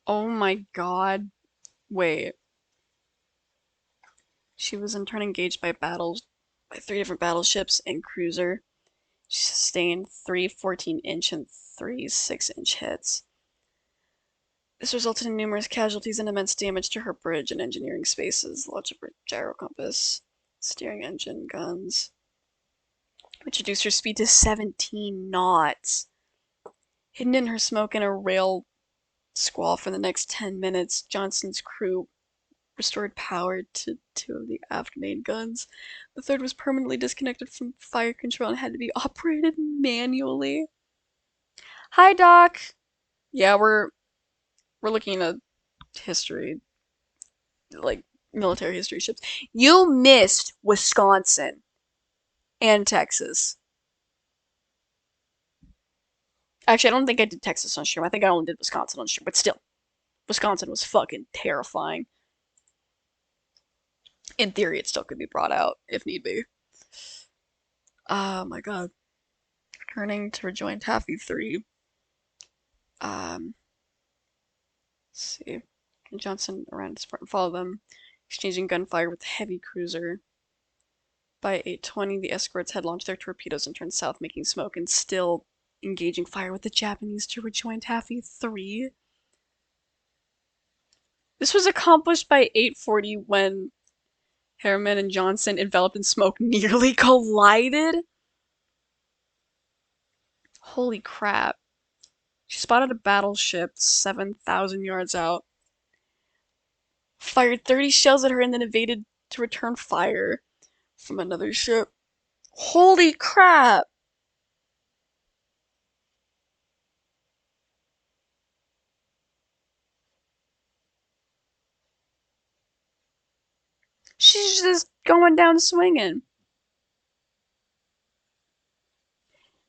Oh my god. Wait. She was in turn engaged by 3 different battleships and cruiser. She sustained 3 14-inch and 3 6-inch hits. This resulted in numerous casualties and immense damage to her bridge and engineering spaces, loss of her gyro compass, steering engine, guns, which reduced her speed to 17 knots. Hidden in her smoke and a rail squall for the next 10 minutes, Johnson's crew restored power to 2 of the aft main guns. The third was permanently disconnected from fire control and had to be operated manually. Hi, Doc. Yeah, we're looking at history, like military history ships. You missed Wisconsin and Texas. Actually, I don't think I did Texas on stream. I think I only did Wisconsin on stream, but still, Wisconsin was fucking terrifying. In theory, it still could be brought out if need be. Oh my god. Turning to rejoin Taffy 3. Let's see. Johnson around support and follow them, exchanging gunfire with the heavy cruiser. By 8:20, the escorts had launched their torpedoes and turned south, making smoke, and still engaging fire with the Japanese to rejoin Taffy 3. This was accomplished by 8:40 when Harriman and Johnson, enveloped in smoke, nearly collided. Holy crap. She spotted a battleship 7,000 yards out. fired 30 shells at her and then evaded to return fire from another ship. Holy crap! She's just going down swinging.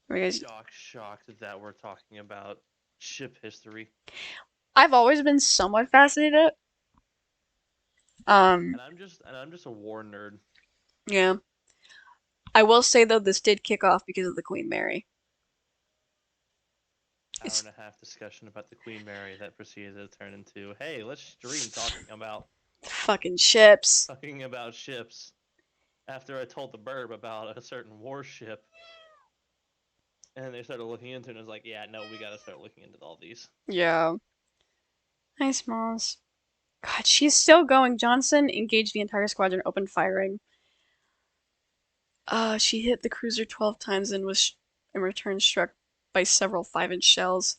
Guys, Shocked that we're talking about ship history. I've always been somewhat fascinated. And I'm just a war nerd. Yeah. I will say though, this did kick off because of the Queen Mary. Hour and a half discussion about the Queen Mary that proceeded to turn into, hey, let's stream talking about fucking ships. Ships. After I told the Birb about a certain warship, and they started looking into it, and I was like, yeah, no, we gotta start looking into all these. Yeah. Hi, Smalls. God, she's still going. Johnson engaged the entire squadron, opened firing. She hit the cruiser 12 times and was in return struck by several 5-inch shells.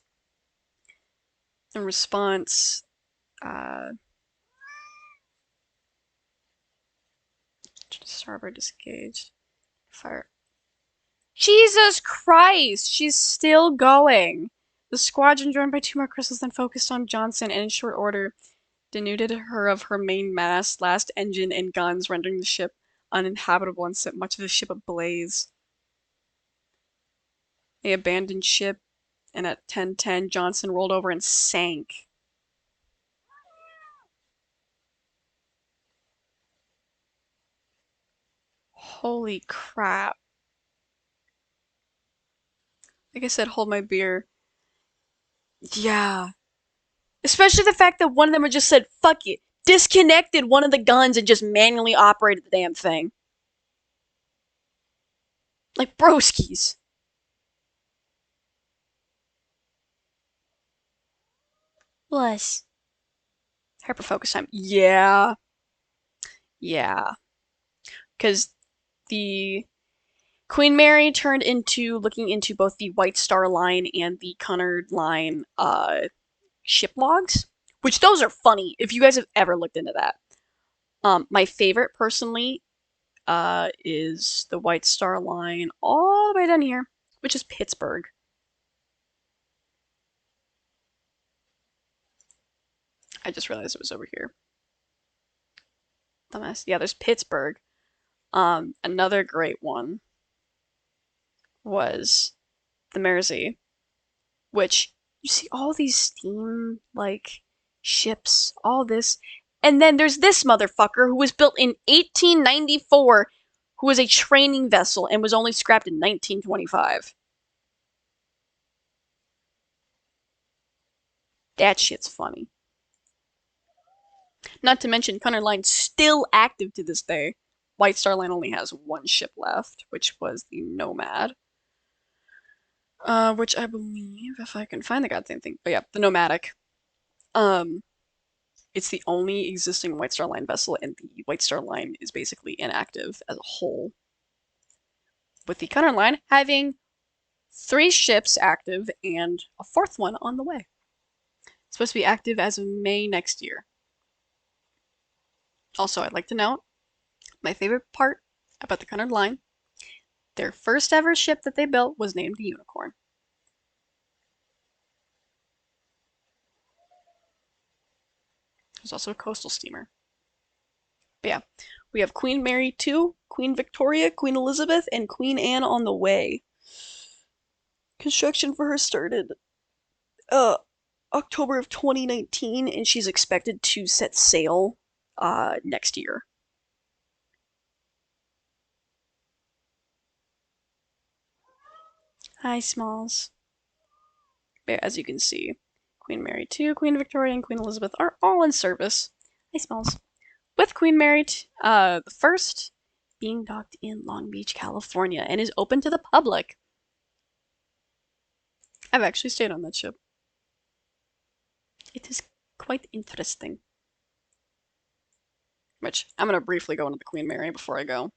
In response, starboard disengaged. Fire. Jesus Christ! She's still going! The squadron, joined by 2 more crystals, then focused on Johnson and in short order denuded her of her main mast, last engine, and guns, rendering the ship uninhabitable and set much of the ship ablaze. They abandoned ship, and at 10:10, Johnson rolled over and sank. Holy crap. Like I said, hold my beer. Yeah. Especially the fact that one of them had just said, fuck it, disconnected one of the guns and just manually operated the damn thing. Like broskies. Was. Hyperfocus time. Yeah. Yeah. Because the Queen Mary turned into looking into both the White Star Line and the Cunard Line ship logs, which those are funny if you guys have ever looked into that. My favorite personally is the White Star Line all the way down here, which is Pittsburgh. I just realized it was over here. Dumbass. Yeah, there's Pittsburgh. Another great one was the Mersey, which you see all these steam like ships, all this, and then there's this motherfucker who was built in 1894, who was a training vessel and was only scrapped in 1925. That shit's funny. Not to mention, Cunard Line's still active to this day. White Star Line only has 1 ship left, which was the Nomad. Which I believe, if I can find the goddamn thing, but yeah, the Nomadic. It's the only existing White Star Line vessel, and the White Star Line is basically inactive as a whole. With the Cunard Line having 3 ships active and a 4th one on the way. It's supposed to be active as of May next year. Also, I'd like to note my favorite part about the Cunard Line: their first ever ship that they built was named the Unicorn. It was also a coastal steamer. But yeah, we have Queen Mary II, Queen Victoria, Queen Elizabeth, and Queen Anne on the way. Construction for her started October of 2019, and she's expected to set sail next year. Hi, Smalls. But as you can see, Queen Mary II, Queen Victoria, and Queen Elizabeth are all in service. Hi, Smalls. With Queen Mary the first being docked in Long Beach, California, and is open to the public. I've actually stayed on that ship. It is quite interesting. Which, I'm going to briefly go into the Queen Mary before I go.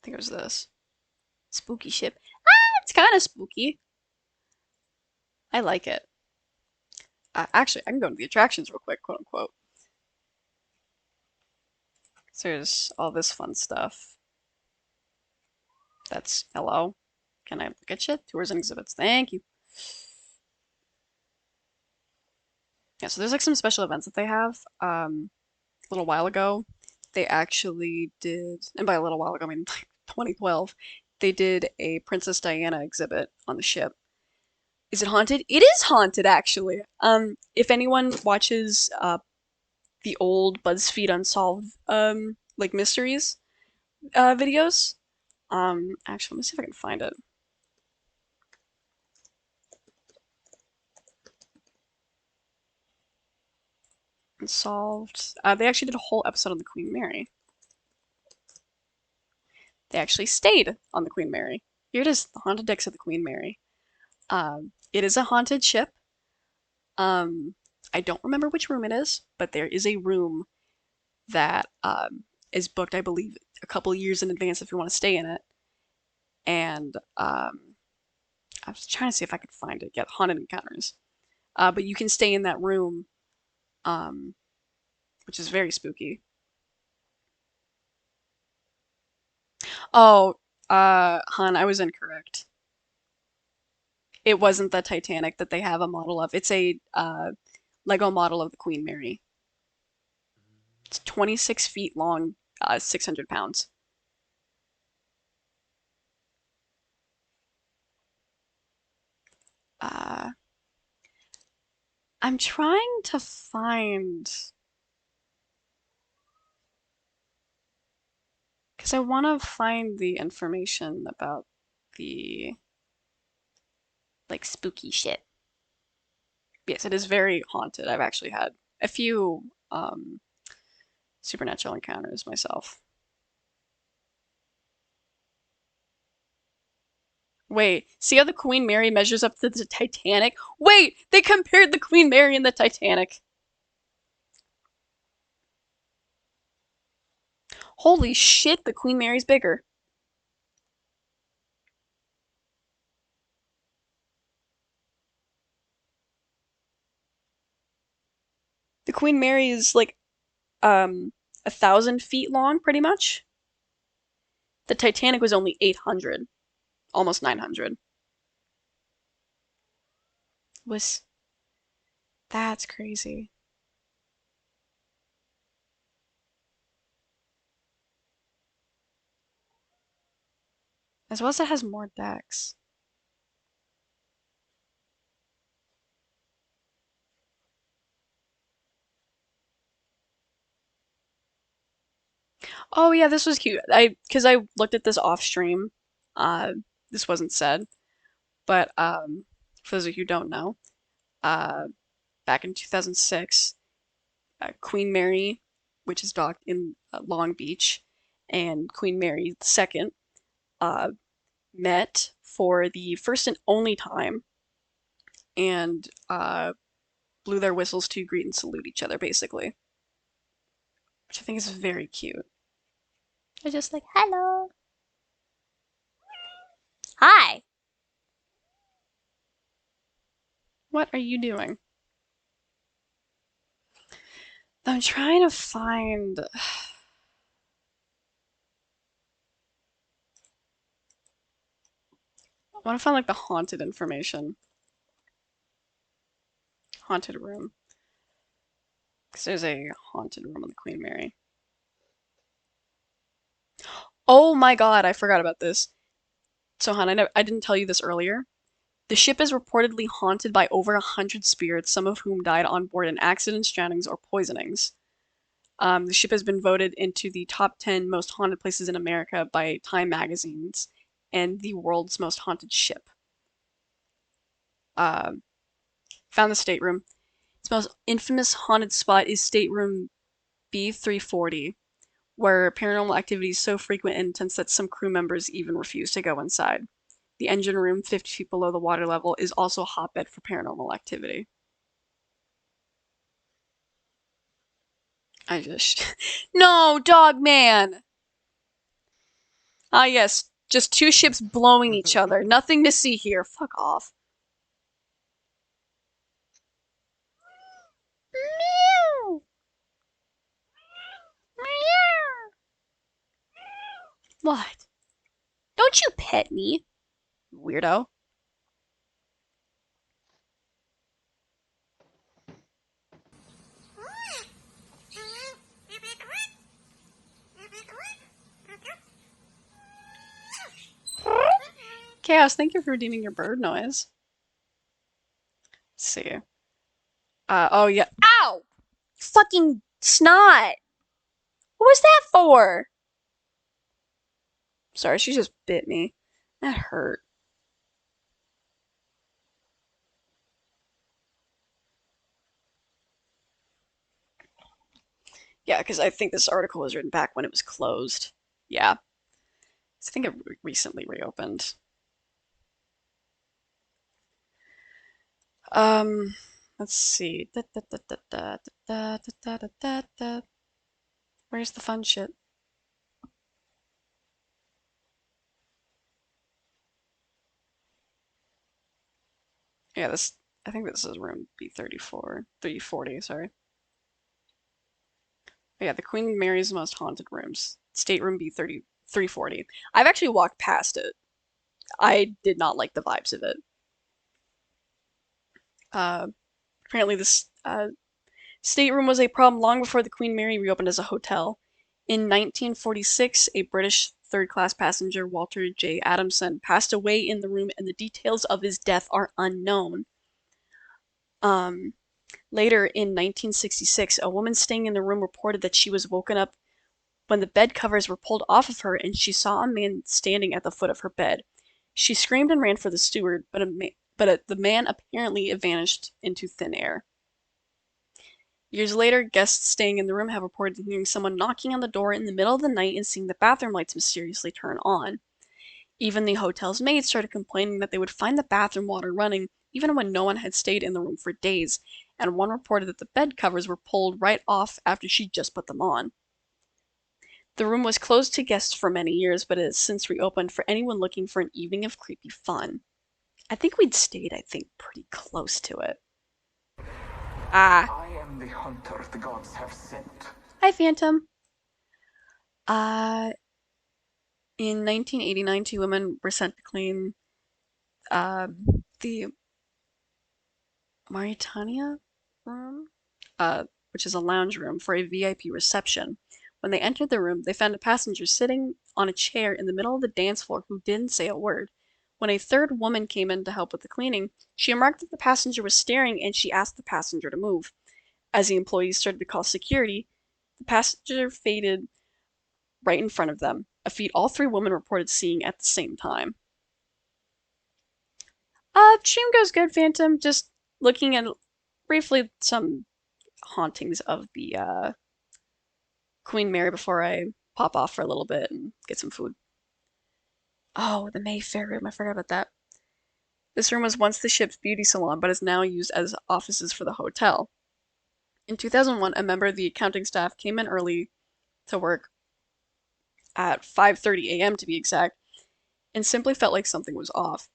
I Here's this. Spooky ship. Ah, it's kind of spooky. I like it. Actually, I can go to the attractions real quick, quote unquote. So there's all this fun stuff. That's hello. Can I look at shit? Tours and exhibits. Thank you. Yeah, so there's like some special events that they have. A little while ago, they actually did, and by a little while ago, I mean like 2012, they did a Princess Diana exhibit on the ship. Is it haunted? It is haunted, actually. If anyone watches the old BuzzFeed Unsolved like mysteries videos, actually, let me see if I can find it. Unsolved. They actually did a whole episode on the Queen Mary. They actually stayed on the Queen Mary. Here it is, the haunted decks of the Queen Mary. It is a haunted ship. I don't remember which room it is, but there is a room that is booked, I believe, a couple years in advance if you want to stay in it. And I was trying to see if I could find it. Yeah, haunted encounters. But you can stay in that room, um, which is very spooky. Oh, Han, I was incorrect. It wasn't the Titanic that they have a model of. It's a Lego model of the Queen Mary. It's 26 feet long, 600 pounds. Uh, I'm trying to find, because I want to find the information about the like spooky shit. Yes, it is very haunted. I've actually had a few supernatural encounters myself. Wait, see how the Queen Mary measures up to the Titanic? Wait, they compared the Queen Mary and the Titanic. Holy shit, the Queen Mary's bigger. The Queen Mary is like 1,000 feet long, pretty much. The Titanic was only 800, almost 900. Was That's crazy. As well as it has more decks. Oh yeah, this was cute. Because I looked at this off stream. Uh, this wasn't said, but for those of you who don't know, uh, back in 2006, Queen Mary, which is docked in Long Beach, and Queen Mary II uh, met for the first and only time and blew their whistles to greet and salute each other, basically, which I think is very cute. They're just like, hello. Hi. What are you doing? I'm trying to find. I want to find like the haunted information. Haunted room. Because there's a haunted room on the Queen Mary. Oh my god, I forgot about this. So, Han, I didn't tell you this earlier. The ship is reportedly haunted by over 100 spirits, some of whom died on board in accidents, drownings, or poisonings. The ship has been voted into the top 10 most haunted places in America by Time magazines and the world's most haunted ship. Found the stateroom. Its most infamous haunted spot is stateroom B340, where paranormal activity is so frequent and intense that some crew members even refuse to go inside. The engine room, 50 feet below the water level, is also a hotbed for paranormal activity. I just. No, dog man! Ah, yes. Just two ships blowing each other. Nothing to see here. Fuck off. Meow. Meow. What? Don't you pet me, weirdo. Chaos, thank you for redeeming your bird noise. Let's see. Oh yeah. Ow! Fucking snot! What was that for? Sorry, she just bit me. That hurt. Yeah, because I think this article was written back when it was closed. Yeah. I think it recently reopened. Um, let's see. Where's the fun shit? Yeah, this. I think this is room B34, 340. Sorry. Yeah, the Queen Mary's Most Haunted Rooms, stateroom B30 340. I've actually walked past it. I did not like the vibes of it. Uh, apparently, this stateroom was a problem long before the Queen Mary reopened as a hotel. In 1946, a British third-class passenger, Walter J. Adamson, passed away in the room, and the details of his death are unknown. Um, Later, in 1966, a woman staying in the room reported that she was woken up when the bed covers were pulled off of her and she saw a man standing at the foot of her bed. She screamed and ran for the steward, but the man apparently vanished into thin air. Years later, guests staying in the room have reported hearing someone knocking on the door in the middle of the night and seeing the bathroom lights mysteriously turn on. Even the hotel's maids started complaining that they would find the bathroom water running even when no one had stayed in the room for days, and one reported that the bed covers were pulled right off after she just put them on. The room was closed to guests for many years, but it has since reopened for anyone looking for an evening of creepy fun. I think we'd stayed, pretty close to it. Ah. I am the hunter the gods have sent. Hi, Phantom. In 1989, two women were sent to clean the Mauritania room, which is a lounge room, for a VIP reception. When they entered the room, they found a passenger sitting on a chair in the middle of the dance floor who didn't say a word. When a third woman came in to help with the cleaning, she remarked that the passenger was staring and she asked the passenger to move. As the employees started to call security, the passenger faded right in front of them, a feat all three women reported seeing at the same time. Stream goes good, Phantom. Just looking at briefly some hauntings of the Queen Mary before I pop off for a little bit and get some food. Oh, the Mayfair room. I forgot about that. This room was once the ship's beauty salon, but is now used as offices for the hotel. In 2001, a member of the accounting staff came in early to work at 5:30 a.m. to be exact, and simply felt like something was off.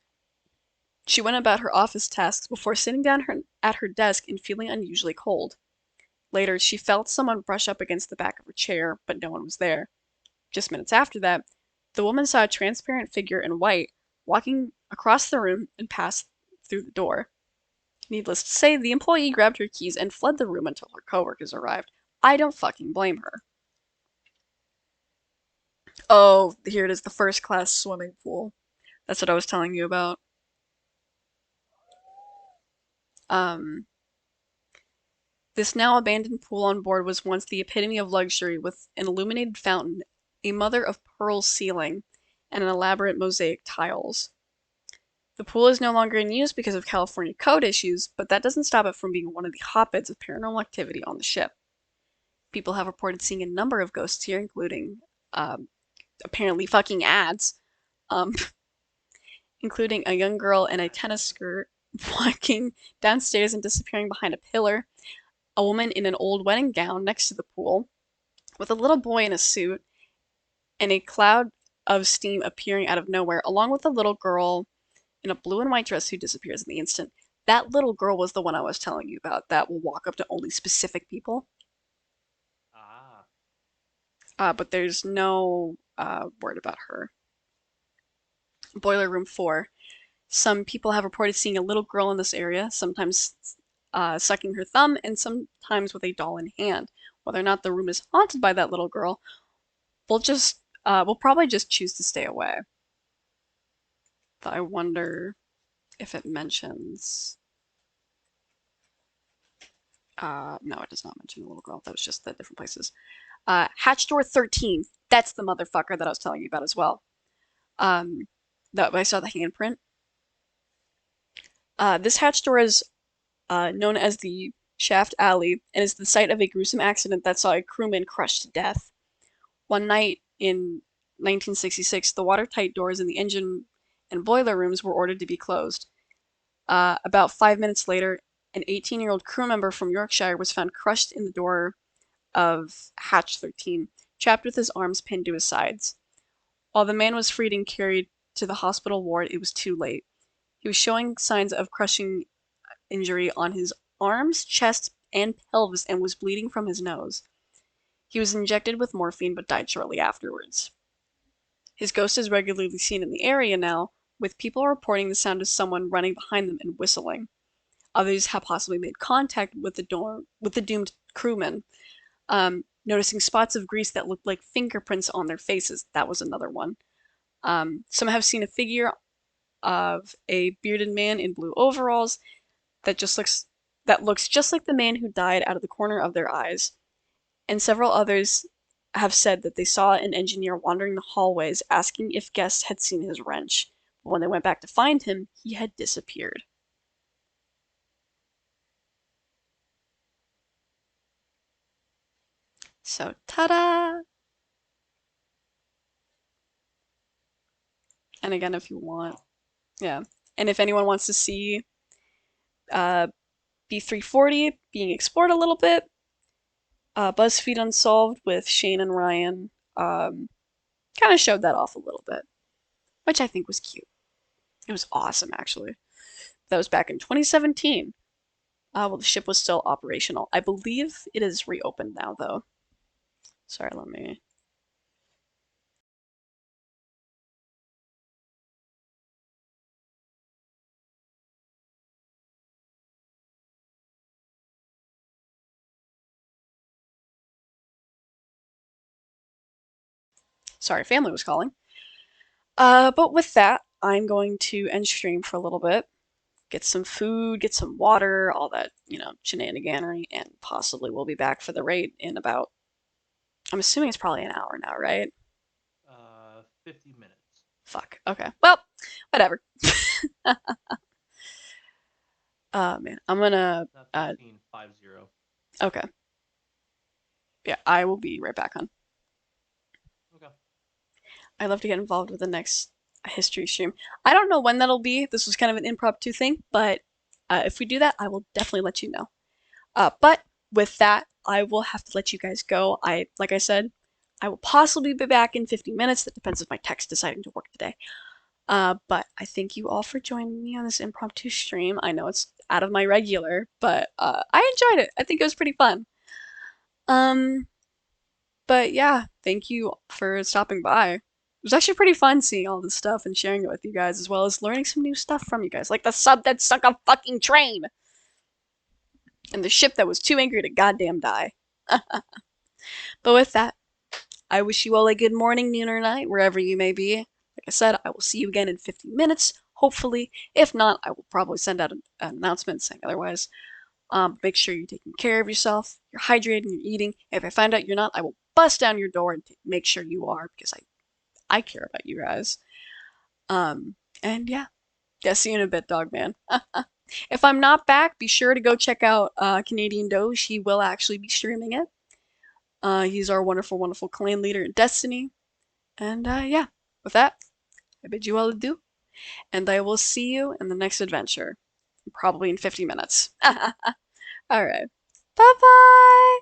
She went about her office tasks before sitting down at her desk and feeling unusually cold. Later, she felt someone brush up against the back of her chair, but no one was there. Just minutes after that, the woman saw a transparent figure in white walking across the room and passed through the door. Needless to say, the employee grabbed her keys and fled the room until her coworkers arrived. I don't fucking blame her. Oh, here it is, the first class swimming pool. That's what I was telling you about. This now abandoned pool on board was once the epitome of luxury, with an illuminated fountain, a mother of pearl ceiling, and an elaborate mosaic tiles. The pool is no longer in use because of California code issues, but that doesn't stop it from being one of the hotbeds of paranormal activity on the ship. People have reported seeing a number of ghosts here, including apparently fucking ads, um, including a young girl in a tennis skirt walking downstairs and disappearing behind a pillar, a woman in an old wedding gown next to the pool, with a little boy in a suit, and a cloud of steam appearing out of nowhere, along with a little girl in a blue and white dress who disappears in the instant. That little girl was the one I was telling you about that will walk up to only specific people. Ah. But there's no word about her. Boiler Room 4. Some people have reported seeing a little girl in this area, sometimes sucking her thumb and sometimes with a doll in hand. Whether or not the room is haunted by that little girl, we'll probably just choose to stay away. But I wonder if it mentions. No, it does not mention the little girl. That was just the different places. Hatch door 13. That's the motherfucker that I was telling you about as well. That I saw the handprint. This hatch door is known as the Shaft Alley and is the site of a gruesome accident that saw a crewman crushed to death. One night in 1966, the watertight doors in the engine and boiler rooms were ordered to be closed. About 5 minutes later, an 18-year-old crew member from Yorkshire was found crushed in the door of hatch 13, trapped with his arms pinned to his sides. While the man was freed and carried to the hospital ward, it was too late. He was showing signs of crushing injury on his arms, chest, and pelvis and was bleeding from his nose. He was injected with morphine but died shortly afterwards. His ghost is regularly seen in the area now, with people reporting the sound of someone running behind them and whistling. Others have possibly made contact with the doomed crewmen, noticing spots of grease that looked like fingerprints on their faces. That was another one. Some have seen a figure of a bearded man in blue overalls that looks just like the man who died out of the corner of their eyes. And several others have said that they saw an engineer wandering the hallways asking if guests had seen his wrench. But when they went back to find him, he had disappeared. So, ta-da! And again, if you want, yeah. And if anyone wants to see B340 being explored a little bit, BuzzFeed Unsolved with Shane and Ryan kind of showed that off a little bit, which I think was cute. It was awesome, actually. That was back in 2017. Well, the ship was still operational. I believe it is reopened now, though. Sorry, let me. Sorry, family was calling. But with that, I'm going to end stream for a little bit, get some food, get some water, all that, shenaniganery, and possibly we'll be back for the raid in about. I'm assuming it's probably an hour now, right? 50 minutes. Fuck. Okay. Well, whatever. Man, I'm gonna. Not 1550. Okay. Yeah, I will be right back on. Okay. I'd love to get involved with the next history stream. I don't know when that'll be. This was kind of an impromptu thing, but if we do that, I will definitely let you know. But with that, I will have to let you guys go. Like I said, I will possibly be back in 50 minutes. That depends if my tech's deciding to work today. But I thank you all for joining me on this impromptu stream. I know it's out of my regular, but I enjoyed it. I think it was pretty fun. But yeah, thank you for stopping by. It was actually pretty fun seeing all this stuff and sharing it with you guys, as well as learning some new stuff from you guys, like the sub that sunk a fucking train and the ship that was too angry to goddamn die. But with that, I wish you all a good morning, noon, or night, wherever you may be. Like I said, I will see you again in 50 minutes, hopefully. If not, I will probably send out an announcement saying otherwise. Make sure you're taking care of yourself, you're hydrated, and you're eating. If I find out you're not, I will bust down your door and make sure you are, because I care about you guys. And yeah, see you in a bit, dog man. If I'm not back, be sure to go check out Canadian Doge. He will actually be streaming it. He's our wonderful, wonderful clan leader in Destiny. And yeah, with that, I bid you all adieu. And I will see you in the next adventure. Probably in 50 minutes. Alright. Bye bye!